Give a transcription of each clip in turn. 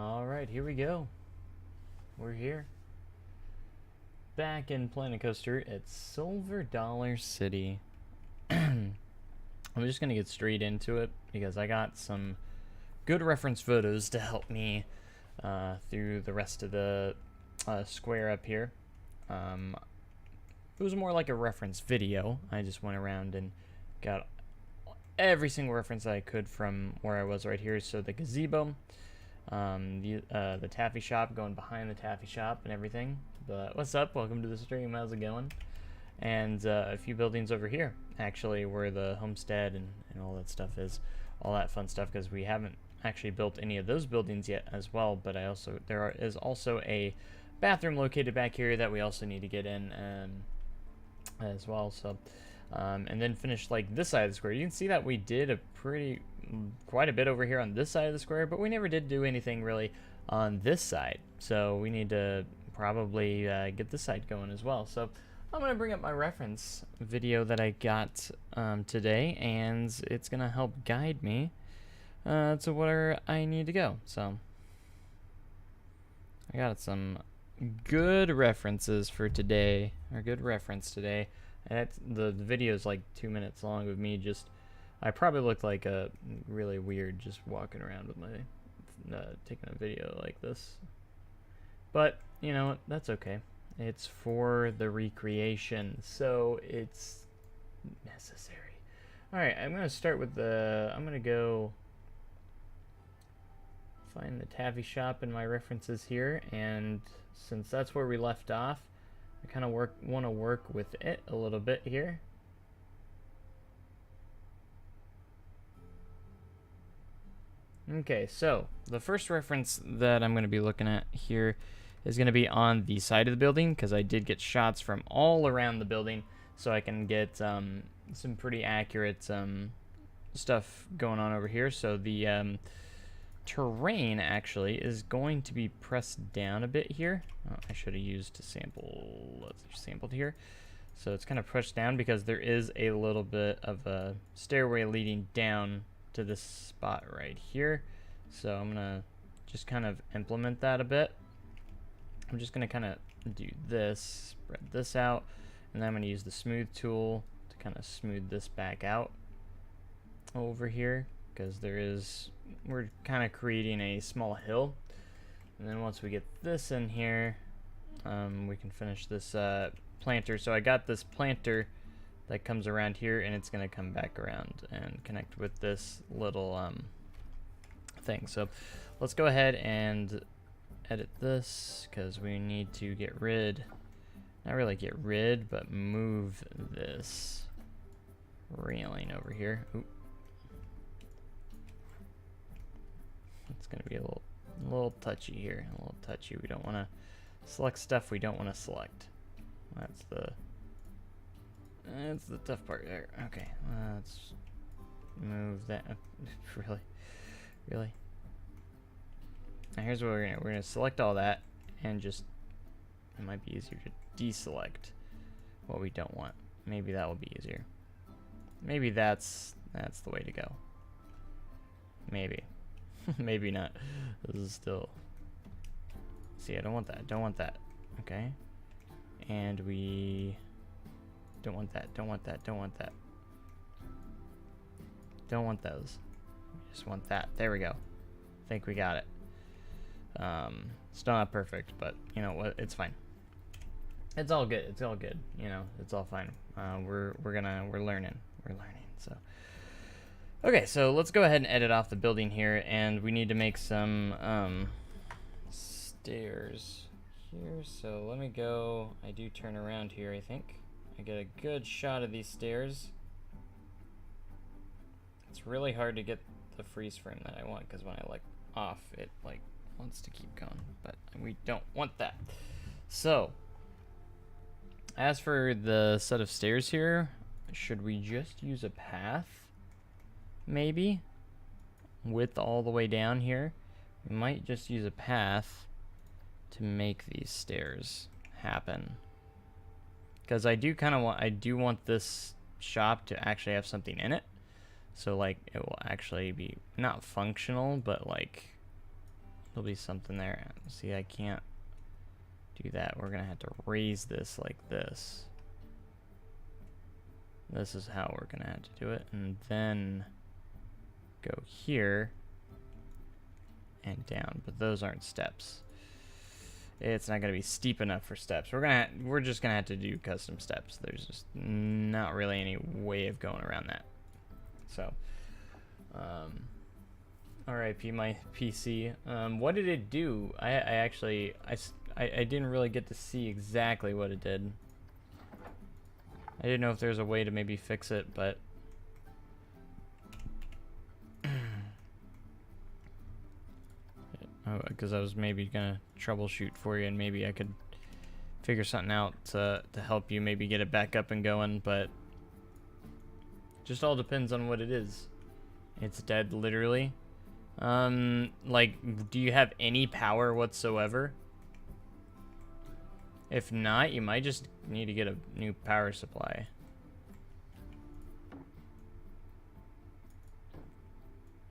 Alright, here we go. We're here. Back in Planet Coaster at Silver Dollar City. I'm just gonna get straight into it because I got some good reference photos to help me through the rest of the square up here. It was more like a reference video. I just went around and got every single reference I could from where I was right here. So the gazebo, the taffy shop, going behind the taffy shop and everything. But what's up? Welcome to the stream. How's it going? And a few buildings over here, actually, where the homestead and all that stuff is, all that fun stuff, because we haven't actually built any of those buildings yet as well. But there is also a bathroom located back here that we also need to get in as well. So and then finish like this side of the square. You can see that we did quite a bit over here on this side of the square, but we never did do anything really on this side. So we need to probably get this side going as well. So I'm going to bring up my reference video that I got today, and it's going to help guide me to where I need to go. So I got some good references for today, or good reference today. And the video is like 2 minutes long of me I probably looked like a really weird just walking around with my taking a video like this. But you know what, that's okay. It's for the recreation, so it's necessary. Alright, I'm gonna start with I'm gonna go find the taffy shop in my references here, and since that's where we left off, I kind of want to work with it a little bit here. Okay, so the first reference that I'm going to be looking at here is going to be on the side of the building, because I did get shots from all around the building, so I can get some pretty accurate stuff going on over here. So the terrain actually is going to be pressed down a bit here. Oh, I should have used a sample. Let's sampled here. So it's kind of pushed down because there is a little bit of a stairway leading down to this spot right here. So I'm gonna just kind of implement that a bit. I'm just gonna kind of do this, spread this out, and then I'm gonna use the smooth tool to kind of smooth this back out over here, because we're kind of creating a small hill. And then once we get this in here, we can finish this planter. So I got this planter that comes around here, and it's going to come back around and connect with this little thing. So let's go ahead and edit this, because we need to not really get rid, but move this railing over here. Oop. It's going to be a little touchy here, a little touchy. We don't want to select stuff we don't want to select. That's the tough part there. Okay, let's move that. Really. Now here's what we're gonna select all that, and just, it might be easier to deselect what we don't want. Maybe that will be easier. Maybe that's the way to go. Maybe. Maybe not. This is still. See, I don't want that. Don't want that. Okay. And we don't want that. Don't want that. Don't want that. Don't want those. We just want that. There we go. I think we got it. Still not perfect, but you know what? It's fine. It's all good. It's all good. You know, it's all fine. We're learning. So. Okay, so let's go ahead and edit off the building here, and we need to make some stairs here. So let me go. I do turn around here, I think. I get a good shot of these stairs. It's really hard to get the freeze frame that I want, because when I like off, it like wants to keep going, but we don't want that. So as for the set of stairs here, should we just use a path? Maybe width all the way down here. We might just use a path to make these stairs happen, because I do want this shop to actually have something in it, so like it will actually be not functional, but like there'll be something there. See, I can't do that. We're gonna have to raise this like this. This is how we're gonna have to do it, and then go here and down. But those aren't steps. It's not gonna be steep enough for steps. We're just gonna have to do custom steps. There's just not really any way of going around that. So, RIP my PC. What did it do? I actually didn't really get to see exactly what it did. I didn't know if there's a way to maybe fix it, but because I was maybe gonna troubleshoot for you, and maybe I could figure something out to help you maybe get it back up and going, but just all depends on what it is. It's dead, literally. Like, do you have any power whatsoever? If not, you might just need to get a new power supply.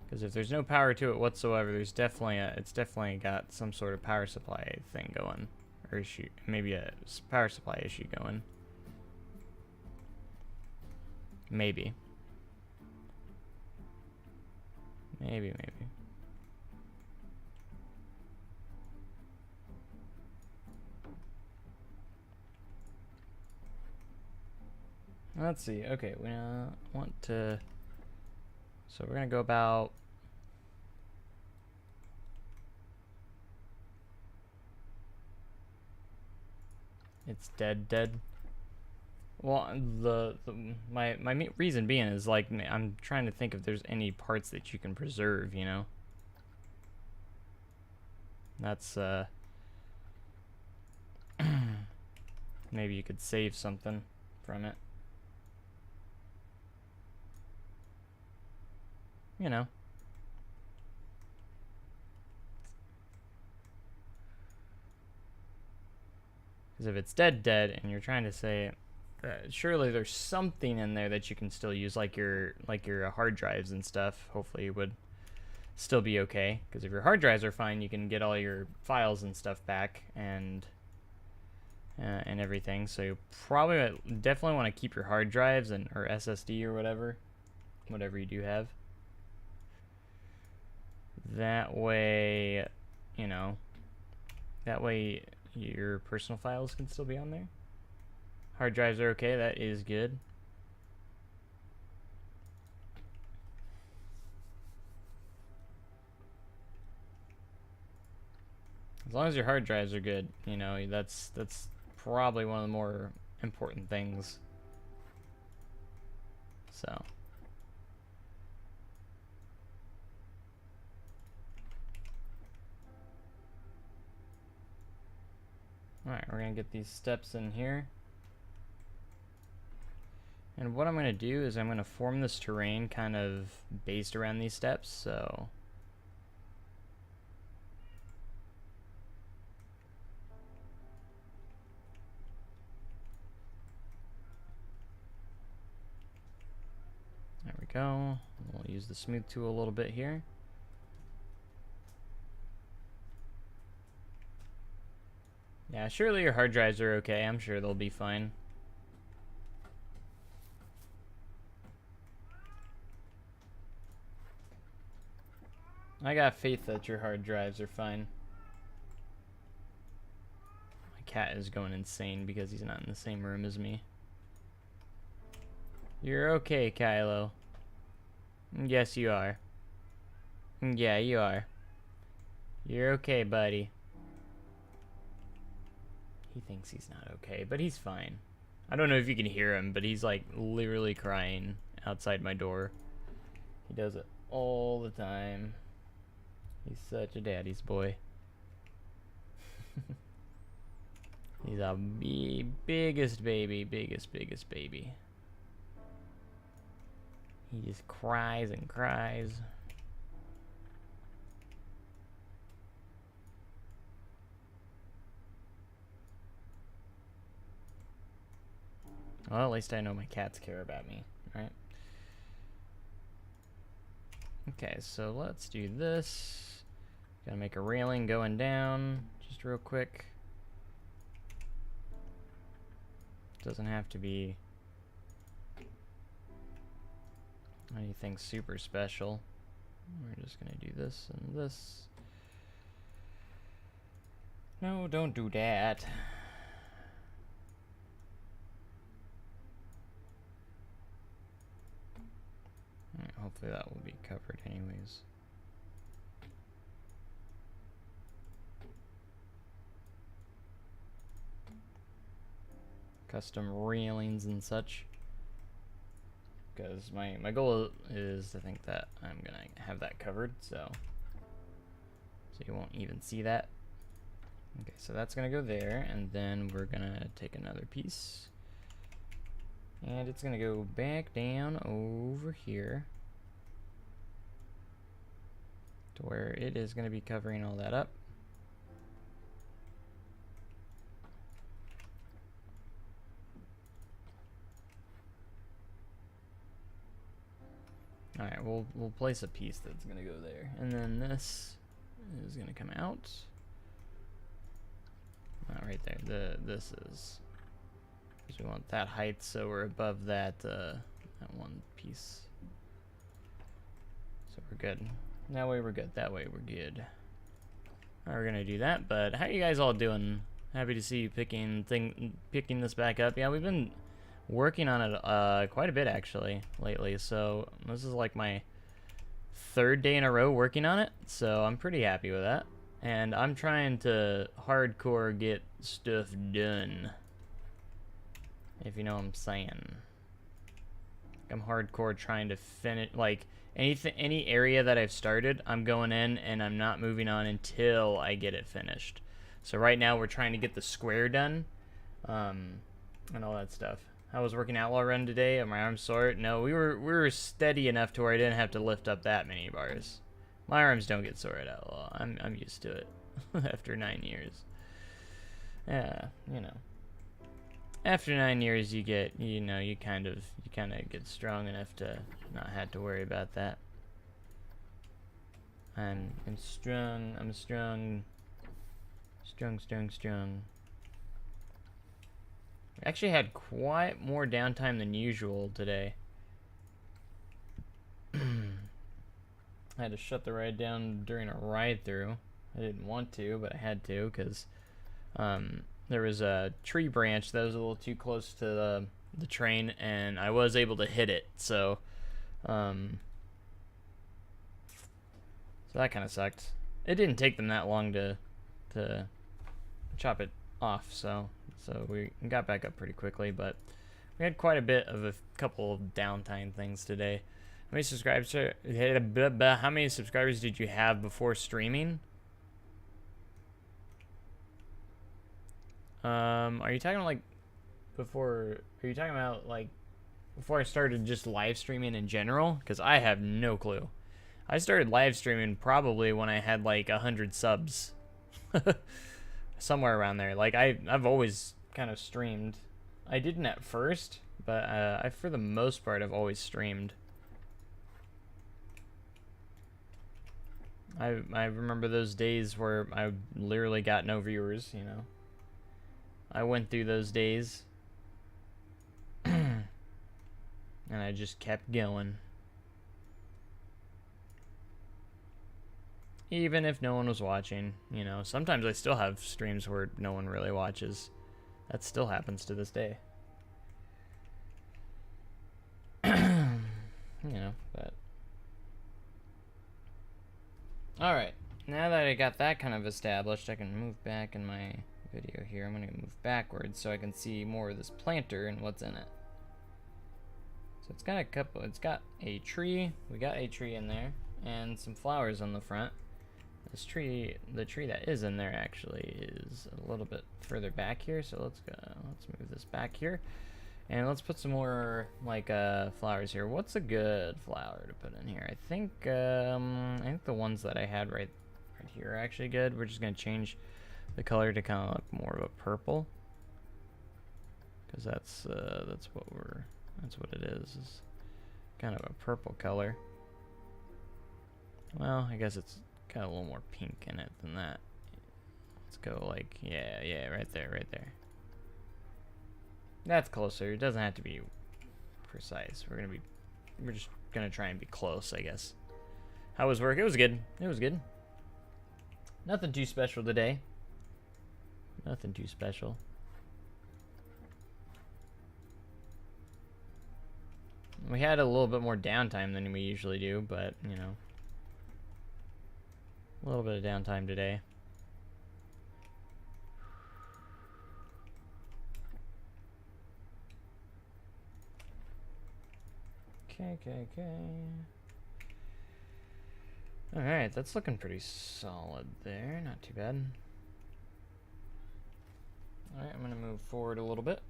Because if there's no power to it whatsoever, it's definitely got some sort of power supply thing going, or issue, maybe a power supply issue going. Maybe. Maybe. Let's see. Okay, we want to. So we're gonna go about. It's dead. Well, my reason being is, like, I'm trying to think if there's any parts that you can preserve, you know. That's maybe you could save something from it. You know. Because if it's dead, and you're trying to say, surely there's something in there that you can still use, like your hard drives and stuff. Hopefully it would still be okay. Because if your hard drives are fine, you can get all your files and stuff back and everything. So you probably definitely want to keep your hard drives or SSD or whatever you do have. That way, you know, your personal files can still be on there. Hard drives are okay, that is good. As long as your hard drives are good, you know, that's probably one of the more important things. So. Alright, we're going to get these steps in here. And what I'm going to do is I'm going to form this terrain kind of based around these steps, so... There we go. We'll use the smooth tool a little bit here. Yeah, surely your hard drives are okay. I'm sure they'll be fine. I got faith that your hard drives are fine. My cat is going insane because he's not in the same room as me. You're okay, Kylo. Yes, you are. Yeah, you are. You're okay, buddy. He thinks he's not okay, but he's fine. I don't know if you can hear him, but he's like literally crying outside my door. He does it all the time. He's such a daddy's boy. He's a biggest baby. He just cries and cries. Well, at least I know my cats care about me, right? Okay, so let's do this. Gonna make a railing going down just real quick. Doesn't have to be anything super special. We're just gonna do this and this. No, don't do that. Alright, hopefully that will be covered anyways. Custom railings and such. Because my goal is to think that I'm gonna have that covered, so you won't even see that. Okay, so that's gonna go there, and then we're gonna take another piece, and it's gonna go back down over here to where it is gonna be covering all that up. Alright, we'll place a piece that's gonna go there. And then this is gonna come out. Not right there. This is, because we want that height, so we're above that that one piece. So we're good. That way we're good. That way we're good. Alright, we're gonna do that. But how you guys all doing? Happy to see you picking this back up. Yeah, we've been working on it quite a bit actually lately, so this is like my 3rd day in a row working on it, so I'm pretty happy with that. And I'm trying to hardcore get stuff done, if you know what I'm saying. I'm hardcore trying to finish, like, any area that I've started, I'm going in and I'm not moving on until I get it finished. So right now we're trying to get the square done, and all that stuff. I was working Outlaw Run today, and my arms sore. No, we were steady enough to where I didn't have to lift up that many bars. My arms don't get sore at Outlaw. I'm used to it after 9 years. Yeah, you know. After 9 years, you get, you know, you kind of get strong enough to not have to worry about that. I'm strong. I'm strong. Strong. I actually had quite more downtime than usual today. I had to shut the ride down during a ride through. I didn't want to, but I had to because there was a tree branch that was a little too close to the train, and I was able to hit it. So that kind of sucked. It didn't take them that long to chop it off, so we got back up pretty quickly, but we had quite a bit of a couple of downtime things today. How many subscribers? How many subscribers did you have before streaming? Are you talking like before? Are you talking about like before I started just live streaming in general? Because I have no clue. I started live streaming probably when I had like 100 subs. Somewhere around there. Like I've always kind of streamed. I didn't at first, but I for the most part I've always streamed. I remember those days where I literally got no viewers, you know. I went through those days and I just kept going. Even if no one was watching, you know. Sometimes I still have streams where no one really watches. That still happens to this day. You know, but... Alright, now that I got that kind of established, I can move back in my video here. I'm going to move backwards so I can see more of this planter and what's in it. So it's got a couple, it's got a tree. We got a tree in there and some flowers on the front. This tree, the tree that is in there actually is a little bit further back here, so let's move this back here. And let's put some more like flowers here. What's a good flower to put in here? I think the ones that I had right here are actually good. We're just gonna change the color to kind of look more of a purple, because that's what it is kind of a purple color. Well, I guess it's Got a little more pink in it than that. Let's go like, yeah, right there, right there. That's closer. It doesn't have to be precise. We're just gonna try and be close, I guess. How was work? It was good. It was good. Nothing too special today. Nothing too special. We had a little bit more downtime than we usually do, but, you know. A little bit of downtime today. Okay. Alright, that's looking pretty solid there. Not too bad. Alright, I'm going to move forward a little bit.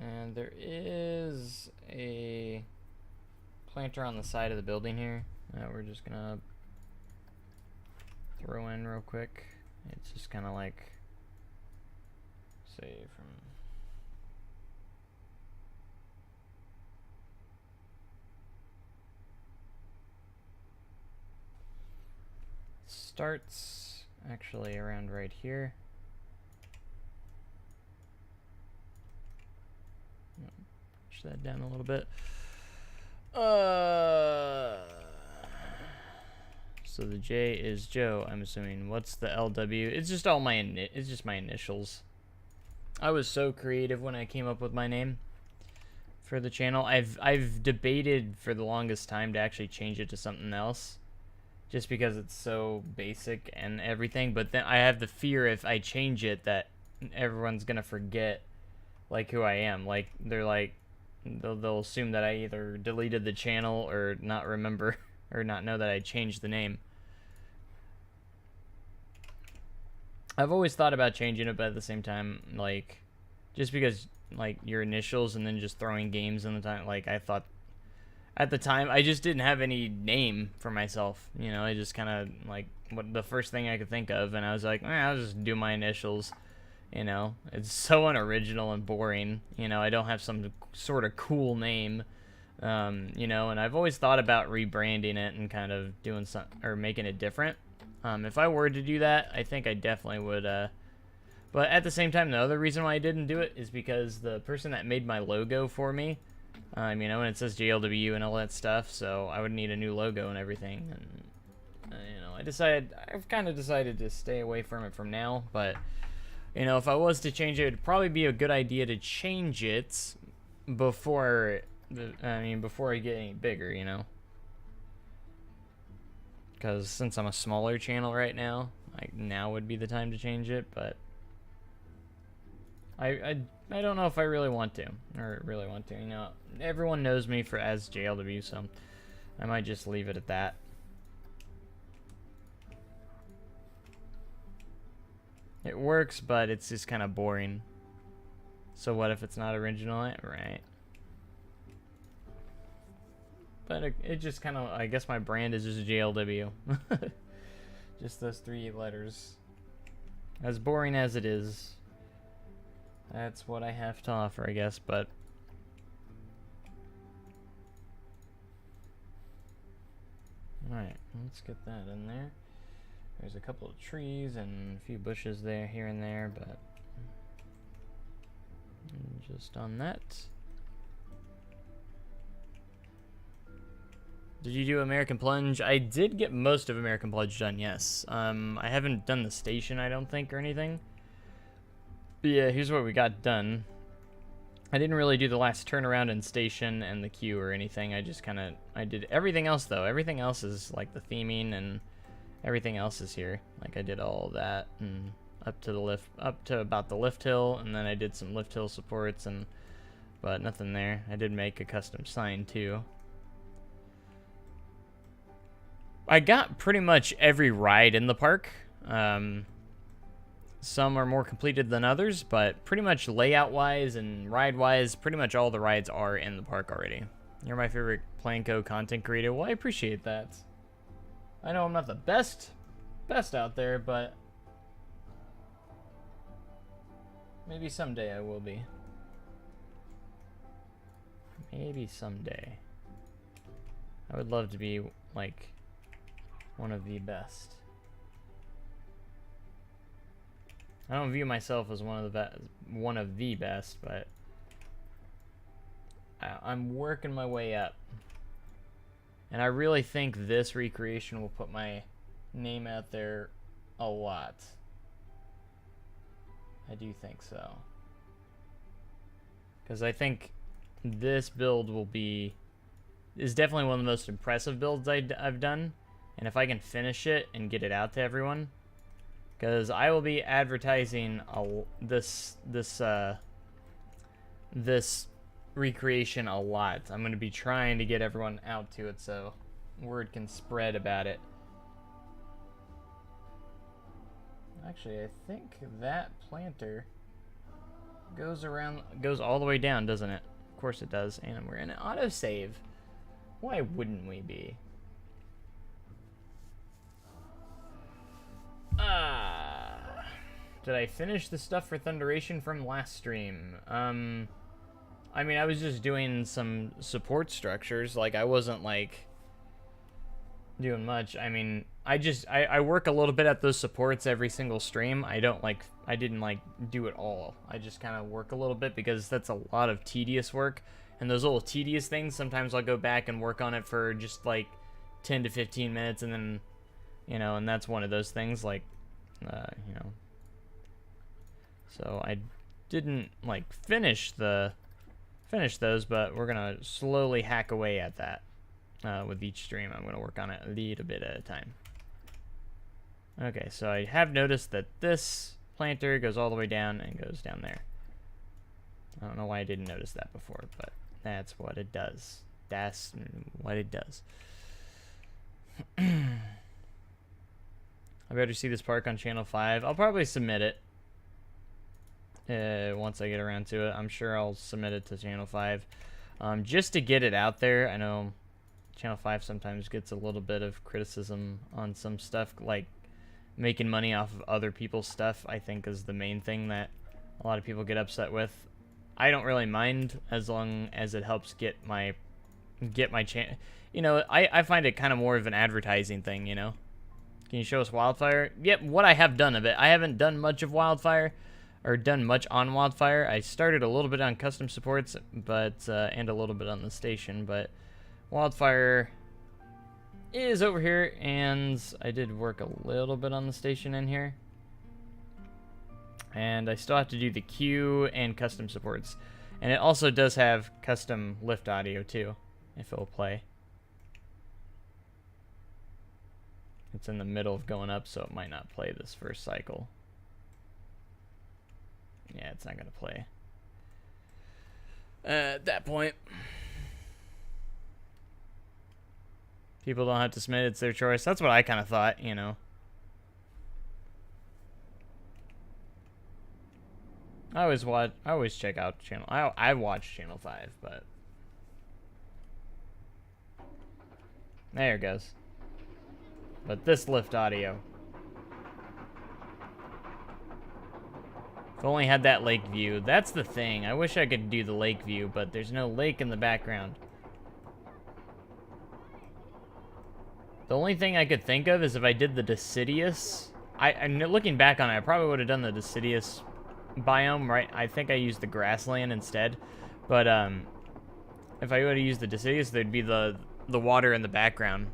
And there is a planter on the side of the building here that we're just going to throw in real quick. It's just kind of like, say, from... starts actually around right here. Push that down a little bit. So the J is Joe, I'm assuming. What's the LW? It's just all my it's just my initials. I was so creative when I came up with my name for the channel. I've debated for the longest time to actually change it to something else, just because it's so basic and everything. But then I have the fear if I change it that everyone's gonna forget like who I am. Like they'll assume that I either deleted the channel or not remember or not know that I changed the name. I've always thought about changing it, but at the same time, like, just because like your initials and then just throwing games in the time, like, I thought at the time I just didn't have any name for myself, you know. I just kind of like what the first thing I could think of, and I was like, I'll just do my initials, you know. It's so unoriginal and boring, you know. I don't have some sort of cool name, you know. And I've always thought about rebranding it and kind of doing some or making it different. If I were to do that, I think I definitely would. But at the same time, the other reason why I didn't do it is because the person that made my logo for me, you know, and it says JLW and all that stuff, so I would need a new logo and everything. And you know, I've kind of decided to stay away from it from now. But you know, if I was to change it, it'd probably be a good idea to change it before I get any bigger, you know. Because since I'm a smaller channel right now, like, now would be the time to change it. But I don't know if I really want to, you know. Everyone knows me as JLW, so I might just leave it at that. It works, but it's just kind of boring. So what if it's not original? Right. But it just kind of, I guess my brand is just JLW. Just those 3 letters. As boring as it is, that's what I have to offer, I guess. But alright, let's get that in there. There's a couple of trees and a few bushes there, here and there, but just on that. Did you do American Plunge? I did get most of American Plunge done, yes. I haven't done the station, I don't think, or anything. But yeah, here's what we got done. I didn't really do the last turnaround and station and the queue or anything. I just kind of, I did everything else, though. Everything else is, like, the theming and everything else is here. Like, I did all that and up to about the lift hill, and then I did some lift hill supports, but nothing there. I did make a custom sign, too. I got pretty much every ride in the park. Some are more completed than others, but pretty much layout-wise and ride-wise, pretty much all the rides are in the park already. You're my favorite Planco content creator. Well, I appreciate that. I know I'm not the best out there, but maybe someday I will be. Maybe someday. I would love to be, like, One of the best. I don't view myself as one of the best, but I'm working my way up. And I really think this recreation will put my name out there a lot. I do think so. Because I think this build is definitely one of the most impressive builds I've done. And if I can finish it and get it out to everyone, because I will be advertising this recreation a lot. I'm going to be trying to get everyone out to it so word can spread about it. Actually, I think that planter goes all the way down, doesn't it? Of course it does. And we're in an autosave. Why wouldn't we be? Did I finish the stuff for Thunderation from last stream? I mean, I was just doing some support structures. Like, I wasn't, like, doing much. I mean, I work a little bit at those supports every single stream. I didn't, like, do it all. I just kind of work a little bit because that's a lot of tedious work. And those little tedious things, sometimes I'll go back and work on it for just, like, 10 to 15 minutes and then, you know, and that's one of those things, like, you know. So I didn't, like, finish those, but we're going to slowly hack away at that. With each stream, I'm going to work on it a little bit at a time. Okay, so I have noticed that this planter goes all the way down and goes down there. I don't know why I didn't notice that before, but that's what it does. That's what it does. I better see this park on Channel 5. I'll probably submit it. Once I get around to it. I'm sure I'll submit it to Channel 5. Just to get it out there. I know Channel 5 sometimes gets a little bit of criticism on some stuff, like making money off of other people's stuff, I think is the main thing that a lot of people get upset with. I don't really mind as long as it helps get my channel. You know, I find it kind of more of an advertising thing, you know. Can you show us Wildfire? Yep, what I have done of it. I haven't done much of Wildfire, or done much on Wildfire. I started a little bit on custom supports, but and a little bit on the station, but Wildfire is over here, and I did work a little bit on the station in here. And I still have to do the queue and custom supports. And it also does have custom lift audio too, if it will play. It's in the middle of going up, so it might not play this first cycle. Yeah, it's not going to play at that point. People don't have to submit, it's their choice. That's what I kind of thought, you know. I always check out channel. I watch Channel 5, but there it goes. But this lift audio. If only had that lake view. That's the thing. I wish I could do the lake view, but there's no lake in the background. The only thing I could think of is if I did the deciduous. I'm looking back on it, I probably would have done the deciduous biome, right? I think I used the grassland instead. But if I would have used the deciduous, there'd be the water in the background.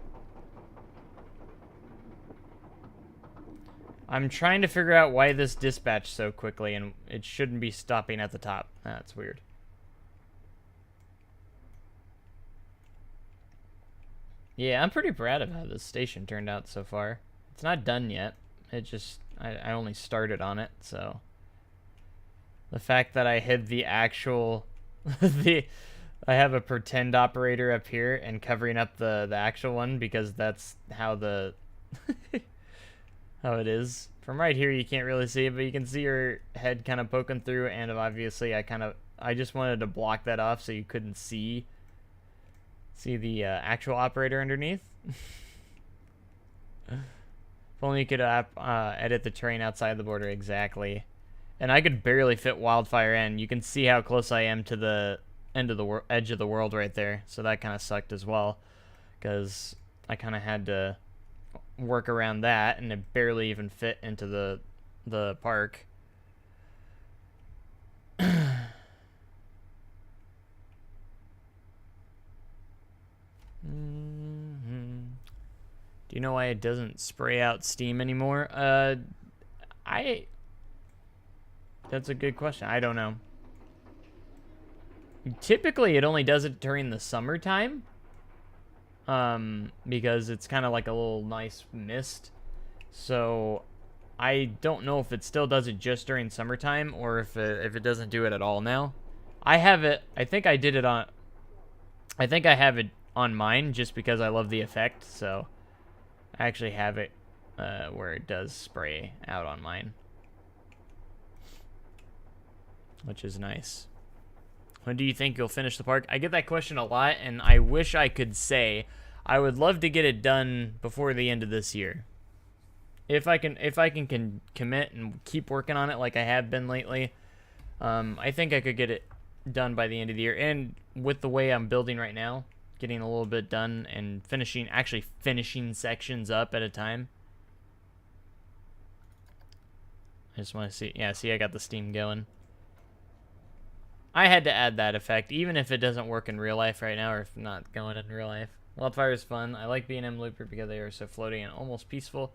I'm trying to figure out why this dispatched so quickly, and it shouldn't be stopping at the top. That's weird. Yeah, I'm pretty proud of how this station turned out so far. It's not done yet. It just, I only started on it, so. The fact that I hid the actual, I have a pretend operator up here and covering up the actual one because that's how the, how it is. From right here, you can't really see it, but you can see your head kind of poking through, and obviously I just wanted to block that off so you couldn't see the actual operator underneath. If only you could edit the terrain outside the border, exactly. And I could barely fit Wildfire in. You can see how close I am to the end of the edge of the world right there. So that kind of sucked as well, because I kind of had to work around that, and it barely even fit into the park. Do you know why it doesn't spray out steam anymore? That's a good question. I don't know. Typically, it only does it during the summertime. Because it's kind of like a little nice mist. So, I don't know if it still does it just during summertime or if it doesn't do it at all now. I have it. I think I did it on. I think I have it on mine just because I love the effect. So, I actually have it where it does spray out on mine, which is nice. When do you think you'll finish the park? I get that question a lot, and I wish I could say I would love to get it done before the end of this year. If I can commit and keep working on it like I have been lately, I think I could get it done by the end of the year. And with the way I'm building right now, getting a little bit done and actually finishing sections up at a time. I just want to see. Yeah, see, I got the steam going. I had to add that effect, even if it doesn't work in real life right now, or if not going in real life. Wildfire is fun. I like B&M Looper because they are so floaty and almost peaceful.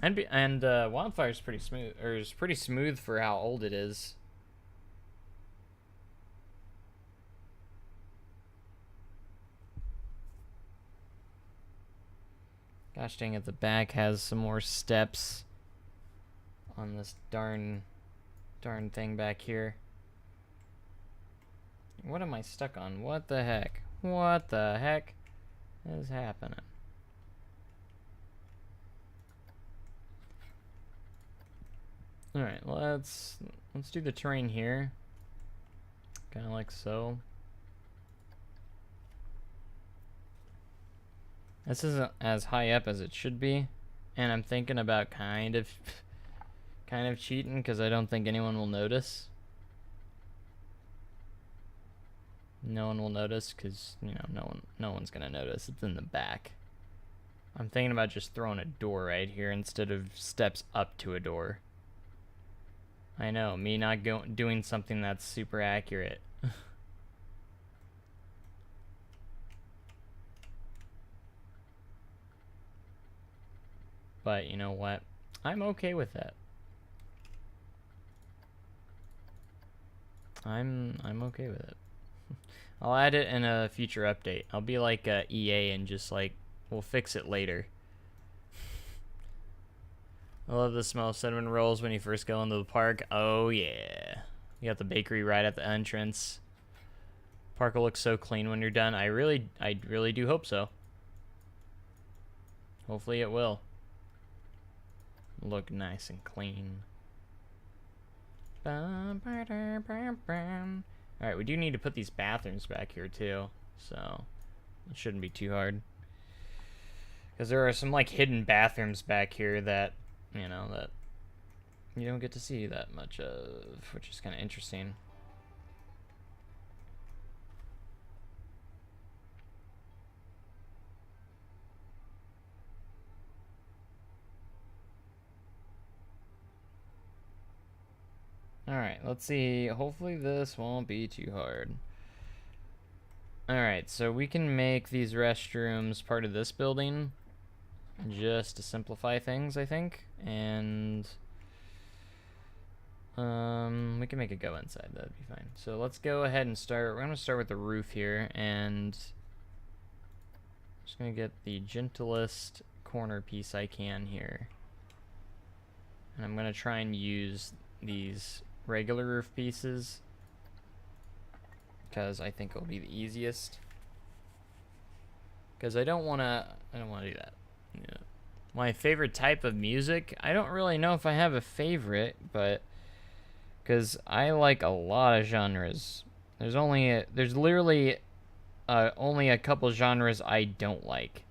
and Wildfire is pretty smooth, or is pretty smooth for how old it is. Gosh dang it, the back has some more steps on this darn thing back here. What am I stuck on? What the heck? What the heck is happening? Alright, let's do the terrain here. Kinda like so. This isn't as high up as it should be, and I'm thinking about kind of cheating because I don't think anyone will notice. No one will notice because, you know, no one's gonna notice. It's in the back. I'm thinking about just throwing a door right here instead of steps up to a door. I know, me not doing something that's super accurate. But you know what? I'm okay with that. I'm okay with it. I'll add it in a future update. I'll be like EA and just like, we'll fix it later. I love the smell of cinnamon rolls when you first go into the park. Oh yeah. You got the bakery right at the entrance. Park will look so clean when you're done. I really do hope so. Hopefully it will look nice and clean. Alright, we do need to put these bathrooms back here too, so it shouldn't be too hard. Because there are some like hidden bathrooms back here that, you know, that you don't get to see that much of, which is kind of interesting. Alright, let's see. Hopefully this won't be too hard. Alright, so we can make these restrooms part of this building just to simplify things, I think. And we can make it go inside. That'd be fine. So let's go ahead and start. We're going to start with the roof here, and I'm just going to get the gentlest corner piece I can here. And I'm going to try and use these regular roof pieces because I think it'll be the easiest. Because I don't want to do that. Yeah. My favorite type of music, I don't really know if I have a favorite, but because I like a lot of genres. There's literally only a couple genres I don't like.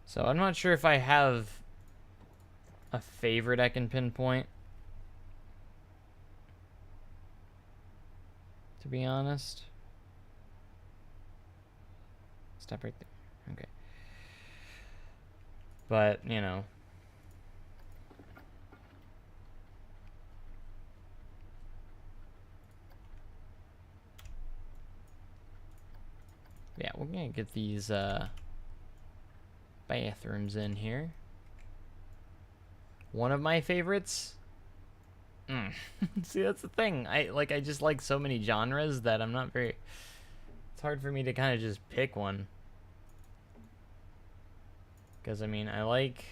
So I'm not sure if I have a favorite I can pinpoint, to be honest. Stop right there. Okay. But, you know. Yeah, we're gonna get these bathrooms in here. One of my favorites. See, that's the thing. I just like so many genres that I'm not very. It's hard for me to kind of just pick one. Because I mean, I like.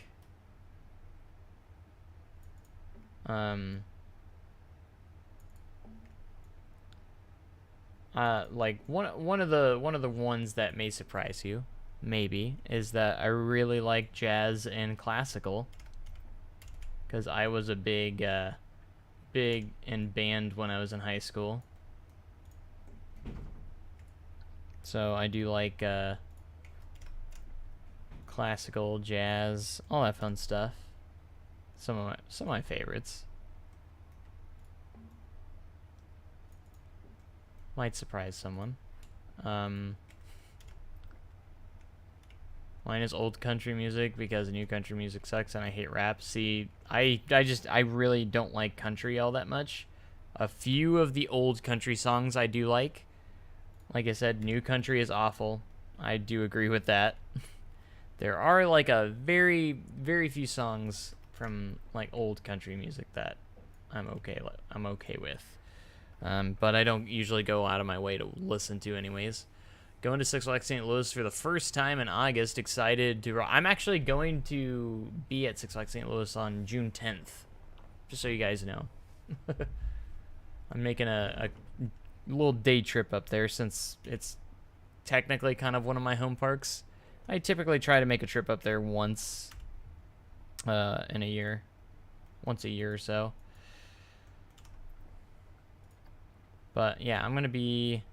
Like one of the ones that may surprise you, maybe, is that I really like jazz and classical. Because I was a big in band when I was in high school. So I do like classical, jazz, all that fun stuff. Some of my favorites. Might surprise someone. Mine is old country music because new country music sucks and I hate rap. See, I really don't like country all that much. A few of the old country songs I do like. Like I said, new country is awful. I do agree with that. There are like a very, very few songs from like old country music that I'm okay with. But I don't usually go out of my way to listen to anyways. Going to Six Flags St. Louis for the first time in August. Excited to... I'm actually going to be at Six Flags St. Louis on June 10th. Just so you guys know. I'm making a little day trip up there since it's technically kind of one of my home parks. I typically try to make a trip up there once in a year. Once a year or so. But yeah, I'm going to be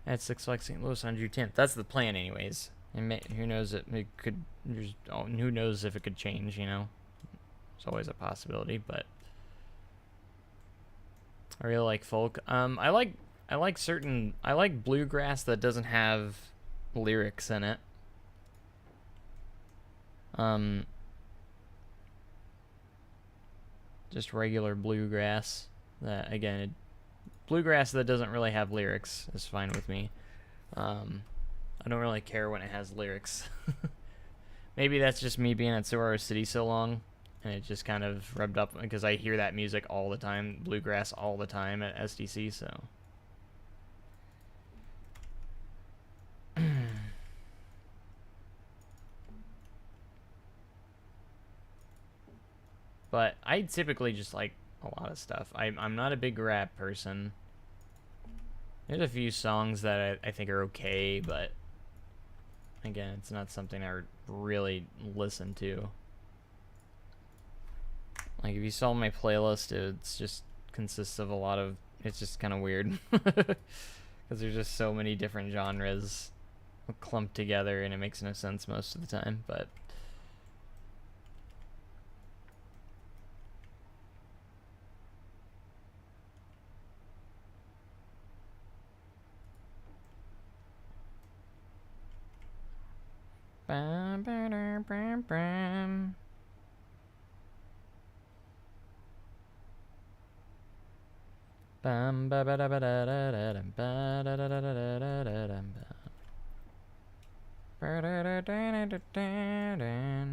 at Six Flags St. Louis on June 10th. That's the plan anyways. And who knows it could... who knows if it could change, you know? It's always a possibility, but... I really like folk. I like bluegrass that doesn't have lyrics in it. Just regular bluegrass. That again, bluegrass that doesn't really have lyrics is fine with me. I don't really care when it has lyrics. Maybe that's just me being at Saguaro City so long, and it just kind of rubbed up because I hear that music all the time, bluegrass all the time at SDC, so. But I typically just like a lot of stuff. I'm not a big rap person. There's a few songs that I think are okay, but again, it's not something I really listen to. Like, if you saw my playlist, it's just consists of a lot of... It's just kind of weird. Because there's just so many different genres clumped together, and it makes no sense most of the time, but... Bam, bam, bam, bam. Bam, ba, ba, da, ba, da, da, da, dum, ba, da, da, da, da, da, da, da, dum, ba. Ba, da, da, da, da, da, da.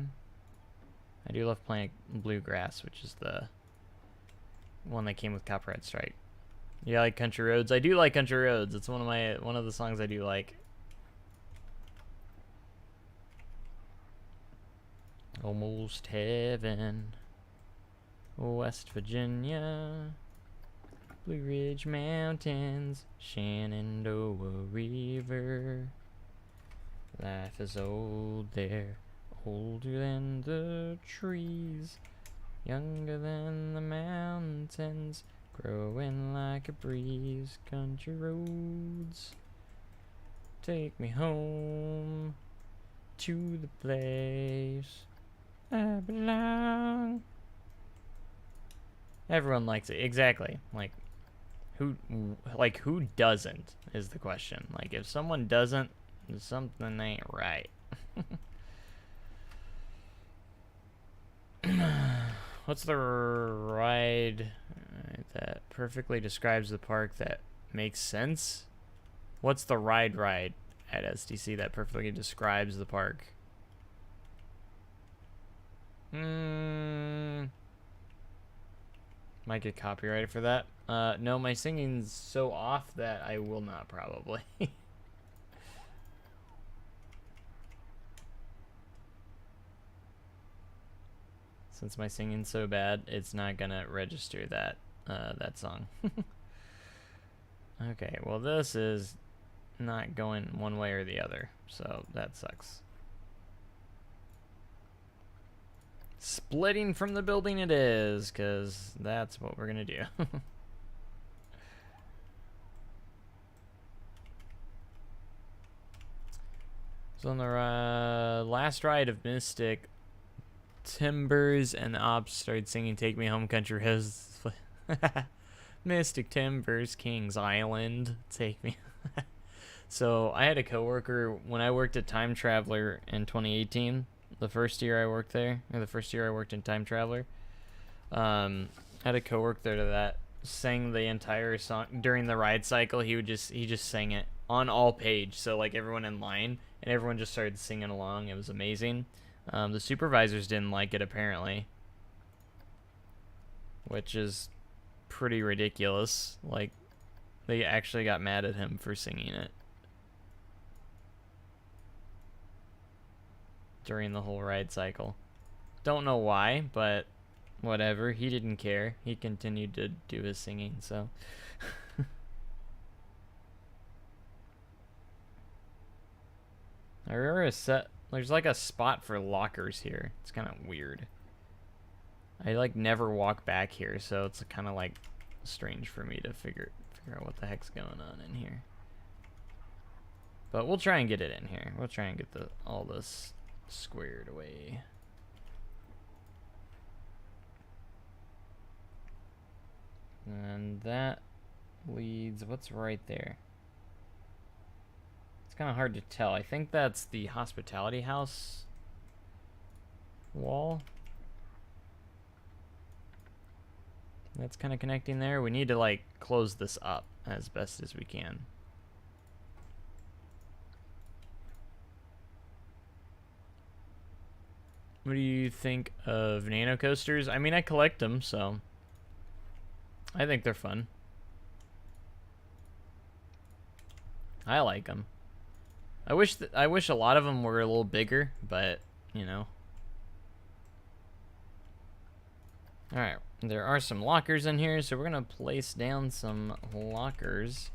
I do love playing Bluegrass, which is the one that came with Copyright Strike. Yeah, like Country Roads. I do like Country Roads. It's one of the songs I do like. Almost Heaven, West Virginia, Blue Ridge Mountains, Shenandoah River. Life is old there, older than the trees, younger than the mountains, growing like a breeze. Country roads, take me home to the place I belong. Everyone likes it. Exactly. Like who doesn't is the question. Like, if someone doesn't, something ain't right. What's the ride that perfectly describes the park that makes sense? What's the ride at SDC that perfectly describes the park? Might get copyrighted for that. No, my singing's so off that I will not probably. Since my singing's so bad, it's not gonna register that that song. Okay, well this is not going one way or the other, so that sucks. Splitting from the building it is, because that's what we're gonna do. So on the last ride of Mystic, Timbers and the Ops started singing Take Me Home Country Roads. Mystic Timbers, Kings Island, take me. So I had a coworker when I worked at Time Traveler in 2018, the first year I worked there, or the first year I worked in Time Traveler. I had a coworker there that sang the entire song during the ride cycle. He just sang it on all page, so like everyone in line, and everyone just started singing along. It was amazing. The supervisors didn't like it apparently, which is pretty ridiculous. Like, they actually got mad at him for singing it during the whole ride cycle. Don't know why, but whatever. He didn't care. He continued to do his singing, so. I remember there's like a spot for lockers here. It's kind of weird. I like never walk back here, so it's kind of like strange for me to figure out what the heck's going on in here. But we'll try and get it in here. We'll try and get all this squared away. And that leads, what's right there? It's kind of hard to tell. I think that's the hospitality house wall. That's kind of connecting there. We need to like close this up as best as we can. What do you think of Nano coasters? I mean, I collect them, so I think they're fun. I like them. I wish a lot of them were a little bigger, but you know. All right, there are some lockers in here, so we're gonna place down some lockers,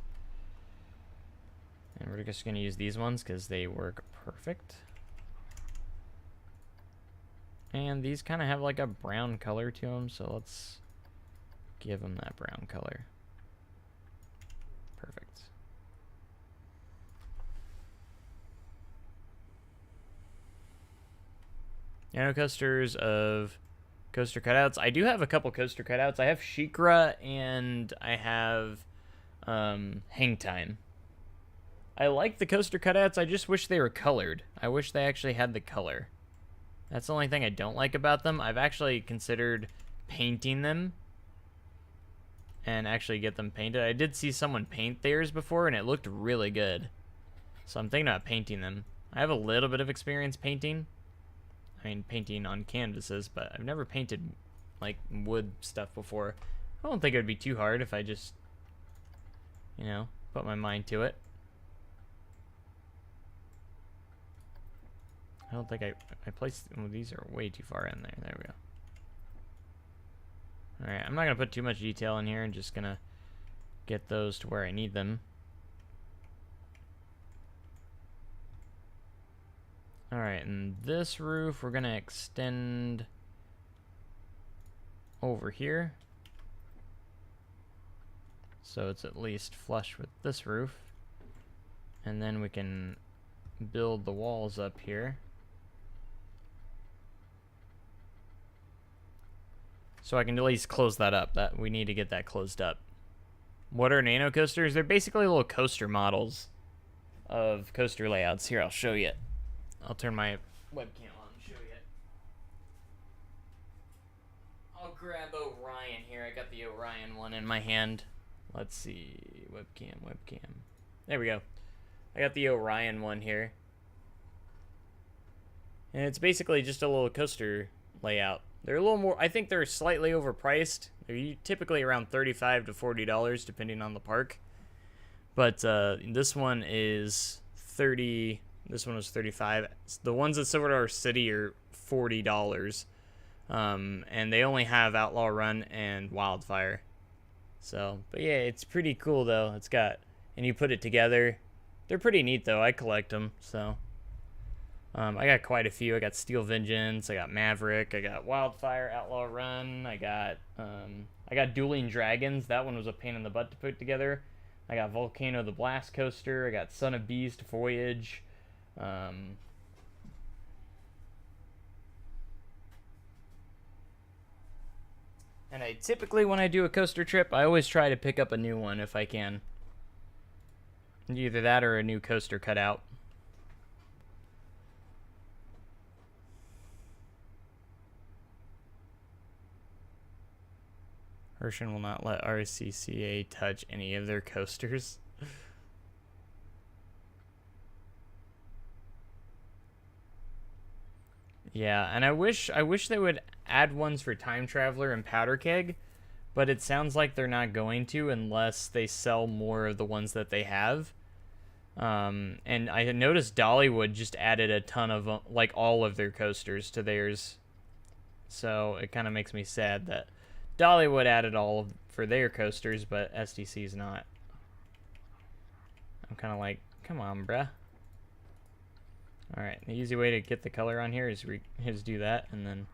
and we're just gonna use these ones because they work perfect. And these kind of have like a brown color to them, so let's give them that brown color. Perfect. Nano coasters of coaster cutouts. I do have a couple coaster cutouts. I have Shikra and I have Hang Time. I like the coaster cutouts. I just wish they were colored. I wish they actually had the color. That's the only thing I don't like about them. I've actually considered painting them and actually get them painted. I did see someone paint theirs before and it looked really good. So I'm thinking about painting them. I have a little bit of experience painting. I mean, painting on canvases, but I've never painted like wood stuff before. I don't think it would be too hard if I just, you know, put my mind to it. I don't think I placed, well, these are way too far in there. There we go. Alright, I'm not going to put too much detail in here. I'm just going to get those to where I need them. Alright, and this roof we're going to extend over here. So it's at least flush with this roof. And then we can build the walls up here. So I can at least close that up. That we need to get that closed up. What are Nano coasters? They're basically little coaster models of coaster layouts. Here, I'll show you. I'll turn my webcam on and show you. grab Orion here. I got the Orion one in my hand. Let's see. Webcam. There we go. I got the Orion one here. And it's basically just a little coaster layout. They're a little more, I think they're slightly overpriced. They're typically around $35 to $40 depending on the park. But this one is 30. This one was 35. The ones at Silver City are $40. And they only have Outlaw Run and Wildfire. So, but yeah, it's pretty cool though. It's got, and you put it together. They're pretty neat though. I collect them, so. I got quite a few. I got Steel Vengeance, I got Maverick, I got Wildfire, Outlaw Run, I got Dueling Dragons. That one was a pain in the butt to put together. I got Volcano the Blast Coaster, I got Son of Beast Voyage. And I typically, when I do a coaster trip, I always try to pick up a new one if I can. Either that or a new coaster cutout. Hershin will not let RCCA touch any of their coasters. Yeah, and I wish they would add ones for Time Traveler and Powder Keg, but it sounds like they're not going to unless they sell more of the ones that they have. And I noticed Dollywood just added a ton of, like, all of their coasters to theirs. So it kind of makes me sad that Dollywood added all for their coasters, but SDC's not. I'm kind of like, come on, bruh. Alright, the easy way to get the color on here is do that, and then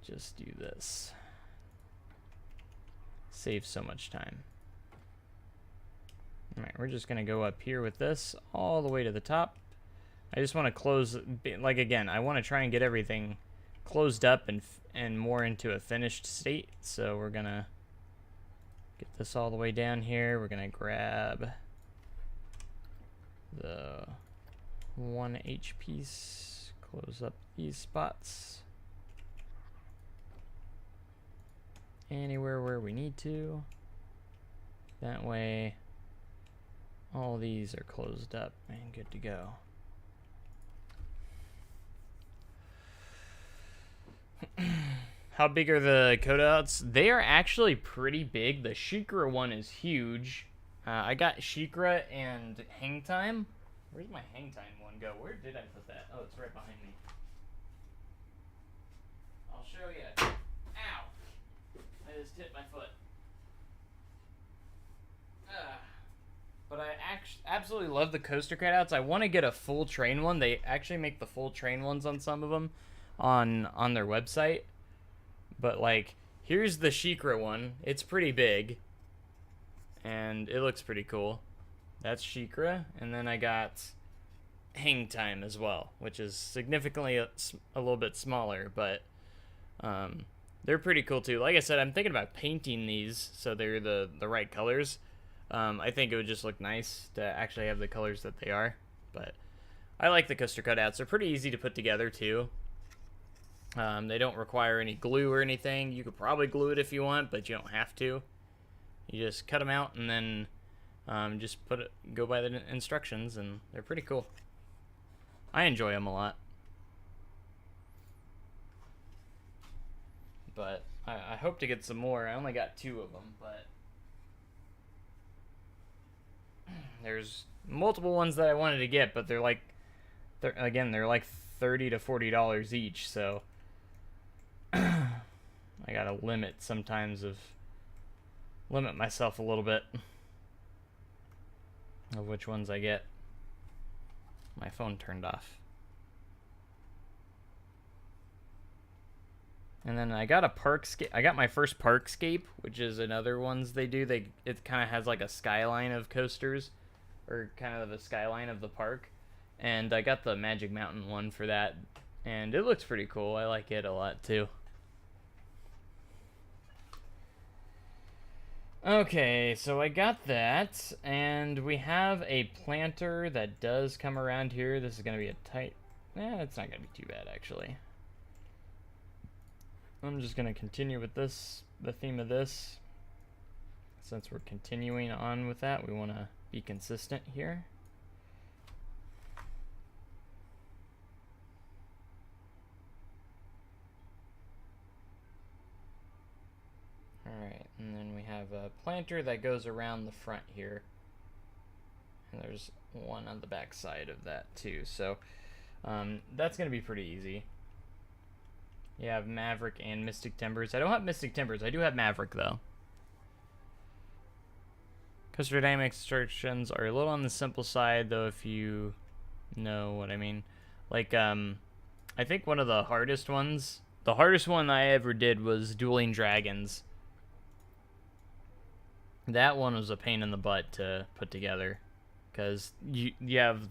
just do this. Saves so much time. Alright, we're just going to go up here with this all the way to the top. I just want to close, like again, I want to try and get everything closed up and more into a finished state. So we're going to get this all the way down here. We're going to grab the 1H piece, close up these spots anywhere where we need to. That way all these are closed up and good to go. How big are the cutouts? They are actually pretty big. The Shikra one is huge. I got Shikra and Hang Time. Where'd my Hang Time one go? Where did I put that? Oh, it's right behind me. I'll show you. Ow! I just hit my foot. But I absolutely love the coaster cutouts. I want to get a full train one. They actually make the full train ones on some of them on their website. But like, here's the Shikra one. It's pretty big. And it looks pretty cool. That's Shikra. And then I got Hang Time as well, which is significantly a little bit smaller, but they're pretty cool too. Like I said, I'm thinking about painting these so they're the right colors. I think it would just look nice to actually have the colors that they are. But I like the coaster cutouts. They're pretty easy to put together too. They don't require any glue or anything. You could probably glue it if you want, but you don't have to. You just cut them out and then just go by the instructions, and they're pretty cool. I enjoy them a lot. But I hope to get some more. I only got 2 of them, but there's multiple ones that I wanted to get, but they're like $30 to $40 each, so I gotta limit myself a little bit of which ones I get. My phone turned off. And then I got I got my first Parkscape, which is another ones they do. It kind of has like a skyline of coasters, or kind of the skyline of the park. And I got the Magic Mountain one for that, and it looks pretty cool. I like it a lot too. Okay, so I got that, and we have a planter that does come around here. This is going to be a tight... it's not going to be too bad, actually. I'm just going to continue with this, the theme of this. Since we're continuing on with that, we want to be consistent here. Alright, and then we have a planter that goes around the front here. And there's one on the back side of that too. So that's going to be pretty easy. You have Maverick and Mystic Timbers. I don't have Mystic Timbers. I do have Maverick, though. Coaster dynamic instructions are a little on the simple side, though, if you know what I mean. Like, I think one of the hardest ones, the hardest one I ever did was Dueling Dragons. That one was a pain in the butt to put together, because you have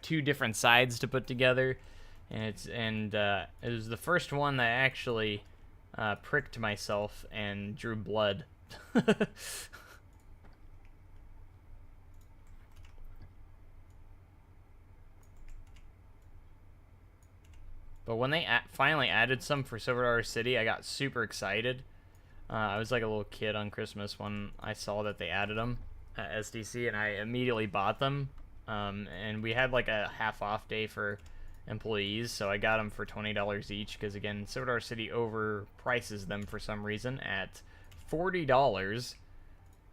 two different sides to put together, and it was the first one that I actually pricked myself and drew blood. But when they finally added some for Silver City, I got super excited. I was like a little kid on Christmas when I saw that they added them at SDC, and I immediately bought them. And we had like a half-off day for employees, so I got them for $20 each, because again, Silver City overprices them for some reason at $40,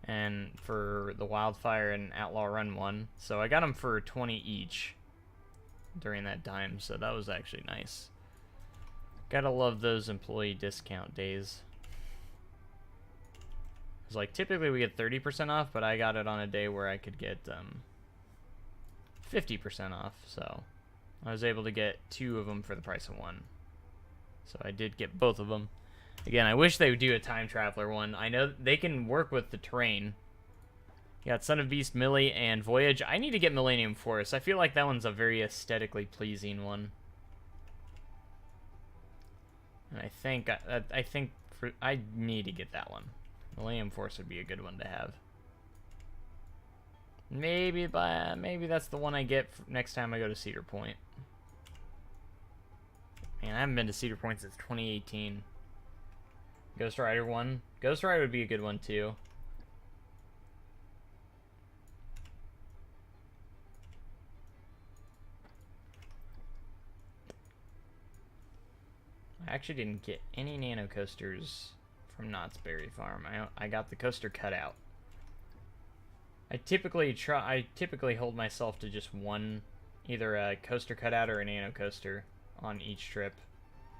and for the Wildfire and Outlaw Run one. So I got them for $20 each during that time, so that was actually nice. Gotta love those employee discount days. It's like typically we get 30% off, but I got it on a day where I could get 50% off, so I was able to get 2 of them for the price of 1. So I did get both of them. Again, I wish they would do a time traveler one. I know they can work with the terrain. You got Son of Beast, Millie, and Voyage. I need to get Millennium Forest. I feel like that one's a very aesthetically pleasing one. And I think I need to get that one. Millennium Forest would be a good one to have. Maybe that's the one I get next time I go to Cedar Point. Man, I haven't been to Cedar Point since 2018. Ghost Rider one. Ghost Rider would be a good one too. I actually didn't get any Nano coasters from Knott's Berry Farm. I got the coaster cutout. I typically hold myself to just one, either a coaster cutout or a Nano coaster on each trip,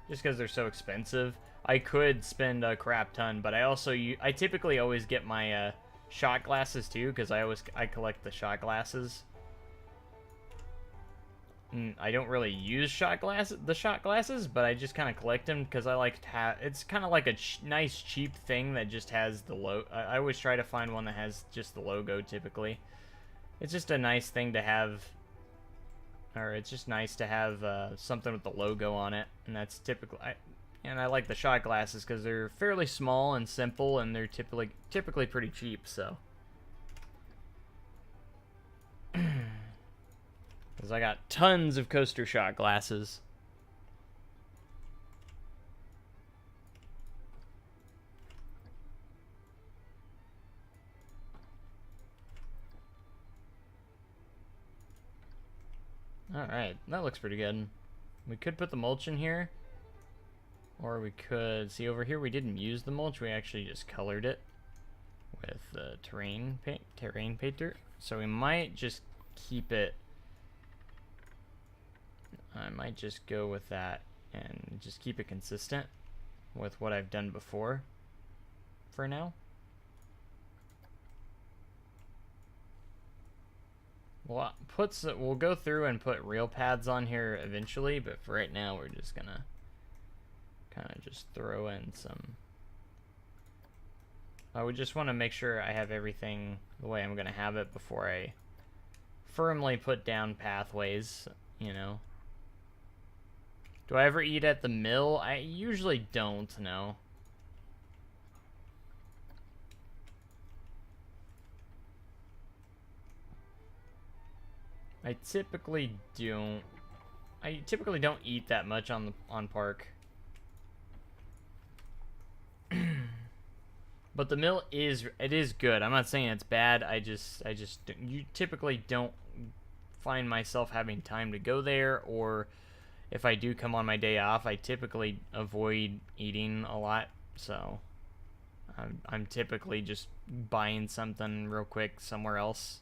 just because they're so expensive. I could spend a crap ton, but I typically always get my shot glasses too, because I collect the shot glasses. I don't really use the shot glasses, but I just kind of collect them because I like to have. It's kind of like a nice cheap thing that just has the logo. I always try to find one that has just the logo. Typically, it's just a nice thing to have, or it's just nice to have something with the logo on it, and that's typically. And I like the shot glasses because they're fairly small and simple, and they're typically pretty cheap. So. Because I got tons of coaster shot glasses. Alright, that looks pretty good. We could put the mulch in here. Or we could... See, over here we didn't use the mulch. We actually just colored it with the terrain painter. So we might just keep it... I might just go with that and just keep it consistent with what I've done before for now. We'll go through and put real pads on here eventually, but for right now we're just gonna kind of just throw in some. I would just want to make sure I have everything the way I'm gonna have it before I firmly put down pathways, you know. Do I ever eat at the mill? I usually don't, no. I typically don't eat that much on park. But the mill is good. I'm not saying it's bad. You typically don't find myself having time to go there, or if I do come on my day off, I typically avoid eating a lot. So I'm typically just buying something real quick somewhere else.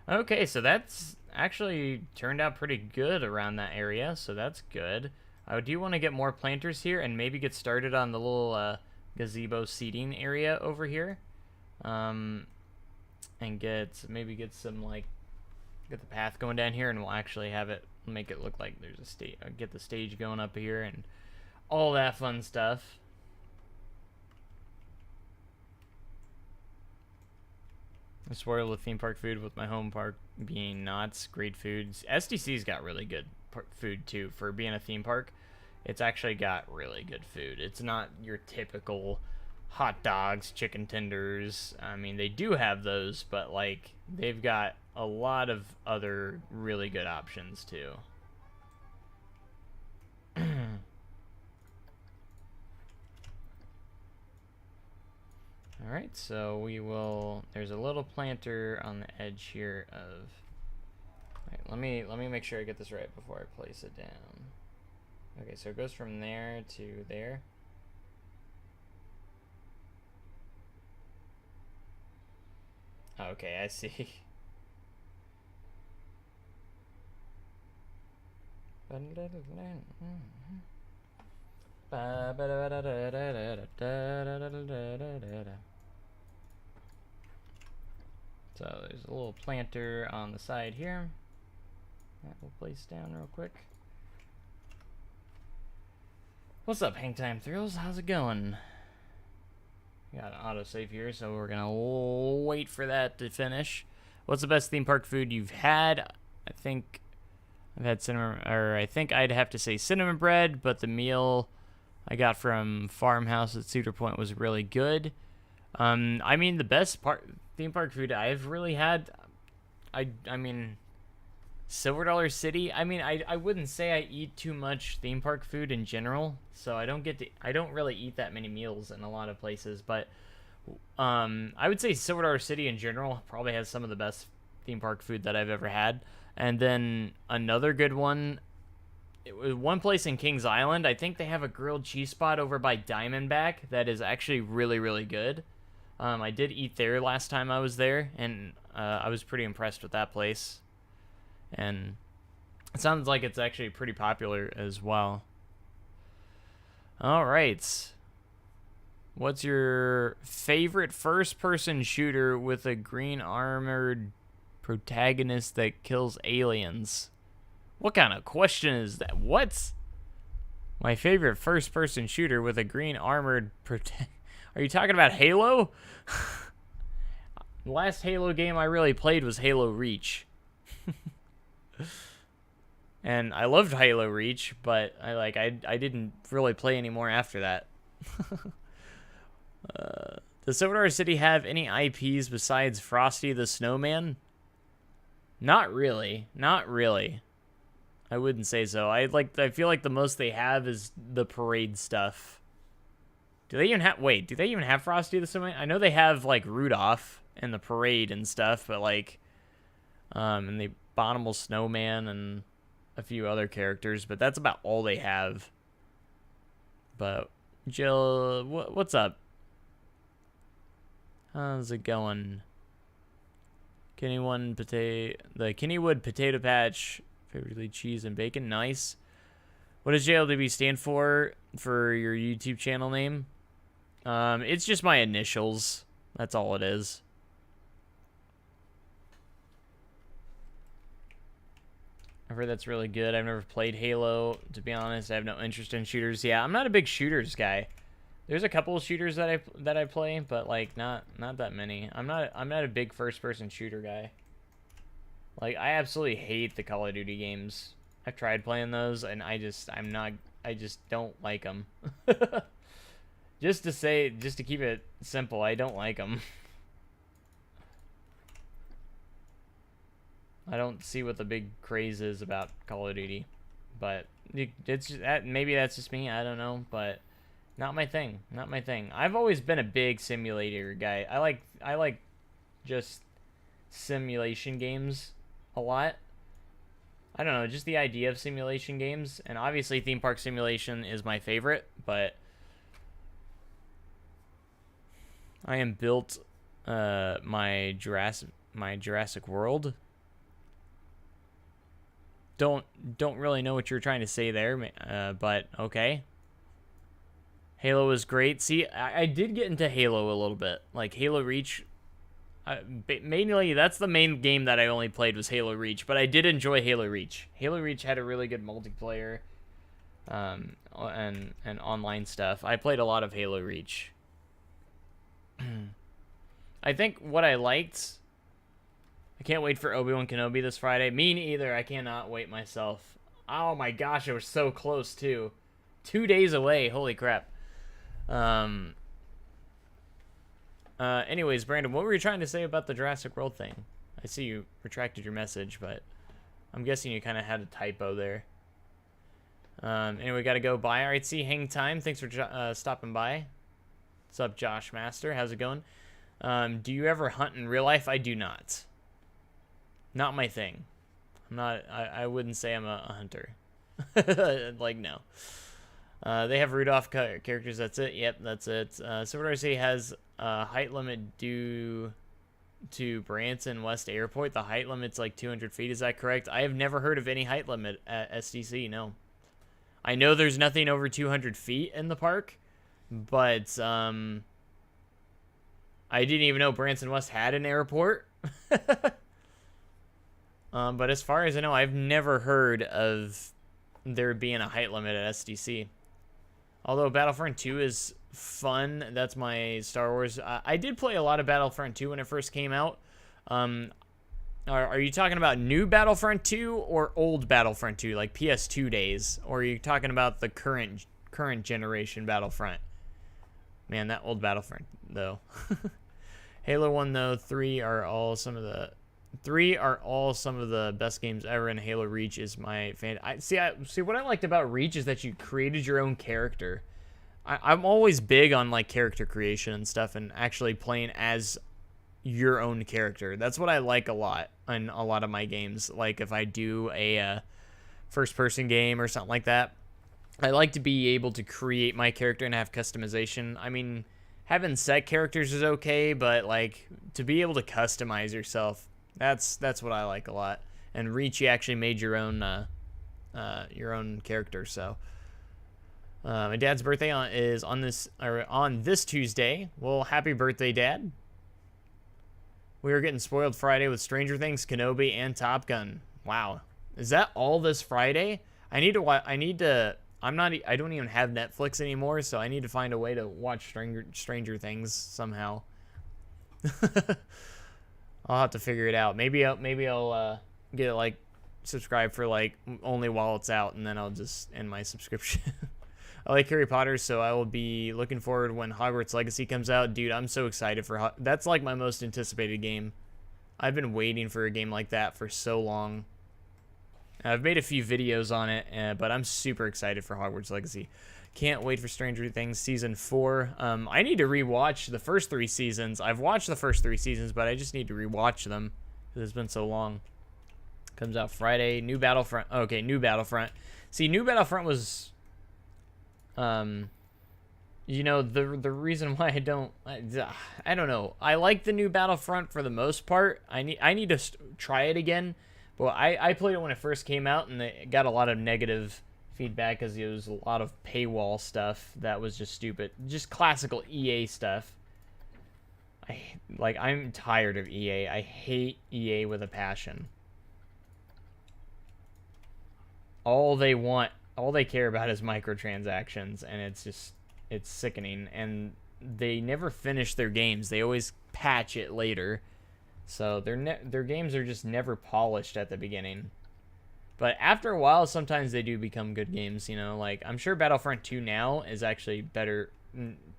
Okay, so that's actually turned out pretty good around that area, so that's good. I do want to get more planters here and maybe get started on the little gazebo seating area over here. And maybe get some, like, get the path going down here, and we'll actually have it, make it look like there's a stage, get the stage going up here and all that fun stuff. I spoil the theme park food with my home park being Knott's. Great foods. SDC's got really good food too for being a theme park. It's actually got really good food. It's not your typical hot dogs, chicken tenders. I mean, they do have those, but like they've got a lot of other really good options too. Alright, so we will, there's a little planter on the edge here of, right, let me make sure I get this right before I place it down. Okay, so it goes from there to there. Okay, I see. So there's a little planter on the side here that we'll place down real quick. What's up, Hang Time Thrills? How's it going? Got an autosave here, so we're gonna wait for that to finish. What's the best theme park food you've had? I think I've had cinnamon, or I think I'd have to say cinnamon bread, but the meal I got from Farmhouse at Cedar Point was really good. I mean, the best theme park food I've really had, I mean, Silver Dollar City. I mean, I wouldn't say I eat too much theme park food in general, so I don't really eat that many meals in a lot of places, but I would say Silver Dollar City in general probably has some of the best theme park food that I've ever had. And then another good one, it was one place in Kings Island. I think they have a grilled cheese spot over by Diamondback that is actually really, really good. I did eat there last time I was there, and I was pretty impressed with that place. And it sounds like it's actually pretty popular as well. All right. What's your favorite first-person shooter with a green armored protagonist that kills aliens? What kind of question is that? What? My favorite first-person shooter with a green armored Are you talking about Halo? The last Halo game I really played was Halo Reach. And I loved Halo Reach, but I didn't really play anymore after that. Does Silver Dollar City have any IPs besides Frosty the Snowman? Not really. Not really. I wouldn't say so. I feel like the most they have is the parade stuff. Do they even have Frosty the Snowman? I know they have like Rudolph and the parade and stuff, but like and the Abominable Snowman and a few other characters, but that's about all they have. But Jill, what's up? How's it going? The Kennywood Potato Patch, favorably cheese and bacon. Nice. What does JLDB stand for your YouTube channel name? It's just my initials. That's all it is. I've heard that's really good. I've never played Halo, to be honest. I have no interest in shooters. Yeah, I'm not a big shooters guy. There's a couple of shooters that I play, but like not that many. I'm not a big first-person shooter guy. Like, I absolutely hate the Call of Duty games. I've tried playing those, and I just don't like them. Just to keep it simple, I don't like them. I don't see what the big craze is about Call of Duty, but maybe that's just me. I don't know, but Not my thing. Not my thing. I've always been a big simulator guy. I like just simulation games a lot. I don't know, just the idea of simulation games, and obviously Theme Park Simulation is my favorite, but I am built my Jurassic World. Don't really know what you're trying to say there, but okay. Halo is great. See, I did get into Halo a little bit, like Halo Reach. Mainly, that's the main game that I only played was Halo Reach, but I did enjoy Halo Reach. Halo Reach had a really good multiplayer, and online stuff. I played a lot of Halo Reach. I think what I liked. I can't wait for Obi-Wan Kenobi this Friday. Me neither. I cannot wait myself. Oh my gosh, it was so close too. 2 days away. Holy crap. Anyways, Brandon, what were you trying to say about the Jurassic World thing? I see you retracted your message, but I'm guessing you kind of had a typo there. Anyway, gotta go. Bye. All right, see, hang time. Thanks for stopping by. What's up, Josh Master? How's it going? Do you ever hunt in real life? I do not. Not my thing. I'm not. I wouldn't say I'm a hunter. Like, no. They have Rudolph characters. That's it. Yep, that's it. So what do I say has a height limit due to Branson West Airport? The height limit's like 200 feet. Is that correct? I have never heard of any height limit at SDC. No. I know there's nothing over 200 feet in the park, but I didn't even know Branson West had an airport. But as far as I know, I've never heard of there being a height limit at SDC. Although Battlefront 2 is fun. That's my Star Wars. I did play a lot of Battlefront 2 when it first came out. Are you talking about new Battlefront 2 or old Battlefront 2, like PS2 days? Or are you talking about the current generation Battlefront? Man, that old Battlefront, though. Halo 1, though, 3 are all some of the best games ever, and Halo Reach is my fan. See what I liked about Reach is that you created your own character. I'm always big on like character creation and stuff, and actually playing as your own character. That's what I like a lot in a lot of my games. Like if I do a first-person game or something like that, I like to be able to create my character and have customization. I mean, having set characters is okay, but like to be able to customize yourself. That's what I like a lot. And Reach, you actually made your own character. So my dad's birthday is on this Tuesday. Well, happy birthday, Dad. We were getting spoiled Friday with Stranger Things, Kenobi, and Top Gun. Wow, is that all this Friday? I don't even have Netflix anymore, so I need to find a way to watch Stranger Things somehow. I'll have to figure it out. Maybe I'll get it like subscribed for like only while it's out, and then I'll just end my subscription. I like Harry Potter, so I will be looking forward when Hogwarts Legacy comes out. Dude, I'm so excited for that's like my most anticipated game. I've been waiting for a game like that for so long. I've made a few videos on it, but I'm super excited for Hogwarts Legacy. Can't wait for Stranger Things Season 4. I need to rewatch the first 3 seasons. I've watched the first 3 seasons, but I just need to rewatch them because it's been so long. Comes out Friday. New Battlefront. Okay, New Battlefront. See, New Battlefront was... you know, the reason why I don't know. I like the new Battlefront for the most part. I need to try it again. But I played it when it first came out, and it got a lot of negative feedback because it was a lot of paywall stuff that was just stupid. Just classical EA stuff. I'm tired of EA. I hate EA with a passion. All they care about is microtransactions, and it's sickening. And they never finish their games. They always patch it later. So their games are just never polished at the beginning. But after a while, sometimes they do become good games, you know. Like, I'm sure Battlefront 2 now is actually better,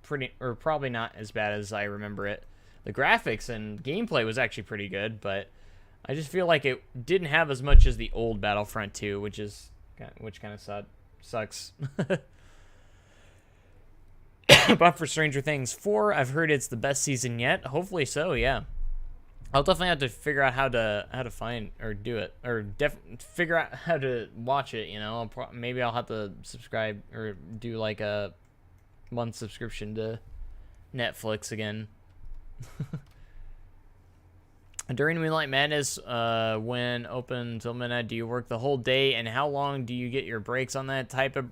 probably not as bad as I remember it. The graphics and gameplay was actually pretty good, but I just feel like it didn't have as much as the old Battlefront 2, which kind of sucks. But for Stranger Things 4, I've heard it's the best season yet. Hopefully so, yeah. I'll definitely have to figure out how to find or do it, or figure out how to watch it. You know, maybe I'll have to subscribe or do like a month subscription to Netflix again. During Moonlight Madness, when open until midnight, do you work the whole day, and how long do you get your breaks on that type of?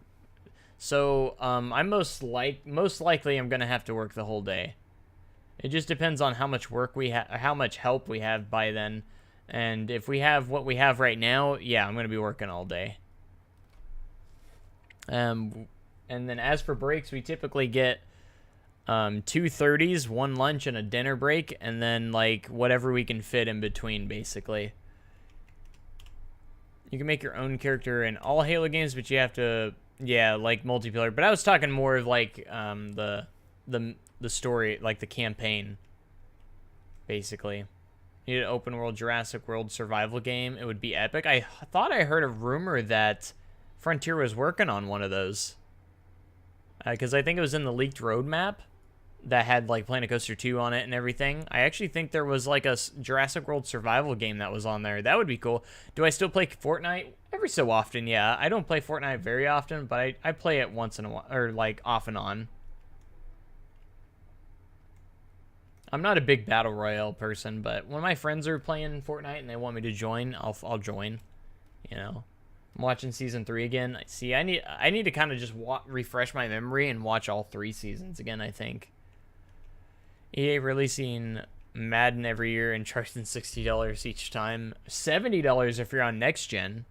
So, I'm most likely I'm gonna have to work the whole day. It just depends on how much work we have, how much help we have by then, and if we have what we have right now, yeah, I'm gonna be working all day. And then as for breaks, we typically get 2:30s, one lunch, and a dinner break, and then like whatever we can fit in between, basically. You can make your own character in all Halo games, but you have to, yeah, like multiplayer. But I was talking more of like the story, like the campaign, basically. You need an open world Jurassic World survival game. It would be epic. I thought I heard a rumor that Frontier was working on one of those. Because I think it was in the leaked roadmap that had like Planet Coaster 2 on it and everything. I actually think there was like a Jurassic World survival game that was on there. That would be cool. Do I still play Fortnite? Every so often, yeah. I don't play Fortnite very often, but I play it once in a while, or like off and on. I'm not a big Battle Royale person, but when my friends are playing Fortnite and they want me to join, I'll join, you know. I'm watching season 3 again. See, I need to kind of just refresh my memory and watch all 3 seasons again, I think. EA releasing Madden every year and charging $60 each time. $70 if you're on next gen.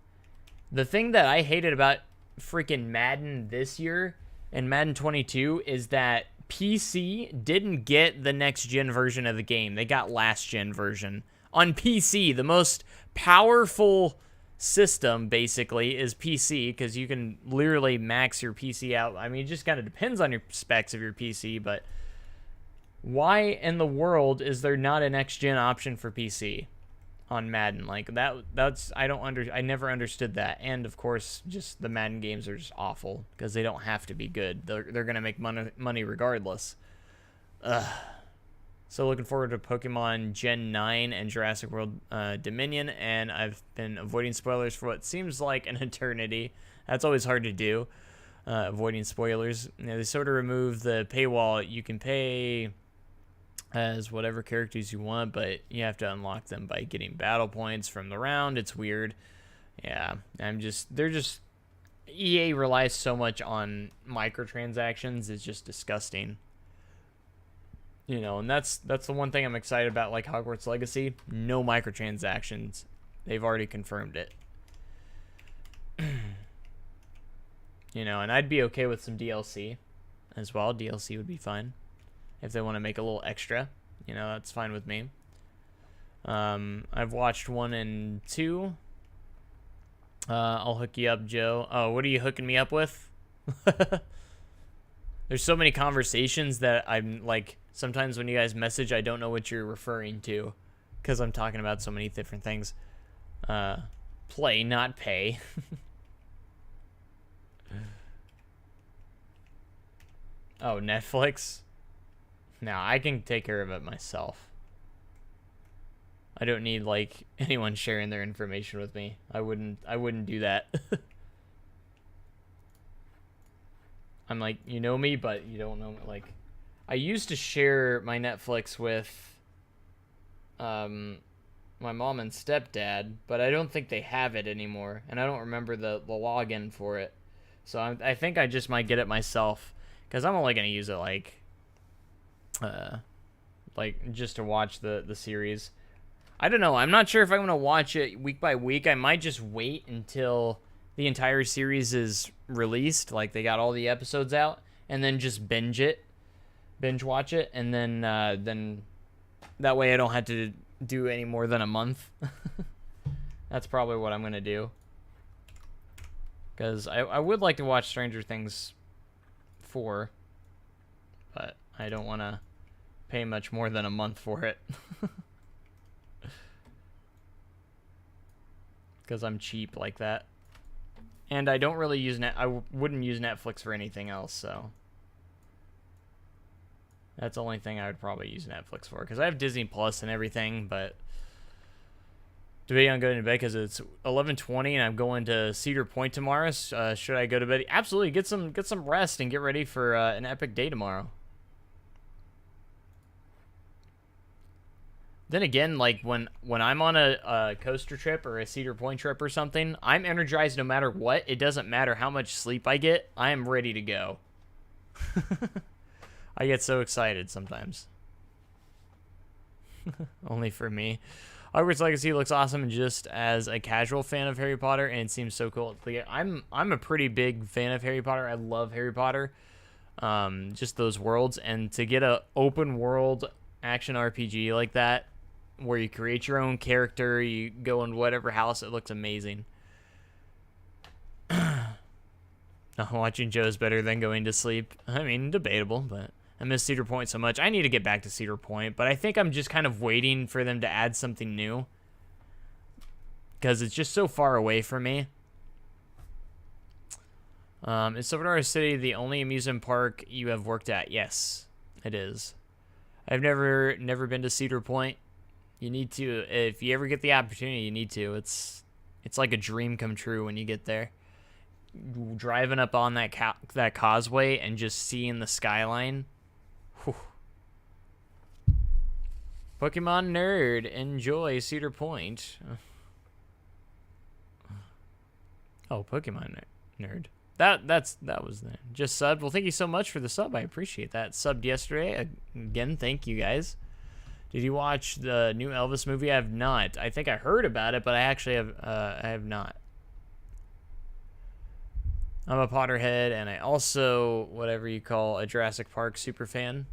The thing that I hated about freaking Madden this year and Madden 22 is that PC didn't get the next gen version of the game. They got last gen version. On PC, the most powerful system basically is PC, because you can literally max your PC out. I mean, it just kind of depends on your specs of your PC, but why in the world is there not a next gen option for PC on Madden? Like that's I never understood that. And of course, just the Madden games are just awful because they don't have to be good. They're going to make money regardless. So looking forward to Pokemon Gen 9 and Jurassic World Dominion, and I've been avoiding spoilers for what seems like an eternity. That's always hard to do, avoiding spoilers. You know, they sort of remove the paywall. You can pay as whatever characters you want, but you have to unlock them by getting battle points from the round. It's weird. Yeah, EA relies so much on microtransactions. It's just disgusting. You know, and that's the one thing I'm excited about, like Hogwarts Legacy. No microtransactions. They've already confirmed it. You know, and I'd be okay with some DLC as well. DLC would be fine. If they want to make a little extra, you know, that's fine with me. I've watched 1 and 2. I'll hook you up, Joe. Oh, what are you hooking me up with? There's so many conversations that I'm like, sometimes when you guys message, I don't know what you're referring to because I'm talking about so many different things. Play, not pay. Oh, Netflix? No, I can take care of it myself. I don't need like anyone sharing their information with me. I wouldn't do that. I'm like, you know me, but you don't know me. Like, I used to share my Netflix with my mom and stepdad, but I don't think they have it anymore, and I don't remember the login for it. So I think I just might get it myself, because I'm only gonna use it like just to watch the series. I don't know. I'm not sure if I'm gonna watch it week by week. I might just wait until the entire series is released, like they got all the episodes out, and then just binge watch it, and then that way I don't have to do any more than a month. That's probably what I'm gonna do, because I would like to watch Stranger Things 4, but I don't want to pay much more than a month for it. Because I'm cheap like that. And I don't really use I wouldn't use Netflix for anything else, so. That's the only thing I would probably use Netflix for, because I have Disney Plus and everything, but debating on going to bed because it's 11:20 and I'm going to Cedar Point tomorrow. Should I go to bed? Absolutely. Get some rest and get ready for an epic day tomorrow. Then again, like when I'm on a coaster trip or a Cedar Point trip or something, I'm energized no matter what. It doesn't matter how much sleep I get. I am ready to go. I get so excited sometimes. Only for me. Hogwarts Legacy looks awesome just as a casual fan of Harry Potter, and it seems so cool. I'm a pretty big fan of Harry Potter. I love Harry Potter. Just those worlds, and to get a open world action RPG like that, where you create your own character, you go in whatever house, it looks amazing. Watching Joe's better than going to sleep. I mean, debatable, but I miss Cedar Point so much. I need to get back to Cedar Point, but I think I'm just kind of waiting for them to add something new, because it's just so far away from me. Is Silver City the only amusement park you have worked at? Yes, it is. I've never been to Cedar Point. You need to, if you ever get the opportunity, you need to. It's like a dream come true when you get there. Driving up on that causeway and just seeing the skyline. Whew. Pokemon nerd, enjoy Cedar Point. Oh, Pokemon nerd. That was the just subbed. Well, thank you so much for the sub. I appreciate that. Subbed yesterday. Again, thank you guys. Did you watch the new Elvis movie? I have not. I think I heard about it, but I actually have not. I'm a Potterhead, and I also, whatever you call, a Jurassic Park super fan.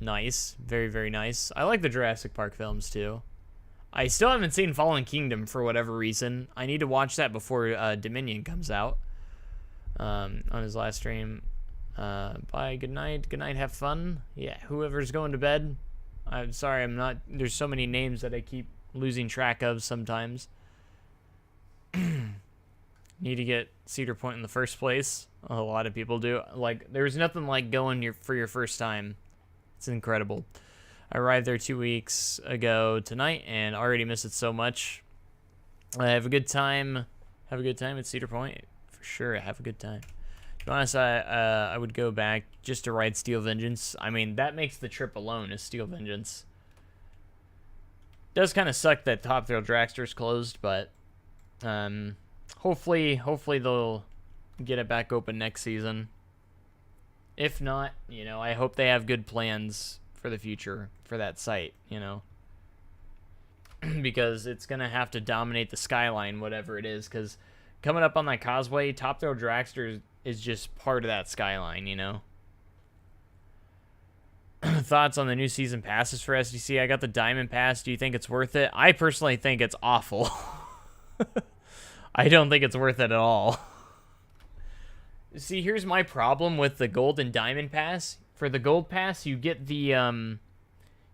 Nice. Very, very nice. I like the Jurassic Park films, too. I still haven't seen Fallen Kingdom for whatever reason. I need to watch that before Dominion comes out. On his last stream. Bye, good night. Good night, have fun. Yeah, whoever's going to bed. I'm sorry, I'm not... There's so many names that I keep losing track of sometimes. Need to get Cedar Point in the first place. A lot of people do. Like, there's nothing like going for your first time. It's incredible. I arrived there 2 weeks ago tonight and already miss it so much. Have a good time. Have a good time at Cedar Point. For sure, have a good time. To be honest, I would go back just to ride Steel Vengeance. I mean, that makes the trip alone is Steel Vengeance. Does kind of suck that Top Thrill Dragster's closed, but hopefully they'll get it back open next season. If not, you know, I hope they have good plans for the future for that site, you know. Because it's going to have to dominate the skyline, whatever it is, because coming up on that causeway, Top Thrill Dragster is just part of that skyline, you know. Thoughts on the new season passes for SDC? I got the Diamond Pass. Do you think it's worth it? I personally think it's awful. I don't think it's worth it at all. See, here's my problem with the Gold and Diamond Pass. For the Gold Pass, you get the,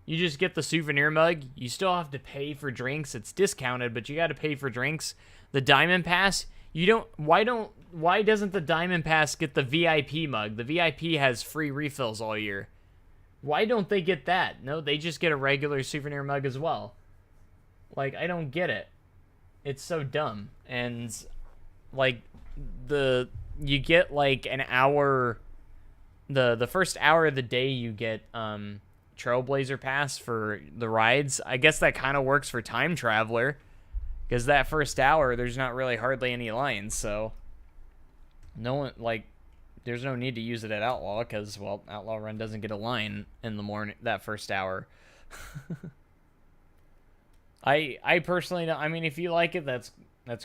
you just get the souvenir mug. You still have to pay for drinks. It's discounted, but you got to pay for drinks. The Diamond Pass, you don't, why doesn't the Diamond Pass get the VIP mug? The VIP has free refills all year. Why don't they get that? No, they just get a regular souvenir mug as well. Like, I don't get it. It's so dumb. And, like, you get, like, an hour, the first hour of the day you get, Trailblazer Pass for the rides. I guess that kind of works for Time Traveler. Because that first hour, there's not really hardly any lines, so no one, like, there's no need to use it at Outlaw, because, well, Outlaw Run doesn't get a line in the morning, that first hour. I personally don't, I mean, if you like it, that's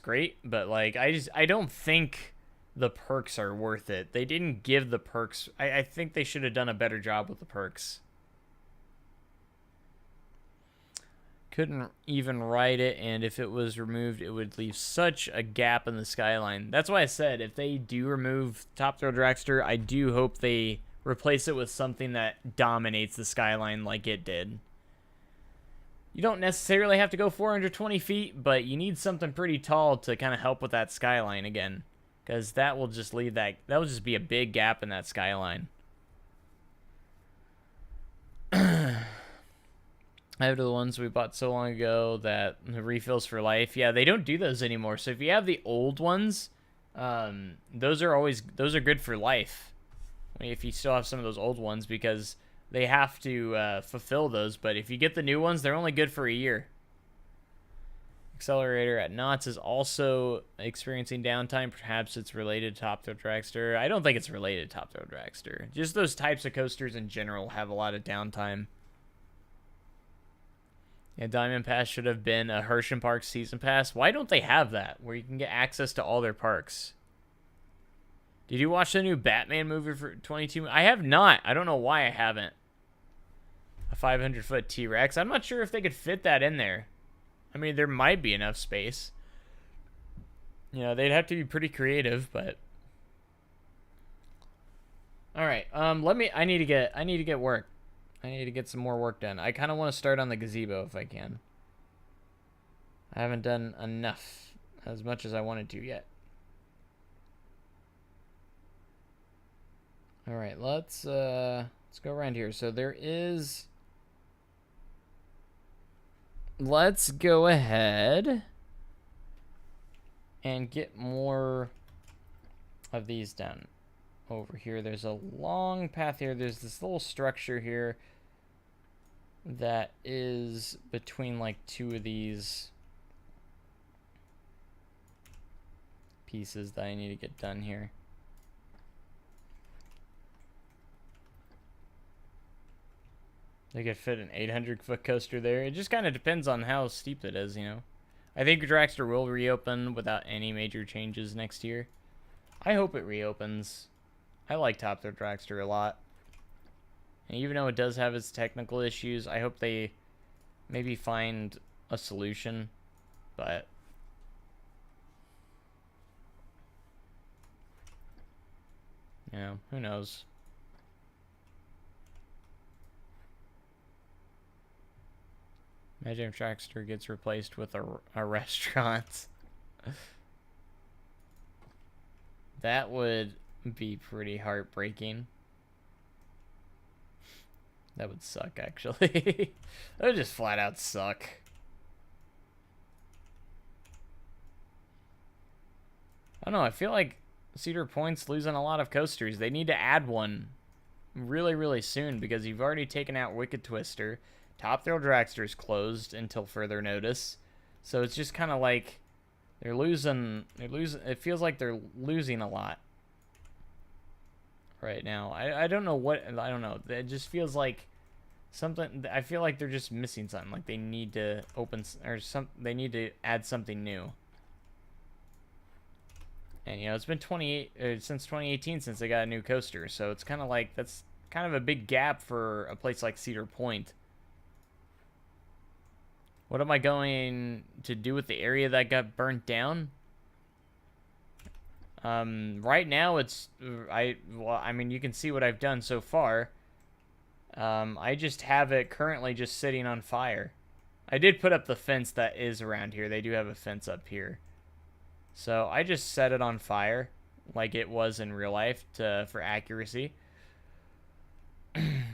great, but, like, I don't think the perks are worth it. They didn't give the perks, I think they should have done a better job with the perks. Couldn't even ride it, and if it was removed, it would leave such a gap in the skyline. That's why I said, if they do remove Top Thrill Dragster, I do hope they replace it with something that dominates the skyline like it did. You don't necessarily have to go 420 feet, but you need something pretty tall to kind of help with that skyline again. Because that will just leave that will just be a big gap in that skyline. I have the ones we bought so long ago that the refills for life. Yeah, they don't do those anymore. So if you have the old ones, those are good for life. If you still have some of those old ones, because they have to fulfill those. But if you get the new ones, they're only good for a year. Accelerator at Knott's is also experiencing downtime. Perhaps it's related to Top Thrill Dragster. I don't think it's related to Top Thrill Dragster. Just those types of coasters in general have a lot of downtime. Yeah, Diamond Pass should have been a Hershey Park Season Pass. Why don't they have that, where you can get access to all their parks? Did you watch the new Batman movie for 22? I have not. I don't know why I haven't. A 500-foot T-Rex. I'm not sure if they could fit that in there. I mean, there might be enough space. You know, they'd have to be pretty creative, but... Alright, I need to get work. I need to get some more work done. I kind of want to start on the gazebo if I can. I haven't done enough, as much as I wanted to yet. Alright, let's go around here. So there is... Let's go ahead and get more of these done. Over here, there's a long path here. There's this little structure here that is between like two of these pieces that I need to get done here. They could fit an 800-foot coaster there. It just kind of depends on how steep it is, you know. I think Dragster will reopen without any major changes next year. I hope it reopens. I like Top Thrill Dragster a lot. And even though it does have its technical issues, I hope they maybe find a solution. But... you know, who knows? Imagine if Dragster gets replaced with a restaurant. That would be pretty heartbreaking. That would suck, actually. That would just flat out suck. I don't know, I feel like Cedar Point's losing a lot of coasters. They need to add one really, really soon, because you've already taken out Wicked Twister. Top Thrill Dragster is closed until further notice. So it's just kind of like they're losing. It feels like they're losing a lot right now. I don't know what. I don't know. It just feels like something. I feel like they're just missing something. Like they need to open or some. They need to add something new. And you know, it's been since 2018 since they got a new coaster. So it's kind of like that's kind of a big gap for a place like Cedar Point. What am I going to do with the area that got burnt down? Right now it's... I mean, you can see what I've done so far. I just have it currently just sitting on fire. I did put up the fence that is around here. They do have a fence up here. So I just set it on fire like it was in real life for accuracy.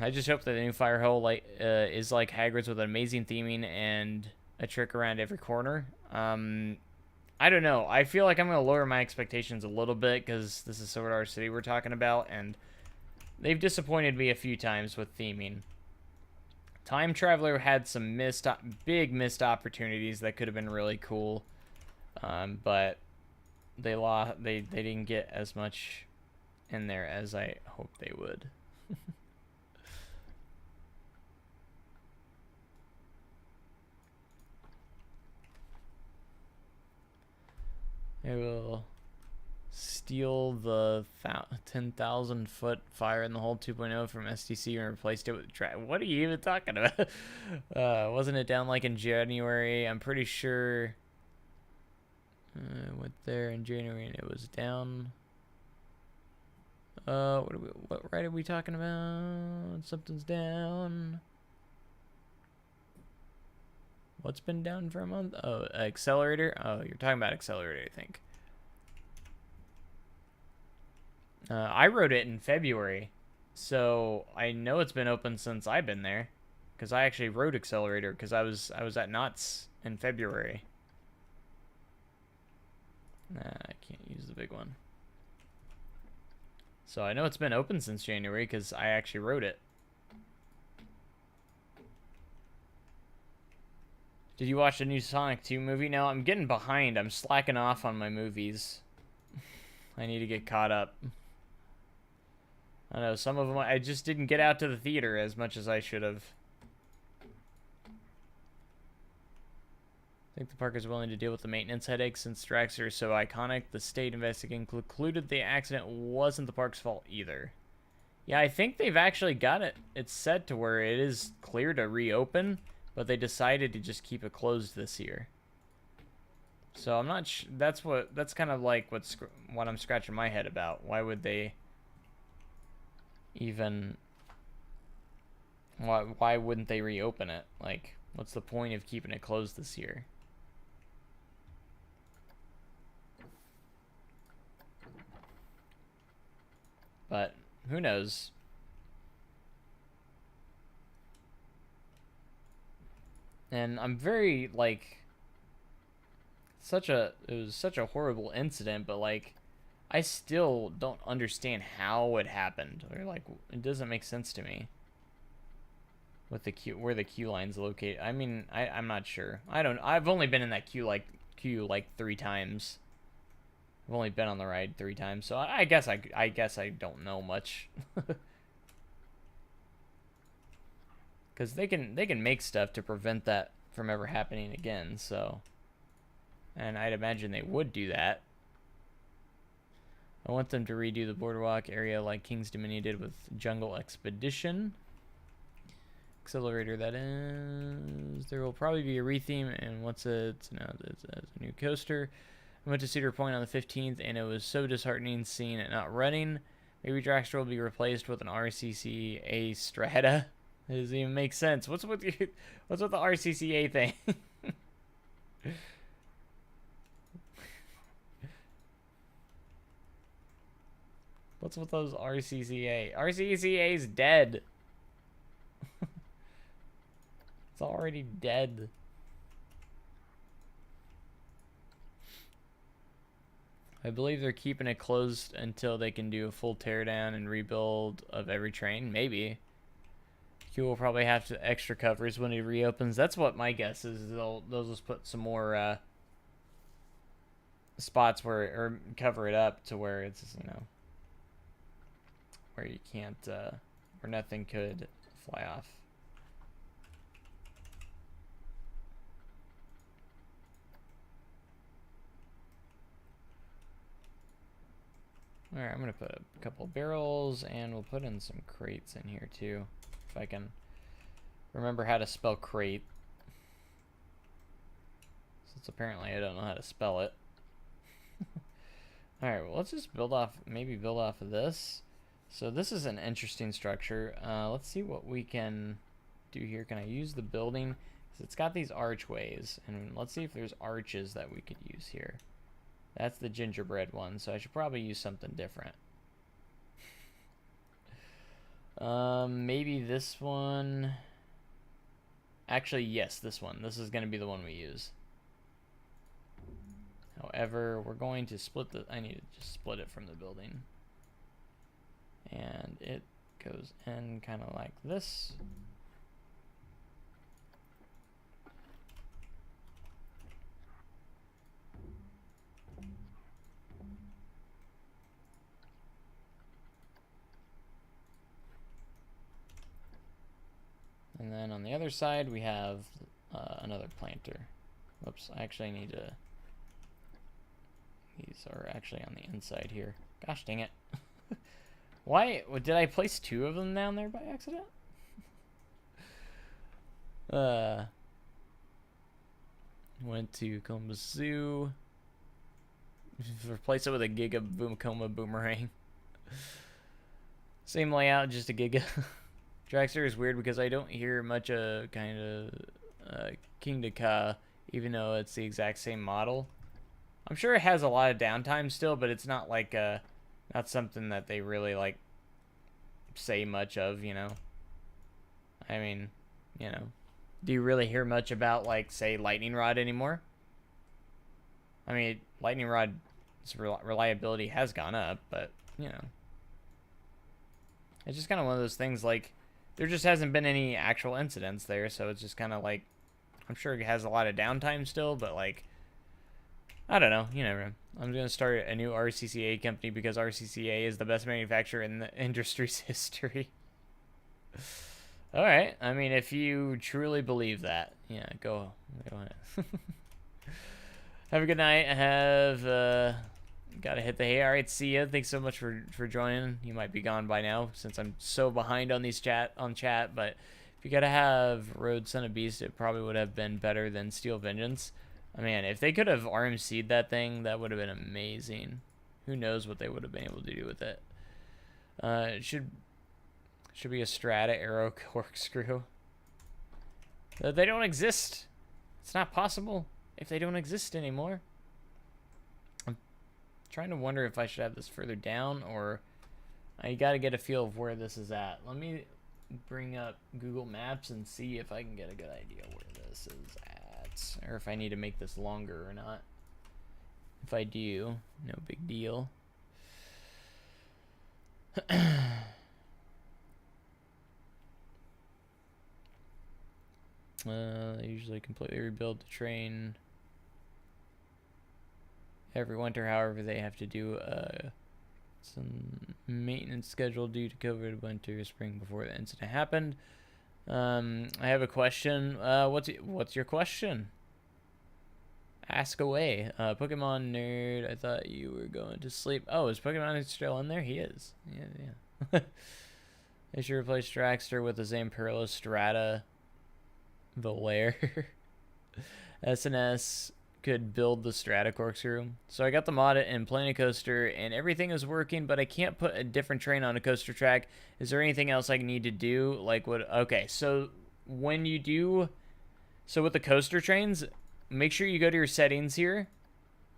I just hope that the new fire hole is like Hagrid's with an amazing theming and a trick around every corner. I don't know. I feel like I'm going to lower my expectations a little bit because this is Sword Art City we're talking about, and they've disappointed me a few times with theming. Time Traveler had some big missed opportunities that could have been really cool, but they didn't get as much in there as I hoped they would. I will steal the 10,000-foot fire in the hole 2.0 from STC and replaced it with What are you even talking about? Wasn't it down like in January? I'm pretty sure I went there in January and it was down. What ride are we talking about? Something's down. What's been down for a month? Oh, Accelerator? Oh, you're talking about Accelerator, I think. I wrote it in February, so I know it's been open since I've been there. because I actually rode Accelerator because I was at Knott's in February. Nah, I can't use the big one. So I know it's been open since January because I actually rode it. Did you watch the new Sonic 2 movie? No, I'm getting behind. I'm slacking off on my movies. I need to get caught up. I know, some of them I just didn't get out to the theater as much as I should have. I think the park is willing to deal with the maintenance headaches since Dragster is so iconic. The state investigation concluded the accident wasn't the park's fault either. Yeah, I think they've actually got it. It's set to where it is clear to reopen, but they decided to just keep it closed this year. So I'm not that's kind of like what I'm scratching my head about. Why would they even why wouldn't they reopen it? Like, what's the point of keeping it closed this year? But who knows? And I'm very like it was such a horrible incident, but like I still don't understand how it happened. Or like it doesn't make sense to me. With the where the queue line's located. I mean, I'm not sure. I've only been in that queue like 3 times. I've only been on the ride 3 times, so I guess I don't know much. Because they can make stuff to prevent that from ever happening again, so. And I'd imagine they would do that. I want them to redo the boardwalk area like King's Dominion did with Jungle Expedition. Accelerator, that is. There will probably be a retheme, and it's a new coaster. I went to Cedar Point on the 15th, and it was so disheartening seeing it not running. Maybe Dragster will be replaced with an RCCA Strata. It doesn't even make sense. What's with the RCCA thing? What's with those RCCA? RCCA's dead. It's already dead. I believe they're keeping it closed until they can do a full teardown and rebuild of every train. Maybe. Q will probably have to extra covers when it reopens. That's what my guess is. They'll just put some more spots or cover it up to where it's, you know, where you can't, where nothing could fly off. Alright, I'm going to put a couple barrels, and we'll put in some crates in here too. If I can remember how to spell crate. Since apparently I don't know how to spell it. Alright, well let's just maybe build off of this. So this is an interesting structure. Let's see what we can do here. Can I use the building? Because it's got these archways. And let's see if there's arches that we could use here. That's the gingerbread one, so I should probably use something different. Maybe this one. Actually, yes, this one. This is going to be the one we use. However, we're going to split I need to just split it from the building. And it goes in kind of like this. And then on the other side, we have another planter. Whoops, I actually need to... These are actually on the inside here. Gosh dang it. Why? Did I place 2 of them down there by accident? Went to Columbus Zoo. Replace it with a Giga Coma Boomerang. Same layout, just a Giga. Dragster is weird because I don't hear much kind of King to Ka, even though it's the exact same model. I'm sure it has a lot of downtime still, but it's not like not something that they really like say much of, you know. I mean, you know. Do you really hear much about, like, say, lightning rod anymore? I mean, lightning rod's reliability has gone up, but, you know. It's just kind of one of those things, like, there just hasn't been any actual incidents there, so it's just kind of like, I'm sure it has a lot of downtime still, but, like, I don't know. You never know. I'm going to start a new RCCA company because RCCA is the best manufacturer in the industry's history. All right. I mean, if you truly believe that, yeah, go ahead. Have a good night. Gotta hit the hay. All right, see ya. Thanks so much for joining. You might be gone by now since I'm so behind on these chat. But if you gotta have Road Son of Beast, it probably would have been better than Steel Vengeance. I mean, if they could have RMC'd that thing, that would have been amazing. Who knows what they would have been able to do with it. It should be a Strata Arrow Corkscrew. They don't exist. It's not possible if they don't exist anymore. I'm trying to wonder if I should have this further down, or I gotta get a feel of where this is at. Let me bring up Google Maps and see if I can get a good idea where this is at. Or if I need to make this longer or not. If I do, no big deal. They usually completely rebuild the train every winter. However, they have to do some maintenance schedule due to COVID winter spring before the incident happened. I have a question. What's your question? Ask away. Pokemon nerd, I thought you were going to sleep. Oh, is Pokemon still in there? He is. Yeah. They should replace Dragster with the same Perilous Strata Valair. SNS could build the Strata Corkscrew. So I got the mod in Planet Coaster and everything is working, but I can't put a different train on a coaster track. Is there anything else I need to do? Like what? Okay, so when you do, so with the coaster trains, make sure you go to your settings here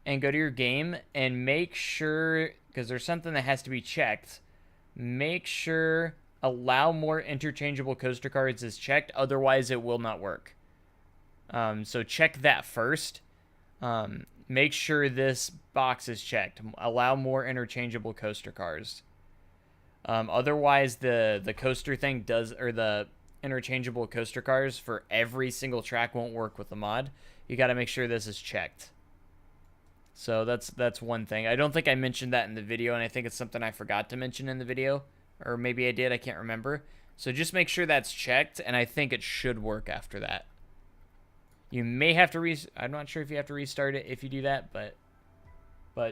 and go to your game and make sure, because there's something that has to be checked. Make sure allow more interchangeable coaster cards is checked, otherwise it will not work. So check that first. Make sure this box is checked. Allow more interchangeable coaster cars. Otherwise, the coaster thing does, or the interchangeable coaster cars for every single track won't work with the mod. You got to make sure this is checked. So that's one thing. I don't think I mentioned that in the video, and I think it's something I forgot to mention in the video, or maybe I did. I can't remember. So just make sure that's checked, and I think it should work after that. You may have to I'm not sure if you have to restart it if you do that, but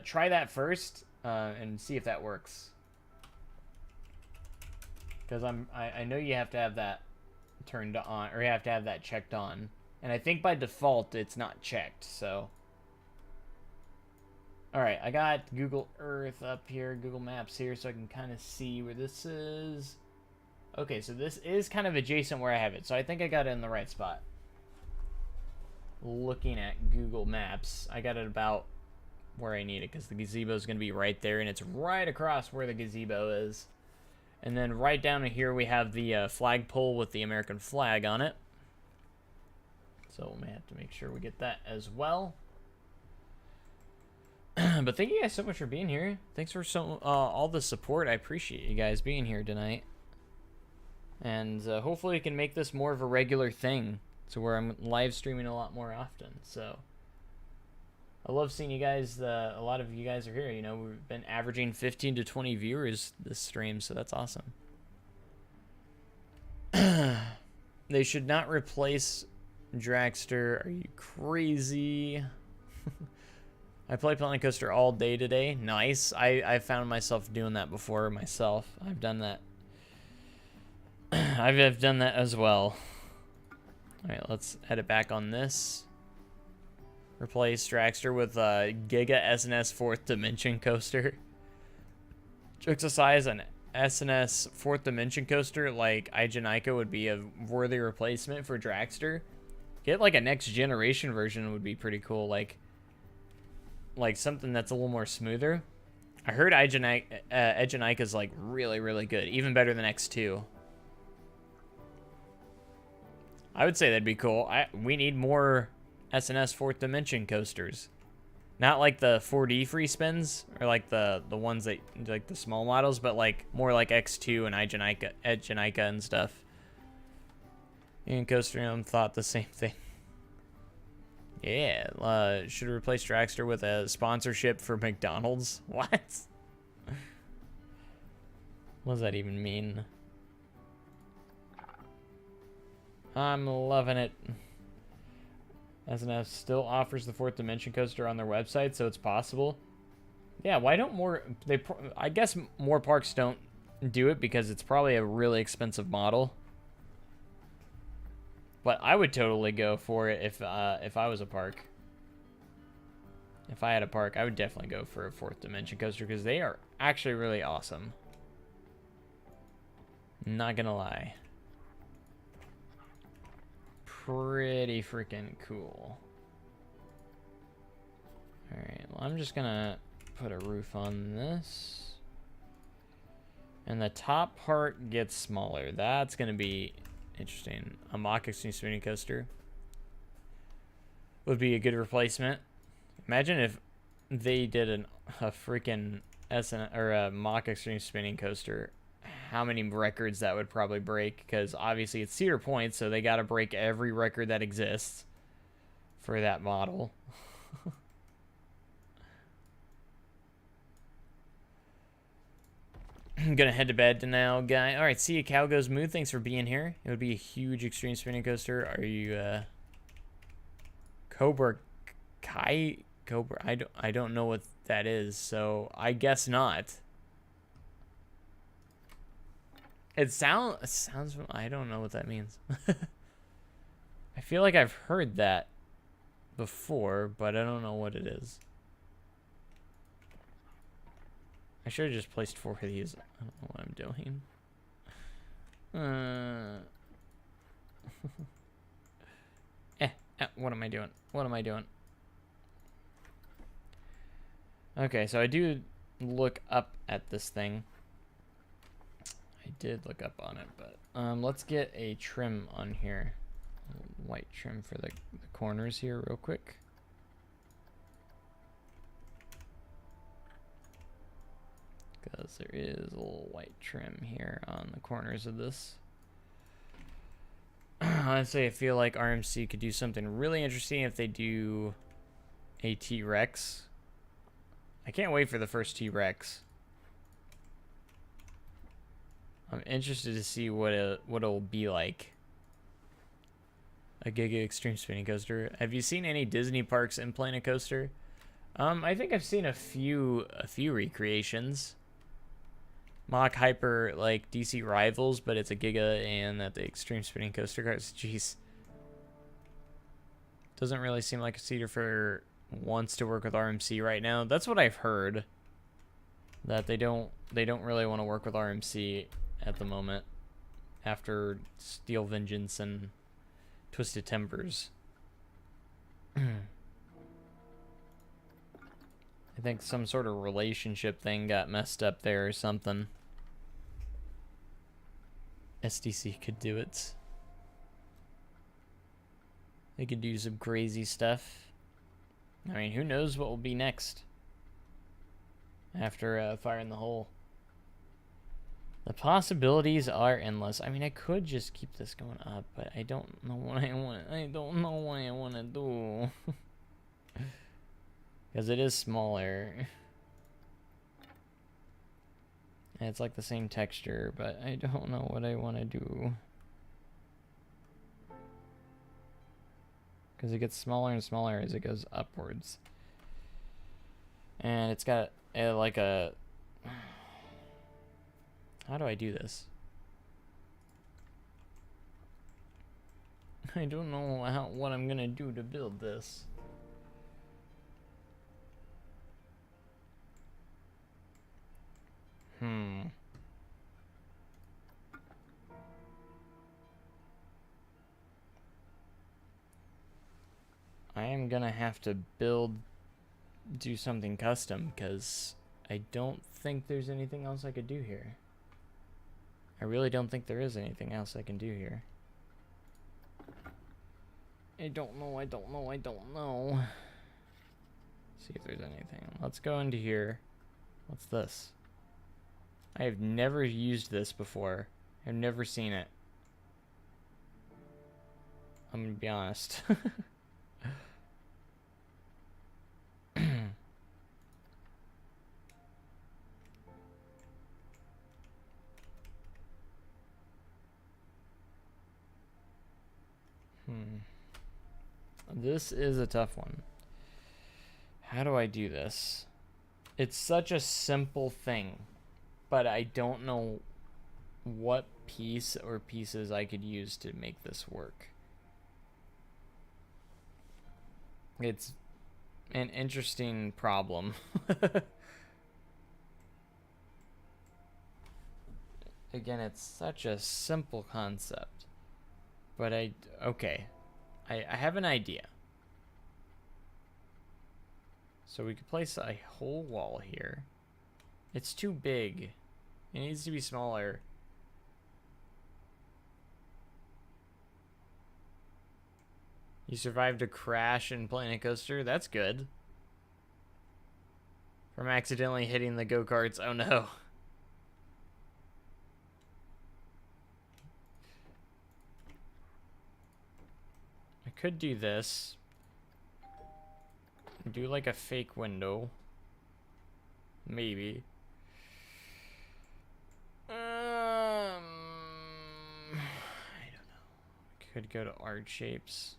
try that first and see if that works. Because I know you have to have that turned on, or you have to have that checked on, and I think by default it's not checked. So, all right, I got Google Earth up here, Google Maps here, so I can kind of see where this is. Okay, so this is kind of adjacent where I have it, so I think I got it in the right spot. Looking at Google Maps, I got it about where I need it, because the gazebo is going to be right there, and it's right across where the gazebo is. And then right down here we have the flagpole with the American flag on it. So we may have to make sure we get that as well. But thank you guys so much for being here. Thanks for all the support. I appreciate you guys being here tonight. And hopefully we can make this more of a regular thing, so where I'm live streaming a lot more often. So I love seeing you guys. A lot of you guys are here. You know, we've been averaging 15 to 20 viewers this stream, so that's awesome. They should not replace Dragster. Are you crazy? I play Planet Coaster all day today. Nice. I found myself doing that before myself. I've done that. I've done that as well. Alright, let's edit back on this. Replace Dragster with a Giga SNS 4th Dimension coaster. Jokes aside, an SNS 4th Dimension coaster like Igenika would be a worthy replacement for Dragster. Get like a next generation version would be pretty cool. Like something that's a little more smoother. I heard Igenika is like really, really good. Even better than X2. I would say that'd be cool. We need more SNS fourth dimension coasters. Not like the 4D free spins, or like the ones that, like the small models, but like more like X2 and Edgenica and stuff. And Coaster thought the same thing. Yeah, should replace Dragster with a sponsorship for McDonald's? What? What does that even mean? I'm loving it. SNS still offers the fourth dimension coaster on their website, so it's possible. Yeah, why don't more... I guess more parks don't do it because it's probably a really expensive model. But I would totally go for it if I was a park. If I had a park, I would definitely go for a fourth dimension coaster because they are actually really awesome. Not gonna lie. Pretty freaking cool. Alright, well, I'm just gonna put a roof on this. And the top part gets smaller. That's gonna be interesting. A mock extreme spinning coaster would be a good replacement. Imagine if they did a freaking a mock extreme spinning coaster. How many records that would probably break, because obviously it's Cedar Point, so they got to break every record that exists for that model. I'm gonna head to bed now, guy. All right, see you, Cow Goes Moo. Thanks for being here. It would be a huge extreme spinning coaster. Are you Cobra Kai? Cobra? I don't know what that is, so I guess not. It sounds. I don't know what that means. I feel like I've heard that before, but I don't know what it is. I should have just placed 4 of these. I don't know what I'm doing. What am I doing? What am I doing? Okay, so I do look up at this thing. I did look up on it, but let's get a trim on here. A white trim for the corners here real quick. Because there is a little white trim here on the corners of this. Honestly, I feel like RMC could do something really interesting if they do a T-Rex. I can't wait for the first T-Rex. I'm interested to see what it'll be like. A Giga Extreme Spinning Coaster. Have you seen any Disney parks implant a coaster? I think I've seen a few recreations. Mock Hyper, like DC Rivals, but it's a Giga and at the Extreme Spinning Coaster cars. Jeez. Doesn't really seem like a Cedar Fair wants to work with RMC right now. That's what I've heard. That they don't really want to work with RMC at the moment after Steel Vengeance and Twisted Timbers. I think some sort of relationship thing got messed up there or something. SDC could do it. They could do some crazy stuff. I mean, who knows what will be next after Fire in the Hole. The possibilities are endless. I mean, I could just keep this going up, but I don't know what I want. I don't know what I want to do. Because it is smaller. And it's like the same texture, but I don't know what I want to do. Because it gets smaller and smaller as it goes upwards. And it's got like a... How do I do this? I don't know what I'm gonna do to build this. I am gonna have to do something custom, because I don't think there's anything else I could do here. I really don't think there is anything else I can do here. I don't know. See if there's anything. Let's go into here. What's this? I have never used this before. I've never seen it. I'm gonna be honest. This is a tough one. How do I do this? It's such a simple thing, but I don't know what piece or pieces I could use to make this work. It's an interesting problem. Again, it's such a simple concept, but okay. I have an idea. So we could place a whole wall here. It's too big. It needs to be smaller. You survived a crash in Planet Coaster? That's good. From accidentally hitting the go-karts. Oh no. I could do this. Do like a fake window. Maybe. I don't know. Could go to art shapes.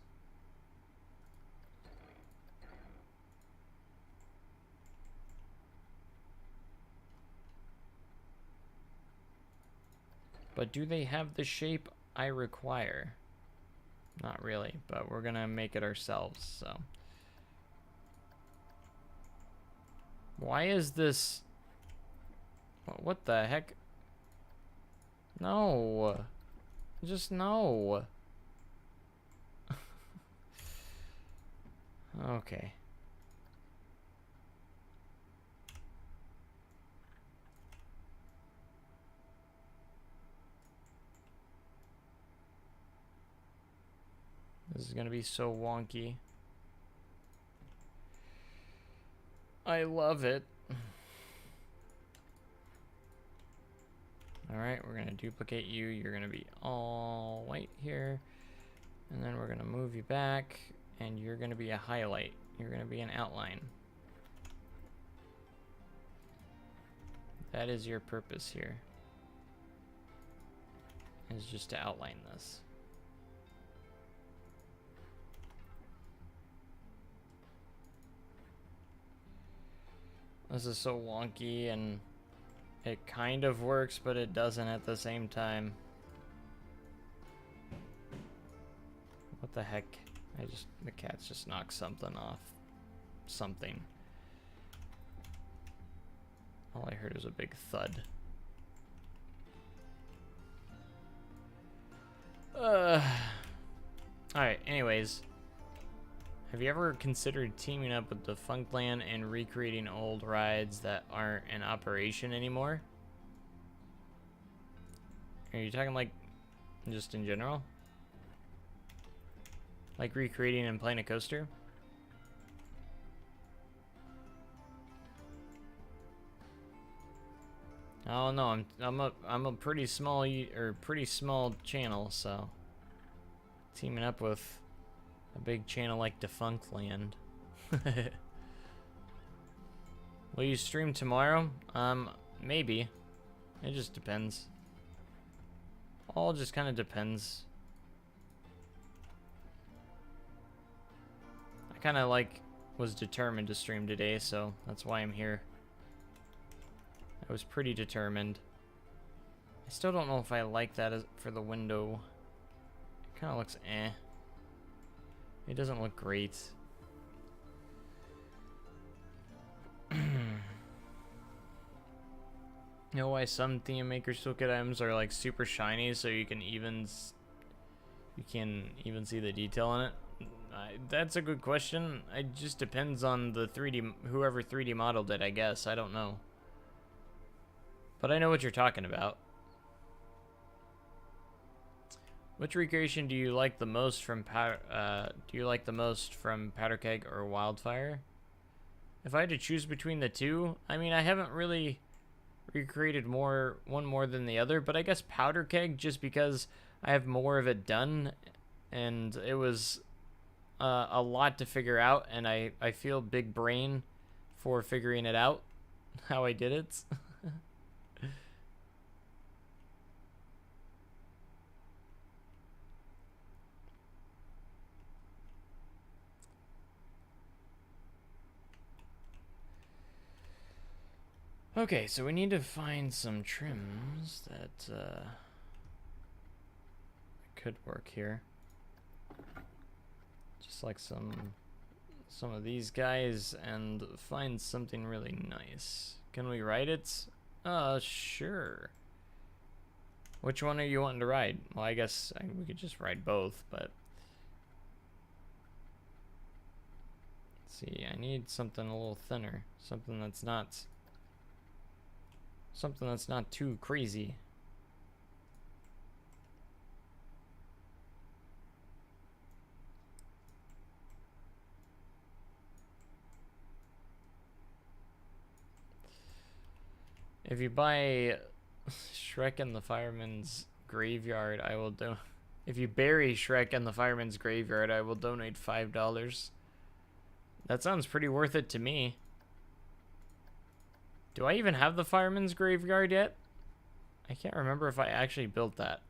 But do they have the shape I require? Not really, but we're gonna make it ourselves, so. Why is this? What the heck? No. Just no. Okay. This is gonna be so wonky. I love it. Alright, we're gonna duplicate you. You're gonna be all white here. And then we're gonna move you back, and you're gonna be a highlight. You're gonna be an outline. That is your purpose here. Is just to outline this. This is so wonky, and it kind of works, but it doesn't at the same time. What the heck? The cats just knocked something off. Something. All I heard was a big thud. Alright, anyways. Have you ever considered teaming up with Defunctland and recreating old rides that aren't in operation anymore? Are you talking like just in general? Like recreating and playing a coaster? Oh no, I'm a pretty small channel, so teaming up with a big channel like Defunctland. Will you stream tomorrow? Maybe. It just depends. All just kind of depends. I kind of was determined to stream today, so that's why I'm here. I was pretty determined. I still don't know if I like that for the window. It kind of looks eh. It doesn't look great. You know why some theme makers toolkit items are like super shiny, so you can even see the detail in it? That's a good question. It just depends on the whoever 3D modeled it, I guess. I don't know. But I know what you're talking about. Which recreation do you like the most from Powder Keg or Wildfire? If I had to choose between the two, I mean, I haven't really recreated one more than the other, but I guess Powder Keg just because I have more of it done, and it was a lot to figure out, and I feel big brain for figuring it out, how I did it. Okay, so we need to find some trims that could work here. Just like some of these guys, and find something really nice. Can we ride it? Sure. Which one are you wanting to ride? Well, I guess we could just ride both, but let's see. I need something a little thinner, something that's not too crazy. If you buy Shrek and the Fireman's Graveyard, I will do. If you bury Shrek in the Fireman's Graveyard, I will donate $5. That sounds pretty worth it to me. Do I even have the Fireman's Graveyard yet? I can't remember if I actually built that.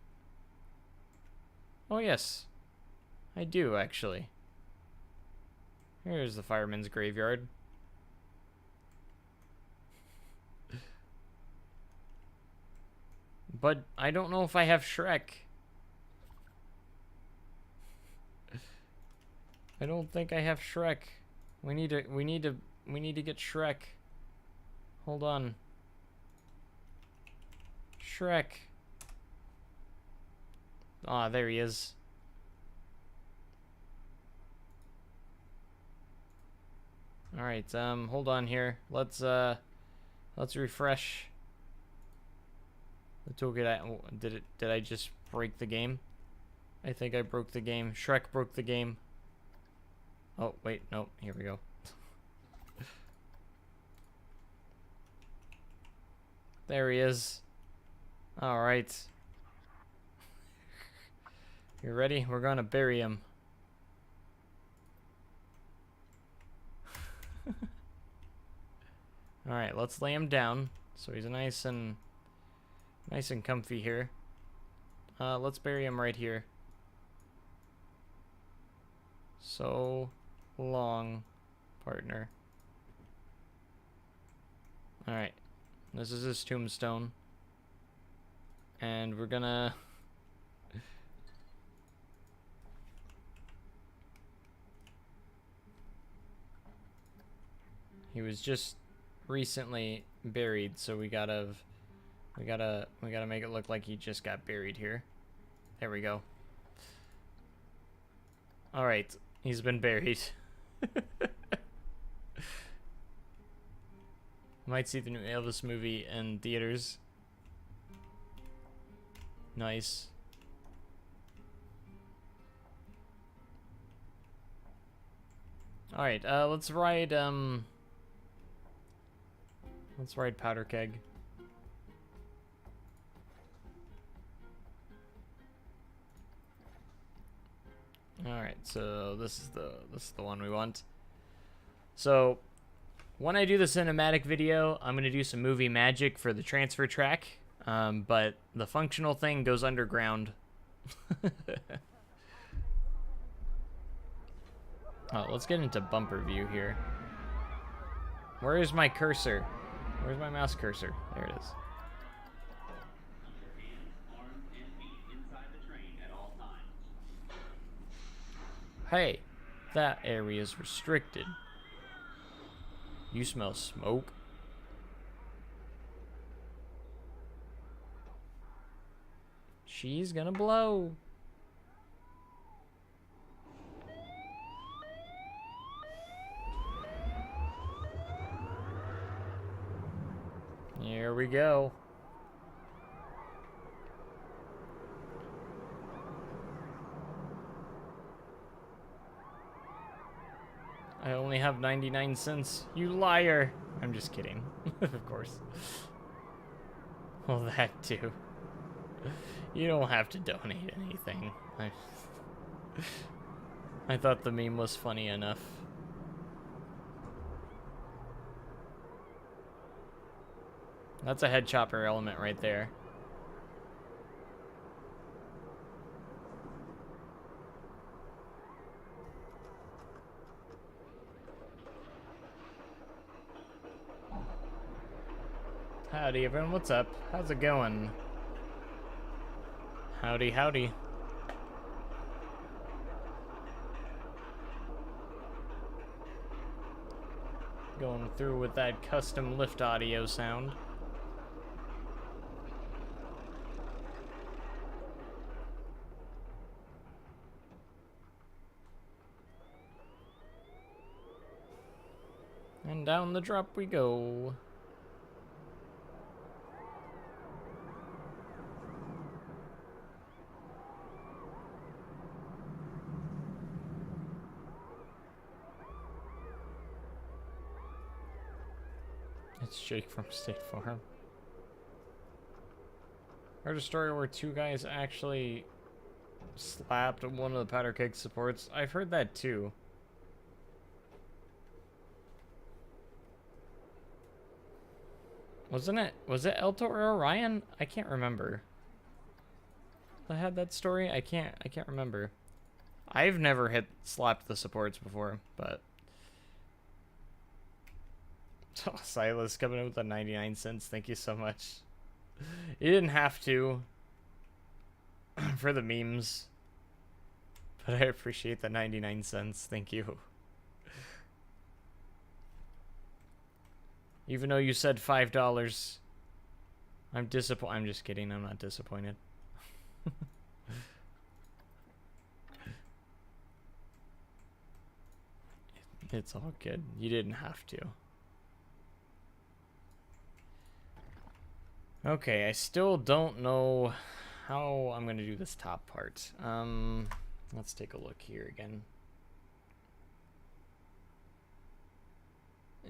Oh yes, I do actually. Here's the Fireman's Graveyard. But I don't know if I have Shrek. I don't think I have Shrek. We need to get Shrek. Hold on. Shrek. Ah, there he is. All right, hold on here. Let's refresh the toolkit. Did I just break the game? I think I broke the game. Shrek broke the game. Oh, wait, no, here we go. There he is. All right. You ready? We're gonna bury him. All right, let's lay him down so he's nice and comfy here. Let's bury him right here. So long, partner. All right, this is his tombstone, and we're gonna he was just recently buried, so we gotta make it look like he just got buried here. There we go. All right, he's been buried. Might see the new Elvis movie in theaters. Nice. All right, let's ride Powder Keg. All right, so this is the one we want. So when I do the cinematic video, I'm gonna do some movie magic for the transfer track, but the functional thing goes underground. Oh, let's get into bumper view here. Where is my cursor? Where's my mouse cursor? There it is. Hey, that area is restricted. You smell smoke? She's gonna blow. Here we go. I only have 99 cents. You liar. I'm just kidding. Of course. Well, that too. You don't have to donate anything. I thought the meme was funny enough. That's a head chopper element right there. Howdy everyone, what's up? How's it going? Howdy, howdy. Going through with that custom lift audio sound. And down the drop we go. It's Jake from State Farm. I heard a story where two guys actually slapped one of the powder keg supports. I've heard that too. Was it Elto or Orion? I can't remember. I had that story. I can't remember. I've never slapped the supports before, but oh, Silas coming in with the 99 cents. Thank you so much. You didn't have to for the memes, but I appreciate the 99 cents. Thank you. Even though you said $5, I'm disappointed. I'm just kidding. I'm not disappointed. It's all good. You didn't have to. Okay, I still don't know how I'm going to do this top part. Let's take a look here again.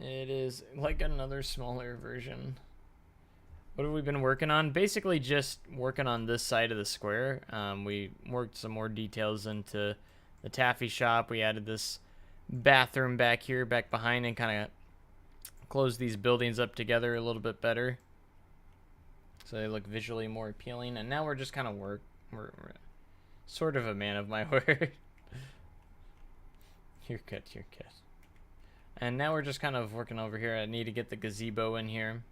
It is like another smaller version. What have we been working on? Basically just working on this side of the square. We worked some more details into the taffy shop. We added this bathroom back here, back behind, and kind of closed these buildings up together a little bit better, so they look visually more appealing. And now we're just kind of we're sort of a man of my word. You're good, you're good. And now we're just kind of working over here. I need to get the gazebo in here.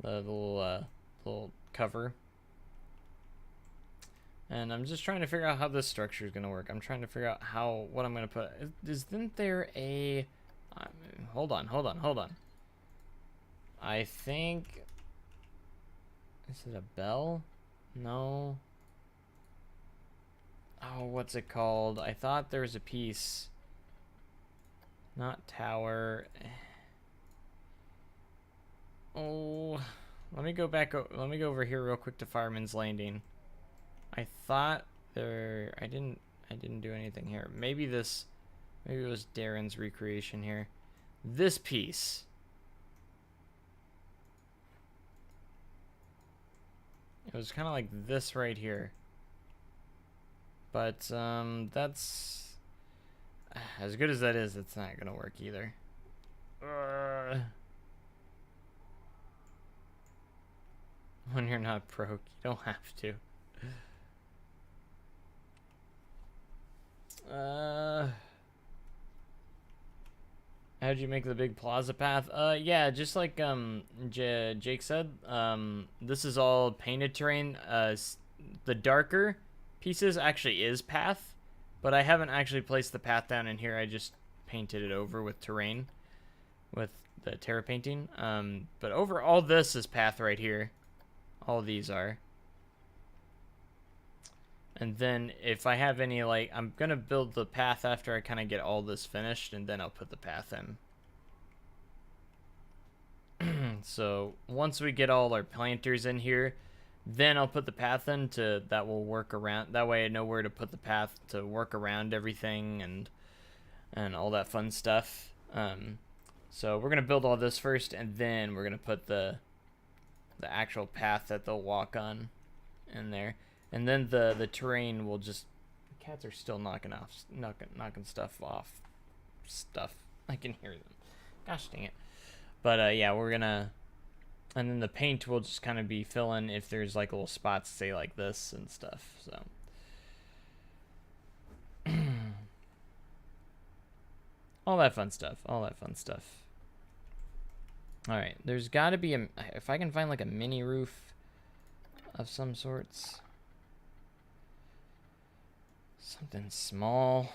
The little cover. And I'm just trying to figure out how this structure is going to work. I'm trying to figure out what I'm going to put. Isn't there a... hold on. I think... Is it a bell? No. Oh, what's it called? I thought there was a piece... Not tower. Oh, let me go back. Let me go over here real quick to Fireman's Landing. I thought there. I didn't do anything here. Maybe it was Darren's recreation here. This piece. It was kind of like this right here. But that's. As good as that is, it's not gonna work either. When you're not broke, you don't have to. How'd you make the big plaza path? Yeah, just like Jake said, this is all painted terrain. The darker pieces actually is path. But I haven't actually placed the path down in here. I just painted it over with terrain, with the terra painting. But over all this is path right here. All these are. And then if I have any, like, I'm going to build the path after I kind of get all this finished, and then I'll put the path in. So once we get all our planters in here, then I'll put the path in that will work around. That way I know where to put the path to work around everything, and and all that fun stuff. So we're gonna build all this first, and then we're gonna put the actual path that they'll walk on in there, and then the terrain will just. The cats are still knocking stuff off. I can hear them. Gosh dang it. But yeah, we're gonna. And then the paint will just kind of be filling if there's like little spots, say like this and stuff. So. All that fun stuff. Alright, there's got to be a... If I can find like a mini roof of some sorts. Something small.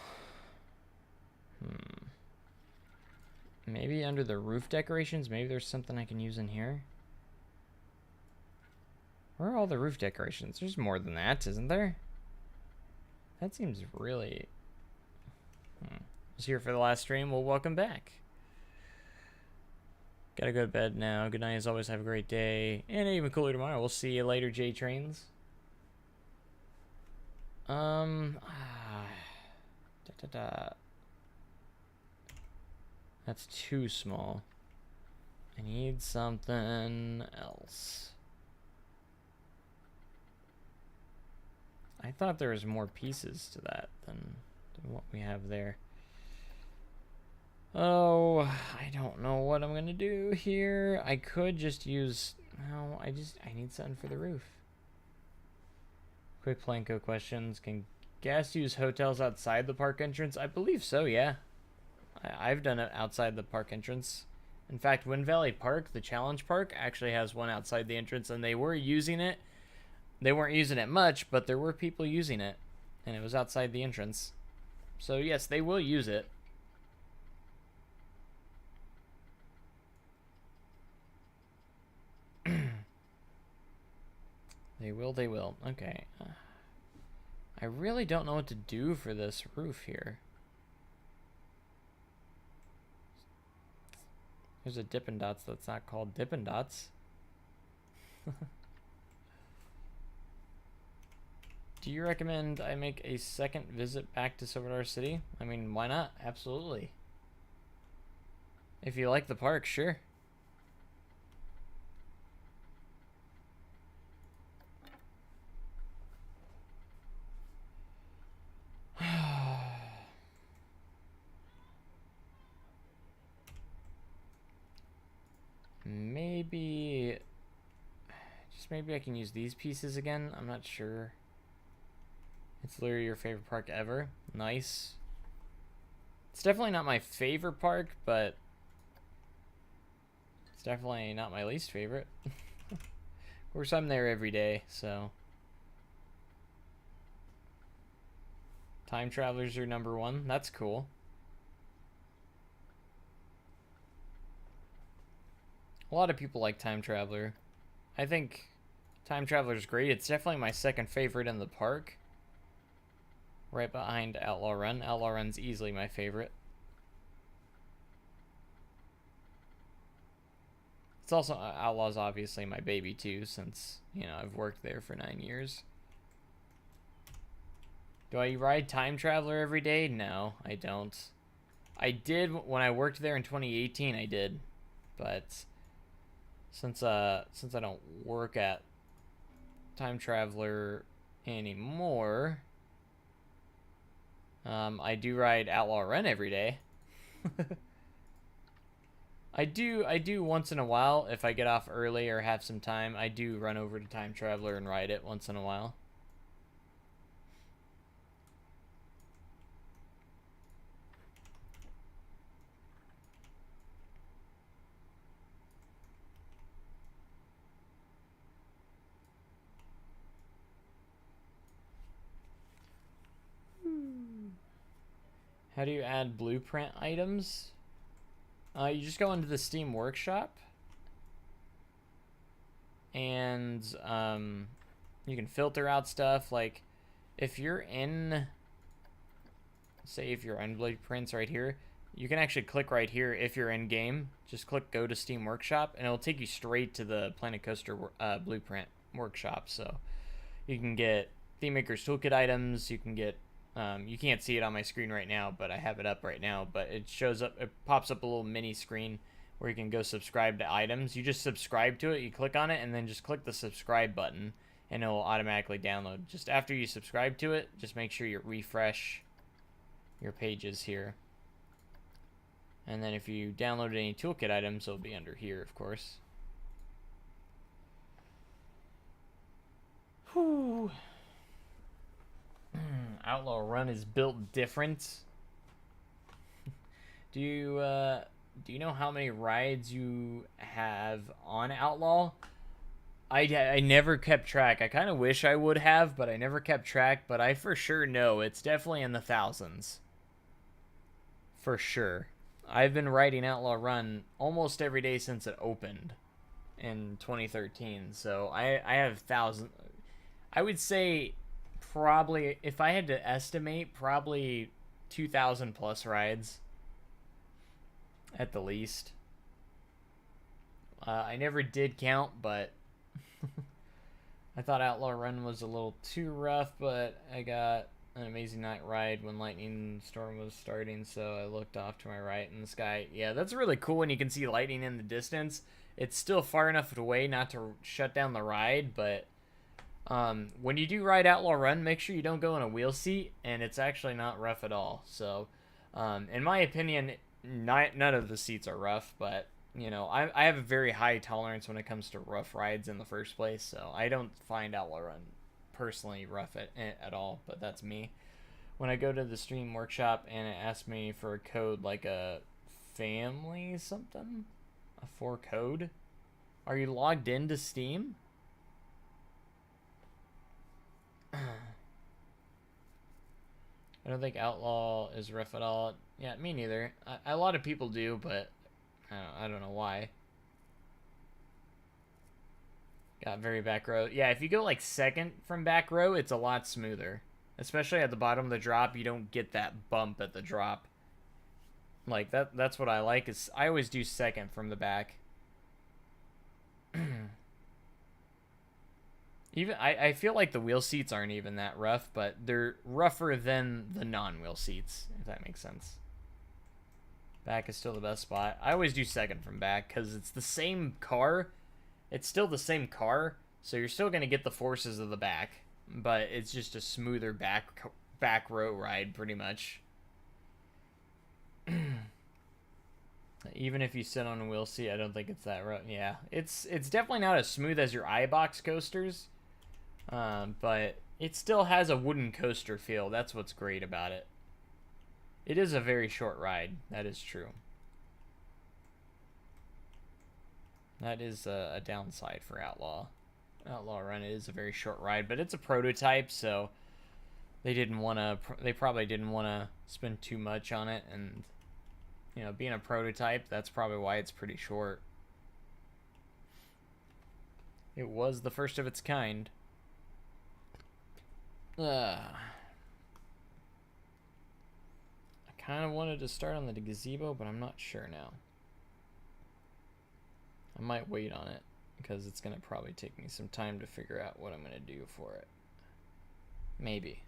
Maybe under the roof decorations, maybe there's something I can use in here. Where are all the roof decorations? There's more than that, isn't there? That seems really... Was here for the last stream. Well, welcome back. Gotta go to bed now. Good night as always. Have a great day. And even cooler tomorrow. We'll see you later, J-Trains. That's too small. I need something else. I thought there was more pieces to that than what we have there. Oh, I don't know what I'm gonna do here. I could just use... No, I need something for the roof. Quick Planko questions. Can guests use hotels outside the park entrance? I believe so, yeah. I've done it outside the park entrance. In fact, Wind Valley Park, the Challenge Park, actually has one outside the entrance, and they were using it. They weren't using it much, but there were people using it, and it was outside the entrance. So yes, they will use it. They will. Okay. I really don't know what to do for this roof here. There's a Dippin' Dots that's not called Dippin' Dots. Do you recommend I make a second visit back to Silver Dollar City? I mean, why not? Absolutely. If you like the park, sure. Maybe... Just maybe I can use these pieces again. I'm not sure. It's literally your favorite park ever. Nice. It's definitely not my favorite park, but it's definitely not my least favorite. Of course, I'm there every day, so. Time Travelers are #1. That's cool. A lot of people like Time Traveler. I think Time Traveler is great. It's definitely my second favorite in the park. Right behind Outlaw Run. Outlaw Run's easily my favorite. It's also, Outlaw's obviously my baby too, since, you know, I've worked there for 9 years. Do I ride Time Traveler every day? No, I don't. I did when I worked there in 2018, I did. But since I don't work at Time Traveler anymore, I do ride Outlaw Run every day. I do once in a while, if I get off early or have some time, I do run over to Time Traveler and ride it once in a while. How do you add blueprint items? You just go into the Steam Workshop, and you can filter out stuff. Like, if you're in, say if you're on blueprints right here, you can actually click right here if you're in game. Just click go to Steam Workshop, and it'll take you straight to the Planet Coaster blueprint workshop. So you can get Theme Maker's Toolkit items, you can get You can't see it on my screen right now, but I have it up right now. But it shows up, it pops up a little mini screen where you can go subscribe to items. You just subscribe to it, you click on it, and then just click the subscribe button, and it will automatically download. Just after you subscribe to it, just make sure you refresh your pages here. And then if you downloaded any toolkit items, it'll be under here, of course. Whew. Outlaw Run is built different. Do you know how many rides you have on Outlaw? I never kept track. I kind of wish I would have, but I never kept track. But I for sure know it's definitely in the thousands. For sure. I've been riding Outlaw Run almost every day since it opened in 2013. So I have thousands. I would say probably, if I had to estimate, probably 2,000 plus rides at the least. I never did count, but I thought Outlaw Run was a little too rough, but I got an amazing night ride when lightning storm was starting, so I looked off to my right in the sky. Yeah, that's really cool when you can see lightning in the distance. It's still far enough away not to shut down the ride, but when you do ride Outlaw Run, make sure you don't go in a wheel seat, and it's actually not rough at all. So, in my opinion, none of the seats are rough, but, you know, I have a very high tolerance when it comes to rough rides in the first place, so I don't find Outlaw Run personally rough at all, but that's me. When I go to the Stream Workshop and it asks me for a code like a family something, a 4 code, are you logged into Steam? I don't think Outlaw is rough at all. Yeah, me neither. A lot of people do, but I don't know why. Got very back row. Yeah, if you go like second from back row, it's a lot smoother. Especially at the bottom of the drop, you don't get that bump at the drop. Like, that's what I like, is I always do second from the back. Even I feel like the wheel seats aren't even that rough, but they're rougher than the non-wheel seats, if that makes sense. Back is still the best spot. I always do second from back because it's the same car. It's still the same car, so you're still going to get the forces of the back, but it's just a smoother back row ride, pretty much. Even if you sit on a wheel seat, I don't think it's that rough. Yeah, it's definitely not as smooth as your iBox coasters, but it still has a wooden coaster feel. That's what's great about it. It is a very short ride. That is true. That is a downside for Outlaw. Outlaw Run is a very short ride, but it's a prototype, so they probably didn't want to spend too much on it, and you know, being a prototype, that's probably why it's pretty short. It was the first of its kind. I kind of wanted to start on the gazebo, but I'm not sure now. I might wait on it, because it's going to probably take me some time to figure out what I'm going to do for it. Maybe.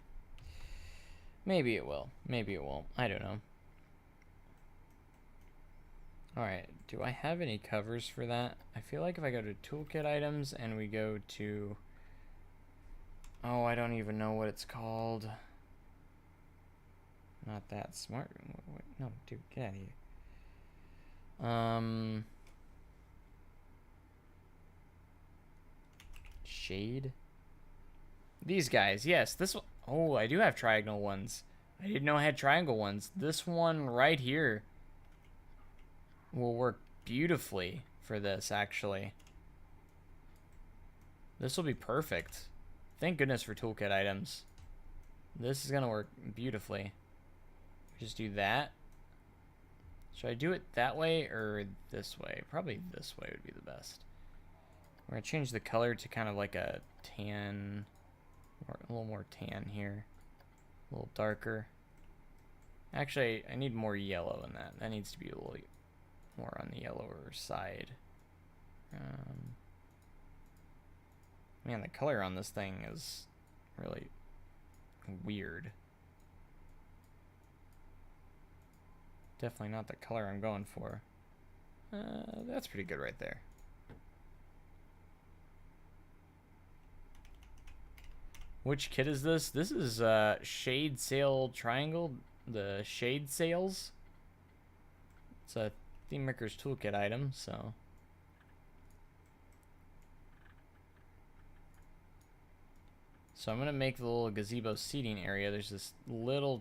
Maybe it will. Maybe it won't. I don't know. Alright, do I have any covers for that? I feel like if I go to toolkit items and we go to... Oh, I don't even know what it's called. Not that smart. Wait, no, dude, get out of here. Shade? These guys, yes. This one... Oh, I do have triangle ones. I didn't know I had triangle ones. This one right here will work beautifully for this, actually. This will be perfect. Thank goodness for toolkit items. This is gonna work beautifully. Just do that. Should I do it that way or this way? Probably this way would be the best. We're gonna change the color to kind of like a tan, or a little more tan here. A little darker. Actually, I need more yellow in that. That needs to be a little more on the yellower side. Man, the color on this thing is really weird. Definitely not the color I'm going for. That's pretty good right there. Which kit is this? This is Shade Sail Triangle, the Shade Sails. It's a Theme Maker's Toolkit item, so. So I'm gonna make the little gazebo seating area. There's this little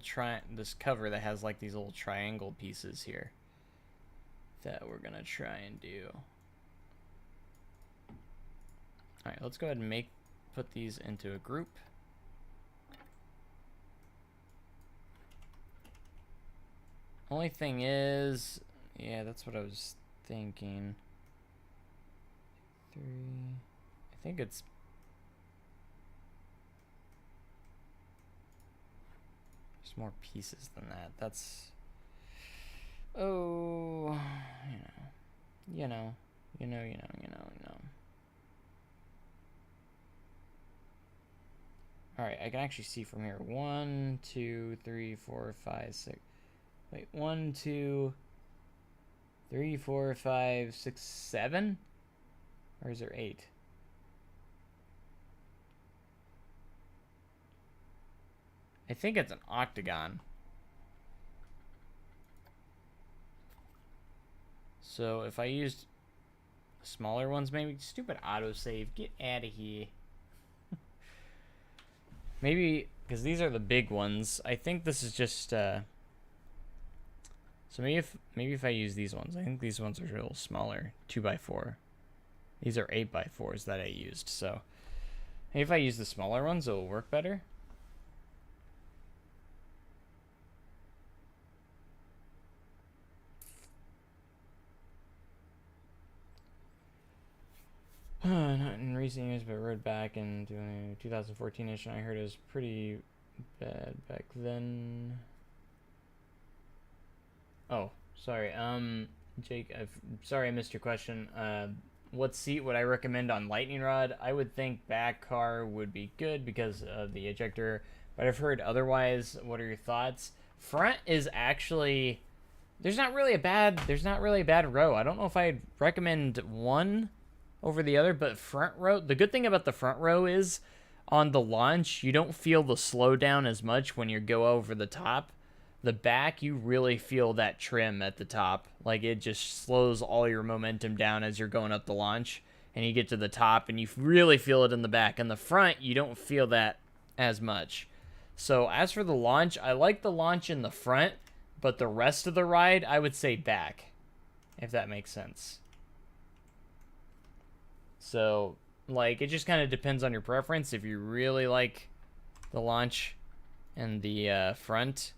this cover that has like these little triangle pieces here that we're gonna try and do. All right, let's go ahead and put these into a group. Only thing is, yeah, that's what I was thinking. 3, I think it's. There's more pieces than that. That's. Oh, you know. All right, I can actually see from here. 1, 2, 3, 4, 5, 6. Wait, 1, 2, 3, 4, 5, 6, 7? Or is there 8? I think it's an octagon. So if I used smaller ones, maybe. Stupid autosave. Get out of here. Maybe, because these are the big ones. I think this is just, so maybe if I use these ones, I think these ones are a little smaller, 2x4. These are 8x4s that I used, so maybe if I use the smaller ones, it will work better. Not in recent years, but rode back in 2014-ish, and I heard it was pretty bad back then. Oh, sorry. Jake, sorry I missed your question. What seat would I recommend on lightning rod? I would think back car would be good because of the ejector, but I've heard otherwise. What are your thoughts? Front is actually there's not really a bad row. I don't know if I'd recommend one over the other, but front row, the good thing about the front row is on the launch, you don't feel the slowdown as much when you go over the top. The back, you really feel that trim at the top. Like, it just slows all your momentum down as you're going up the launch, and you get to the top, and you really feel it in the back. In the front, you don't feel that as much. So, as for the launch, I like the launch in the front, but the rest of the ride, I would say back, if that makes sense. So, like, it just kind of depends on your preference. If you really like the launch and the front.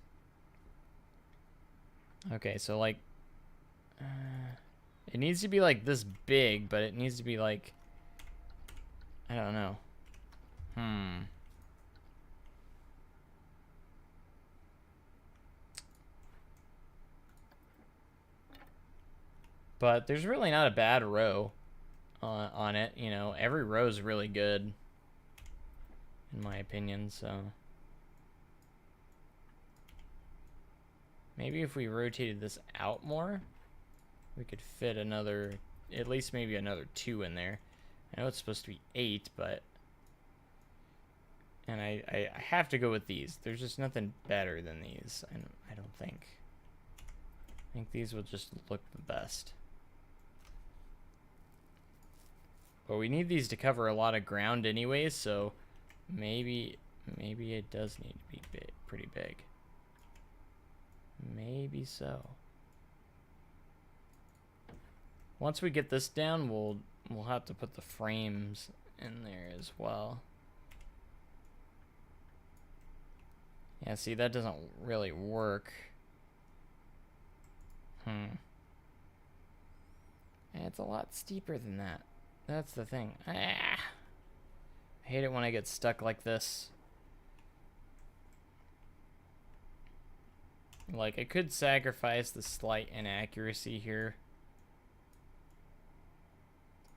Okay, so, like, it needs to be, like, this big, but it needs to be, like, I don't know. But there's really not a bad row on it, you know. Every row is really good, in my opinion, so. Maybe if we rotated this out more, we could fit another, at least maybe another 2 in there. I know it's supposed to be 8, but. And I have to go with these. There's just nothing better than these, I don't think. I think these will just look the best. But we need these to cover a lot of ground anyways, so maybe it does need to be big, pretty big. Maybe so. Once we get this down, we'll have to put the frames in there as well. Yeah, see, that doesn't really work. Yeah, it's a lot steeper than that. That's the thing. I hate it when I get stuck like this. Like, I could sacrifice the slight inaccuracy here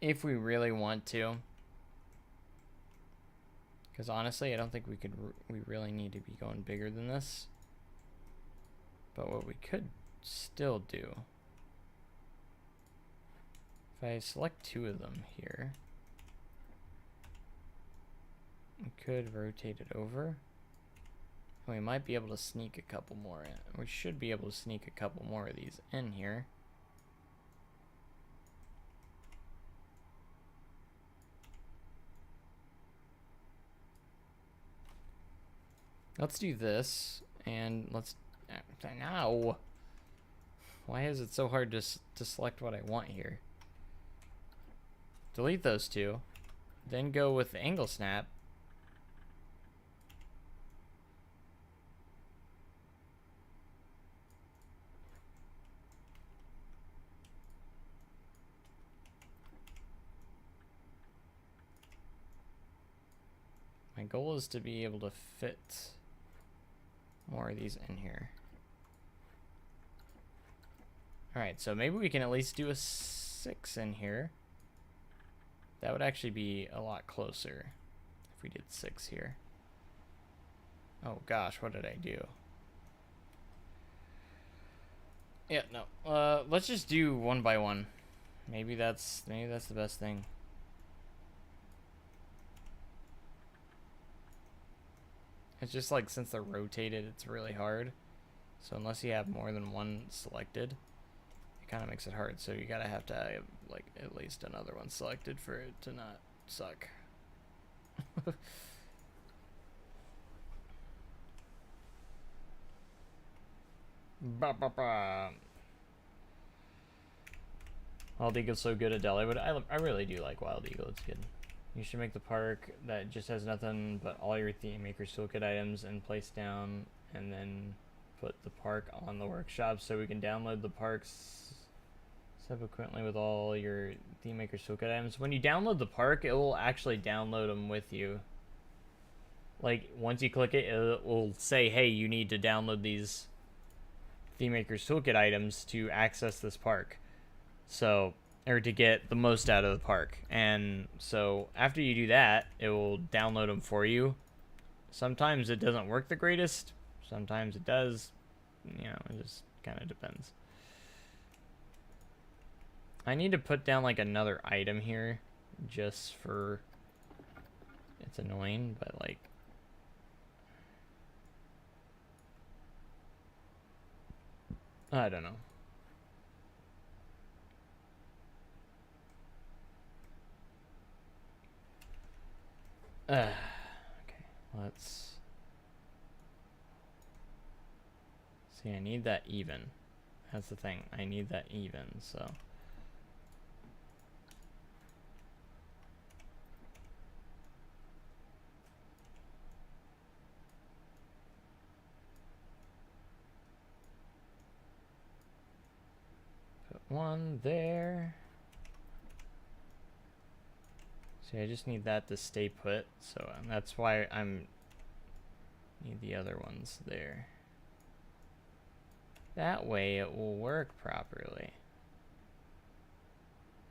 if we really want to. Because honestly, I don't think we really need to be going bigger than this. But what we could still do. If I select 2 of them here, we could rotate it over. We might be able to sneak a couple more in. We should be able to sneak a couple more of these in here. Let's do this, and let's... Now! Why is it so hard to select what I want here? Delete those 2. Then go with the angle snap. My goal is to be able to fit more of these in here. Alright, so maybe we can at least do a 6 in here. That would actually be a lot closer if we did 6 here. Oh gosh, what did I do? Yeah, no. Let's just do 1 by 1. Maybe that's the best thing. It's just like, since they're rotated, it's really hard. So unless you have more than 1 selected, it kind of makes it hard. So you gotta have to have, like, at least another one selected for it to not suck. Ba, ba, ba. Wild Eagle's so good, Adele. I really do like Wild Eagle. It's good. You should make the park that just has nothing but all your Theme Maker's Toolkit items and place down, and then put the park on the workshop so we can download the parks subsequently with all your Theme Maker's Toolkit items. When you download the park, it will actually download them with you. Like, once you click it, it will say, hey, you need to download these Theme Maker's Toolkit items to access this park. So... or to get the most out of the park. And so after you do that, it will download them for you. Sometimes it doesn't work the greatest. Sometimes it does. You know, it just kind of depends. I need to put down like another item here just for... it's annoying, but like... I don't know. Okay, let's see. I need that even. That's the thing. I need that even, so. Put 1 there. See, I just need that to stay put, so that's why need the other ones there. That way it will work properly.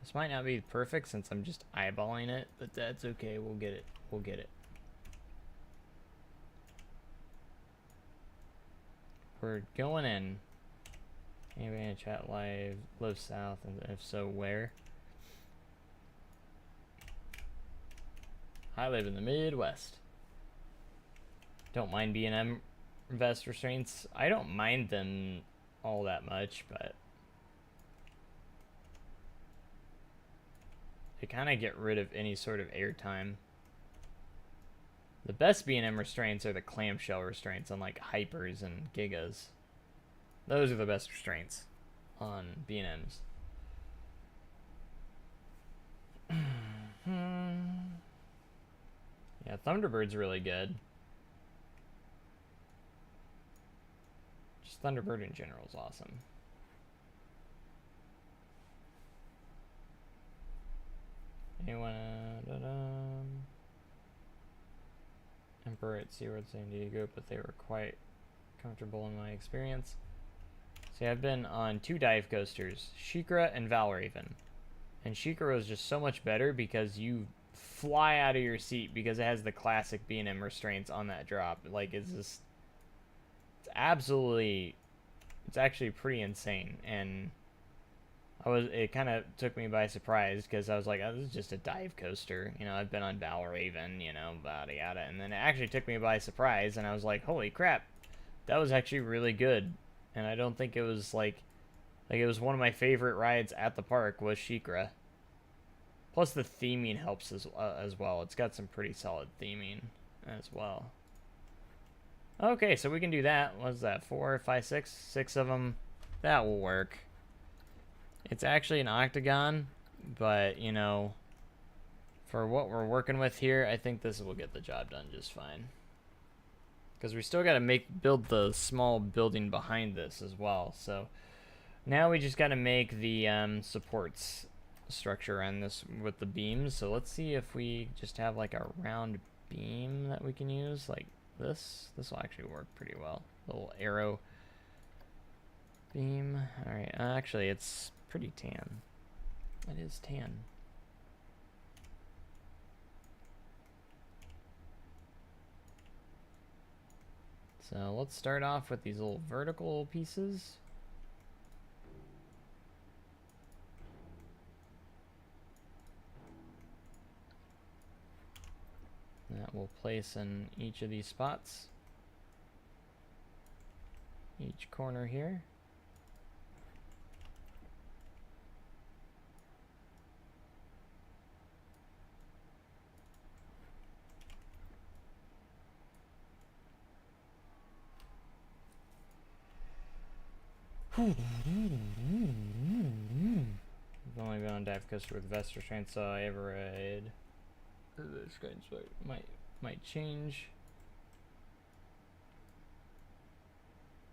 This might not be perfect since I'm just eyeballing it, but that's okay. We'll get it. We'll get it. We're going in. Anybody in chat live south, and if so, where? I live in the Midwest. Don't mind B&M vest restraints. I don't mind them all that much, but they kind of get rid of any sort of airtime. The best B&M restraints are the clamshell restraints on like Hypers and Gigas. Those are the best restraints on B&Ms. Yeah, Thunderbird's really good. Just Thunderbird in general is awesome. Anyone? Emperor at SeaWorld San Diego, but they were quite comfortable in my experience. See, I've been on 2 dive coasters, Shikra and Valraven. And Shikra was just so much better because you fly out of your seat because it has the classic B&M restraints on that drop. Like, it's just... it's absolutely It's actually pretty insane, and it kind of took me by surprise because I was like, oh, this is just a dive coaster. You know, I've been on Valraven, you know, yada yada. And then it actually took me by surprise, and I was like, holy crap, that was actually really good. And I don't think it was like it was one of my favorite rides at the park was Shikra. Plus the theming helps as well. It's got some pretty solid theming as well. Okay, so we can do that. What's that? 4, 5, 6? 6 of them. That will work. It's actually an octagon, but, you know, for what we're working with here, I think this will get the job done just fine. Because we still got to build the small building behind this as well. So now we just got to make the supports structure on this with the beams. So let's see if we just have like a round beam that we can use, like this. This will actually work pretty well. Little arrow beam. All right, actually it's pretty tan. It is tan. So let's start off with these little vertical pieces. That we'll place in each of these spots. Each corner here. I've only been on dive coaster with vest restraints, so I ever ride. This might change.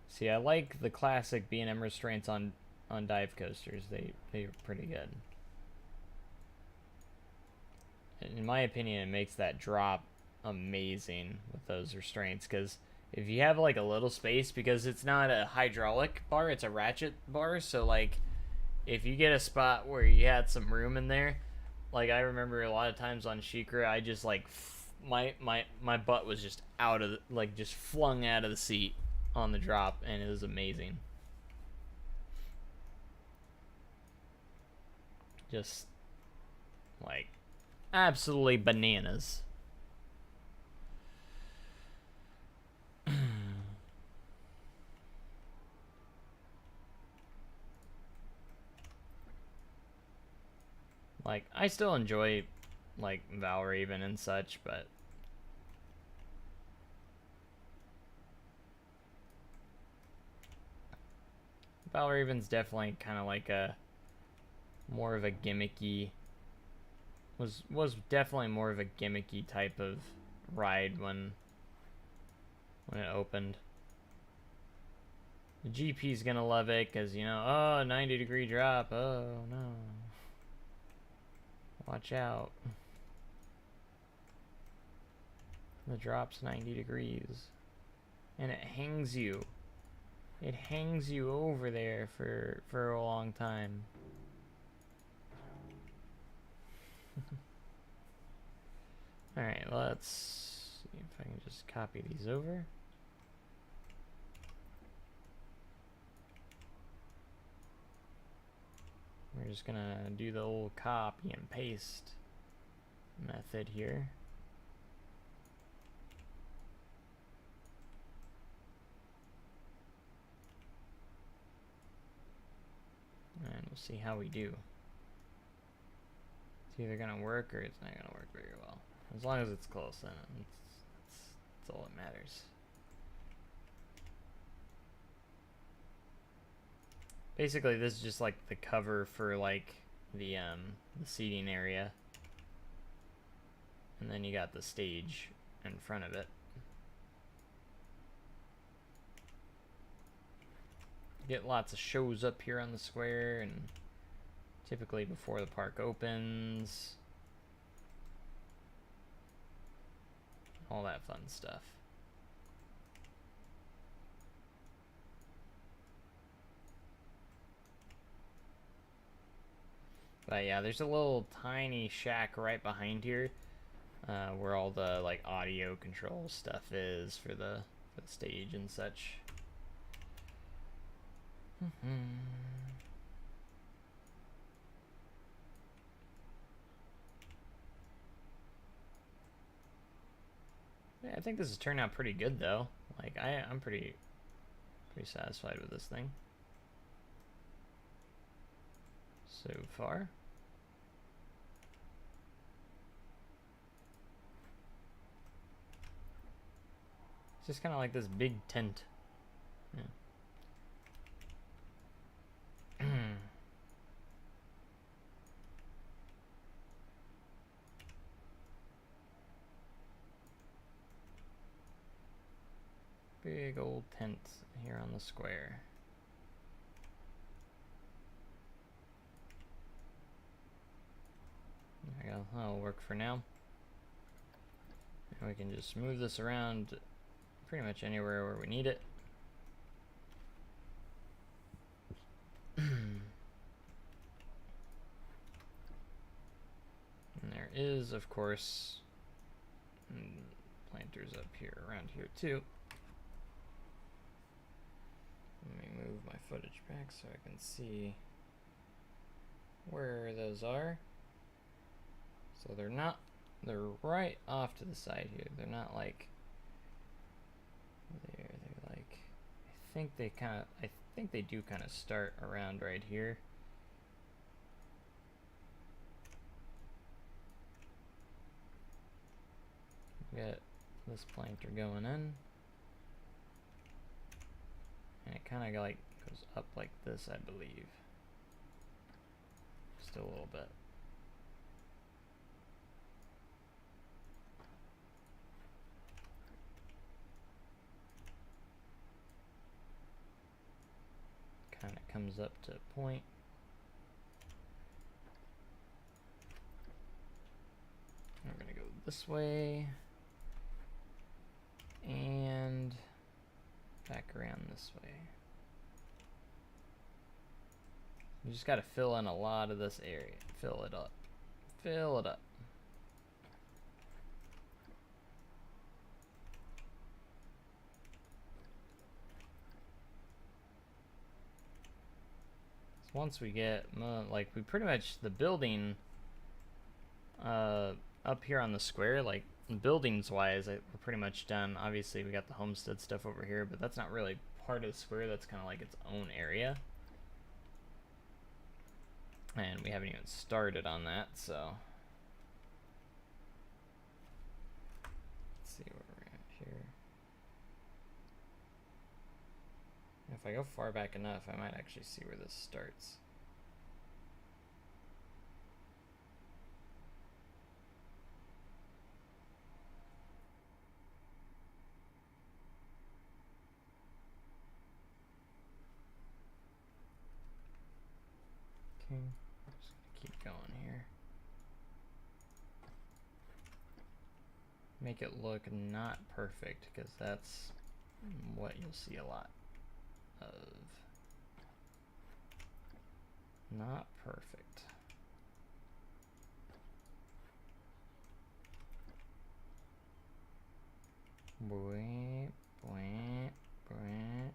See, I like the classic B&M restraints on dive coasters. They're pretty good. In my opinion, it makes that drop amazing with those restraints, because if you have like a little space, because it's not a hydraulic bar, it's a ratchet bar, so like if you get a spot where you had some room in there, like I remember a lot of times on Shikra, I just like my butt was just out of just flung out of the seat on the drop, and it was amazing. Just like absolutely bananas. Like, I still enjoy, like, Valraven and such, but Valraven's definitely kind of like a more of a gimmicky, was definitely more of a gimmicky type of ride when it opened. The GP's gonna love it because, you know, oh, 90-degree drop, oh no. Watch out. The drop's 90 degrees. And it hangs you. It hangs you over there for a long time. Alright, let's see if I can just copy these over. We're just gonna do the old copy and paste method here. And we'll see how we do. It's either gonna work or it's not gonna work very well. As long as it's close, then that's all that matters. Basically, this is just like the cover for like the seating area, and then you got the stage in front of it. Get lots of shows up here on the square, and typically before the park opens, all that fun stuff. But yeah, there's a little tiny shack right behind here where all the like audio control stuff is for the stage and such. Yeah, I think this has turned out pretty good though. Like I'm pretty satisfied with this thing so far. It's just kind of like this big tent. Yeah. Big old tent here on the square. There we go. That'll work for now. And we can just move this around pretty much anywhere where we need it. And there is, of course, planters up here, around here too. Let me move my footage back so I can see where those are. So they're right off to the side here. They're not like there. They're like, I think they do kind of start around right here. Get this planter going in. And it kind of like goes up like this, I believe. Just a little bit. Kind of comes up to a point. We're gonna go this way and back around this way. You just gotta fill in a lot of this area. Fill it up. Fill it up. So once we get, like, we pretty much, the building up here on the square, like, buildings wise, we're pretty much done. Obviously we got the homestead stuff over here, but that's not really part of the square. That's kind of like its own area, and we haven't even started on that. So let's see where we're at here. If I go far back enough, I might actually see where this starts. Okay, I'm just gonna keep going here. Make it look not perfect, because that's what you'll see a lot of. Not perfect. Boing, boing, boing.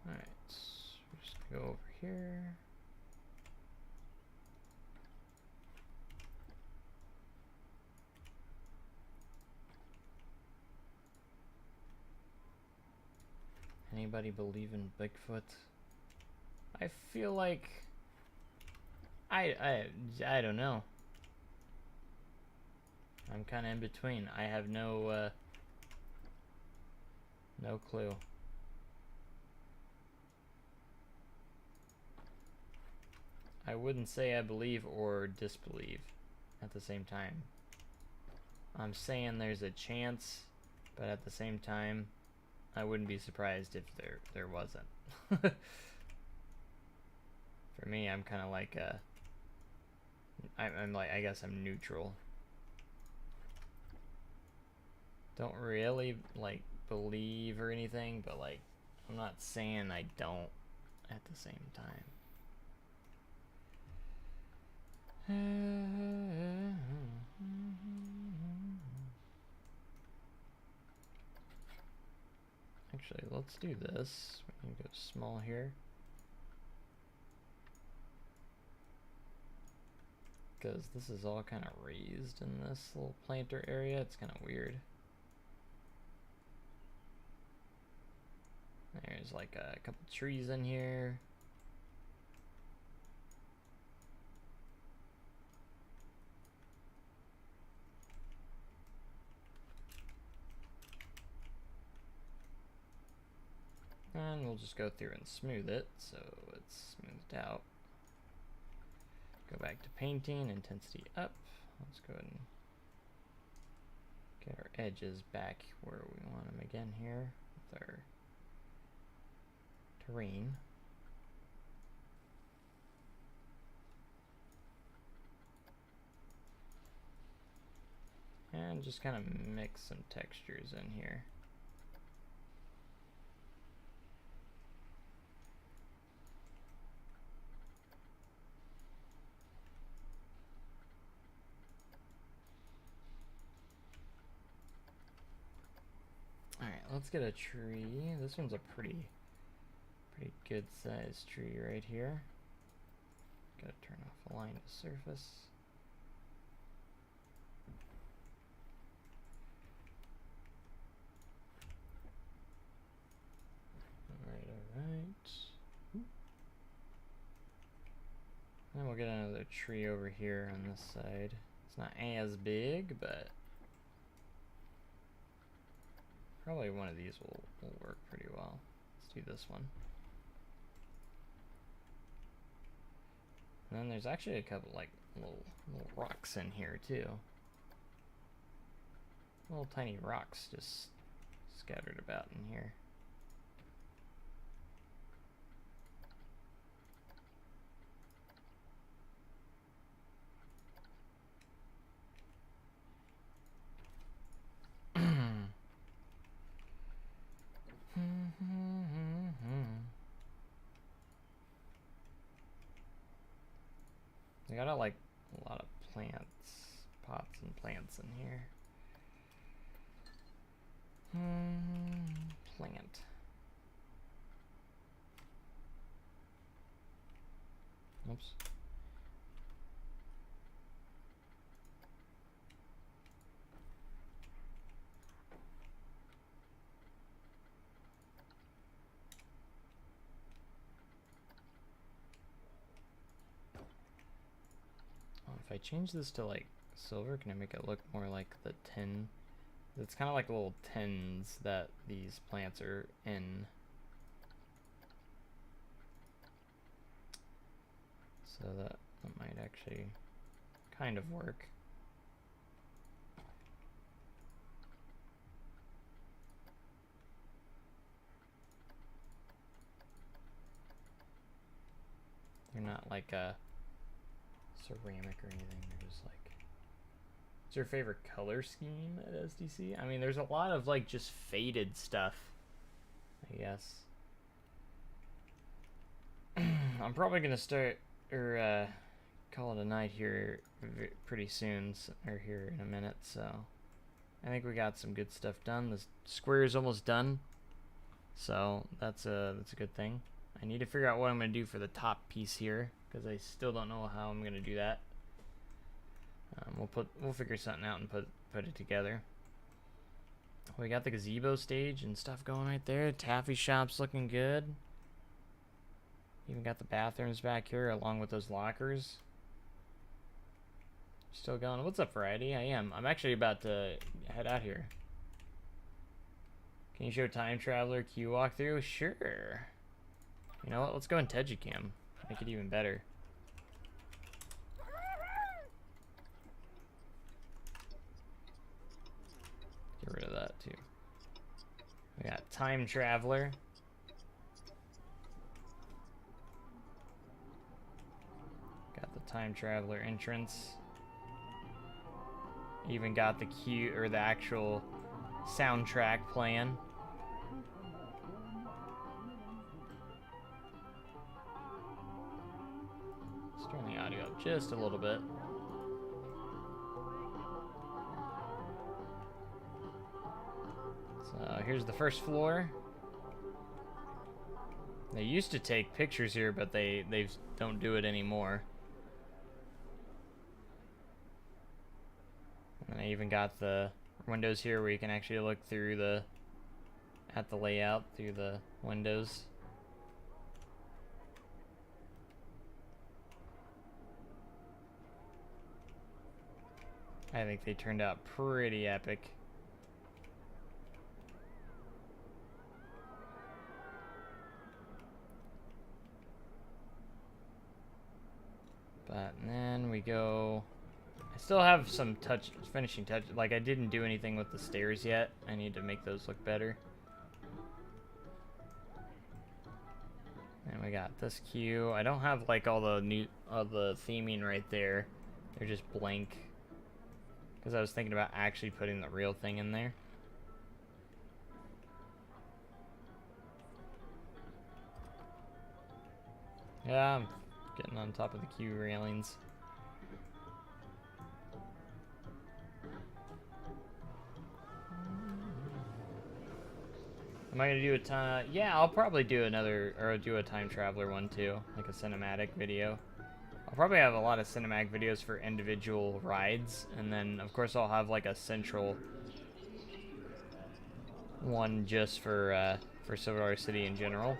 Alright, we're just gonna go over here. Anybody believe in Bigfoot? I feel like I don't know. I'm kind of in between. I have no clue. I wouldn't say I believe or disbelieve at the same time. I'm saying there's a chance, but at the same time, I wouldn't be surprised if there wasn't. For me, I'm kind of like I'm like, I guess I'm neutral. Don't really like believe or anything, but like I'm not saying I don't at the same time. Actually, let's do this. We can go small here. Because this is all kind of raised in this little planter area. It's kind of weird. There's like a couple trees in here. And we'll just go through and smooth it so it's smoothed out. Go back to painting, intensity up. Let's go ahead and get our edges back where we want them again here with our terrain. And just kind of mix some textures in here. Alright, let's get a tree. This one's a pretty good sized tree right here. Gotta turn off align to surface. Alright. Then we'll get another tree over here on this side. It's not as big, but probably one of these will work pretty well. Let's do this one. And then there's actually a couple like little rocks in here too. Little tiny rocks just scattered about in here. I got like a lot of plants, pots and plants in here. Plant. Oops. If I change this to like silver, can I make it look more like the tin? It's kind of like little tins that these plants are in. So that might actually kind of work. They're not like a ceramic or anything, they're just like... What's your favorite color scheme at SDC? I mean, there's a lot of like just faded stuff, I guess. I'm probably gonna start or call it a night here pretty soon, or here in a minute. So I think we got some good stuff done. The square is almost done, so that's a good thing. I need to figure out what I'm gonna do for the top piece here, because I still don't know how I'm gonna do that. We'll figure something out and put it together. We got the gazebo stage and stuff going right there. Taffy shop's looking good. Even got the bathrooms back here along with those lockers. Still going. What's up, Variety? I am. I'm actually about to head out here. Can you show Time Traveler queue walkthrough? Sure. You know what? Let's go in Tejicam. Make it even better. Get rid of that too. We got Time Traveler. time traveler entrance. Even got the cue or the actual soundtrack playing. Let's turn the audio up just a little bit. So here's the first floor. They used to take pictures here, but they don't do it anymore. And I even got the windows here where you can actually look through at the layout through the windows. I think they turned out pretty epic. But then we go. I still have some finishing touch. Like, I didn't do anything with the stairs yet. I need to make those look better. And we got this queue. I don't have like all the theming right there. They're just blank. Because I was thinking about actually putting the real thing in there. Yeah, I'm getting on top of the queue railings. Am I gonna do a time? Yeah, I'll probably do do a time traveler one too, like a cinematic video. I'll probably have a lot of cinematic videos for individual rides, and then of course I'll have like a central one just for Silver City in general.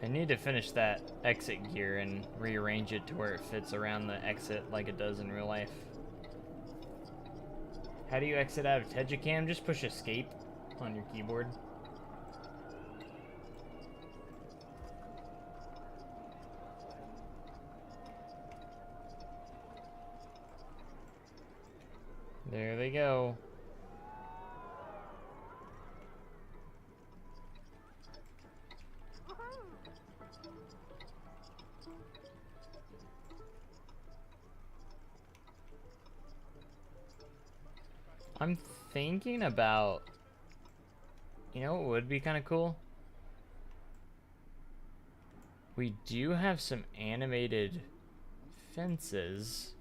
I need to finish that exit gear and rearrange it to where it fits around the exit like it does in real life. How do you exit out of Tejicam? Just push escape on your keyboard. There they go. I'm thinking about, you know what would be kind of cool? We do have some animated fences.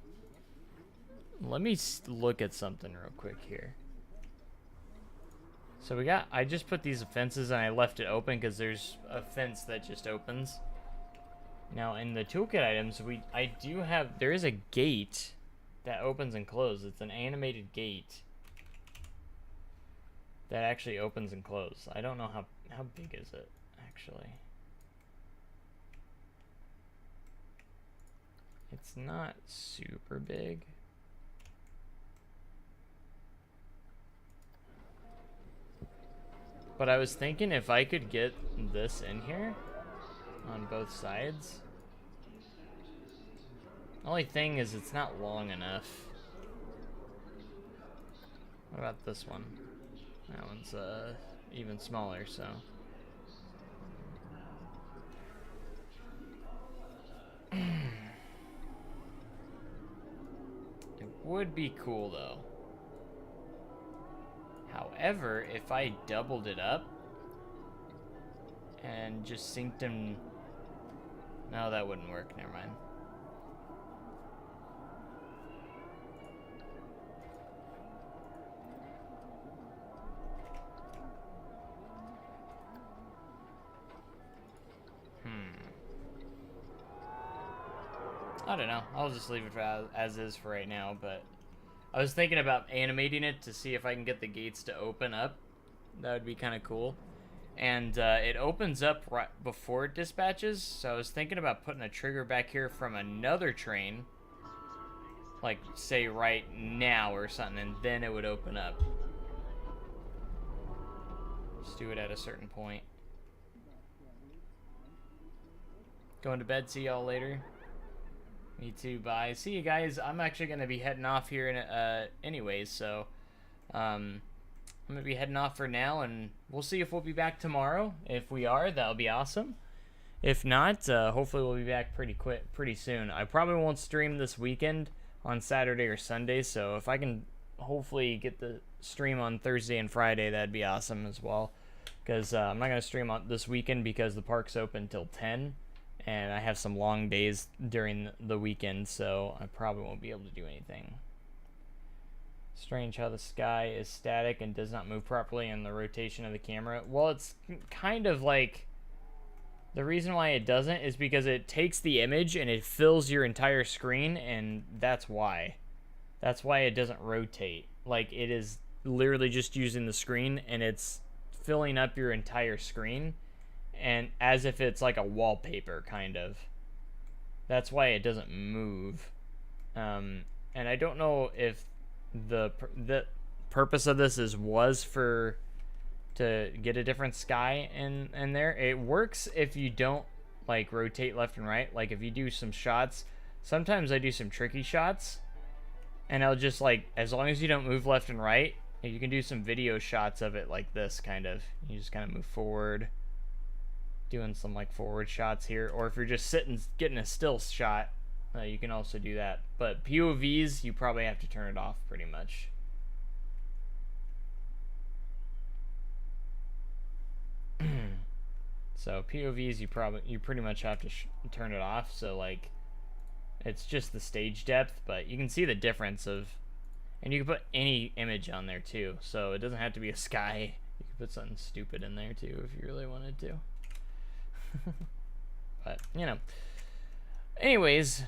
Let me look at something real quick here. So I just put these fences and I left it open because there's a fence that just opens. Now in the toolkit items, there is a gate that opens and closes. It's an animated gate that actually opens and closes. I don't know how big is it actually. It's not super big. But I was thinking if I could get this in here on both sides. Only thing is it's not long enough. What about this one? That one's even smaller, so. It would be cool though. However, if I doubled it up and just synced them, no, that wouldn't work. Never mind. I don't know. I'll just leave it as is for right now, but I was thinking about animating it to see if I can get the gates to open up. That would be kind of cool. And it opens up right before it dispatches, so I was thinking about putting a trigger back here from another train, like say right now or something, and then it would open up. Just do it at a certain point. Going to bed, see y'all later. Me too, bye. See you guys. I'm actually going to be heading off here in anyways, so I'm gonna be heading off for now, and we'll see if we'll be back tomorrow. If we are, that'll be awesome. If not, hopefully we'll be back pretty soon. I probably won't stream this weekend on Saturday or Sunday, so if I can hopefully get the stream on Thursday and Friday, that'd be awesome as well. Because I'm not gonna stream on this weekend because the park's open till 10, and I have some long days during the weekend, so I probably won't be able to do anything. Strange how the sky is static and does not move properly in the rotation of the camera. Well, it's kind of like, the reason why it doesn't is because it takes the image and it fills your entire screen, and that's why. That's why it doesn't rotate. Like, it is literally just using the screen, and it's filling up your entire screen, and as if it's like a wallpaper, kind of. That's why it doesn't move. And I don't know if the purpose of this was to get a different sky in there. It works if you don't like rotate left and right. Like if you do some shots, sometimes I do some tricky shots, and I'll just like, as long as you don't move left and right, you can do some video shots of it like this, kind of. You just kind of move forward, doing some like forward shots here, or if you're just sitting getting a still shot, you can also do that. But POVs, you probably have to turn it off pretty much. So POVs, you pretty much have to turn it off. So like, it's just the stage depth, but you can see the difference of, and you can put any image on there too. So it doesn't have to be a sky. You can put something stupid in there too if you really wanted to. But you know, anyways,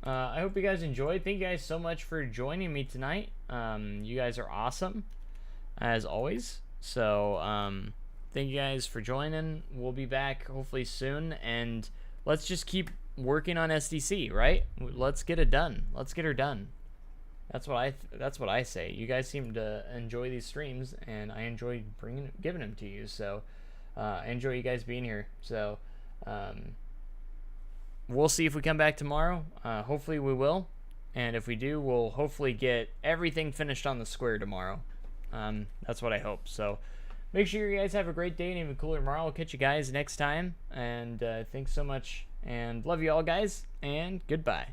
I hope you guys enjoyed. Thank you guys so much for joining me tonight. You guys are awesome as always. So thank you guys for joining. We'll be back hopefully soon, and let's just keep working on SDC, right? Let's get it done. Let's get her done. That's what I say. You guys seem to enjoy these streams, and I enjoy giving them to you. So I enjoy you guys being here. So we'll see if we come back tomorrow. Hopefully we will, and if we do, we'll hopefully get everything finished on the square tomorrow. That's what I hope. So make sure you guys have a great day and even cooler tomorrow. I'll catch you guys next time, and thanks so much, and love you all, guys, and goodbye.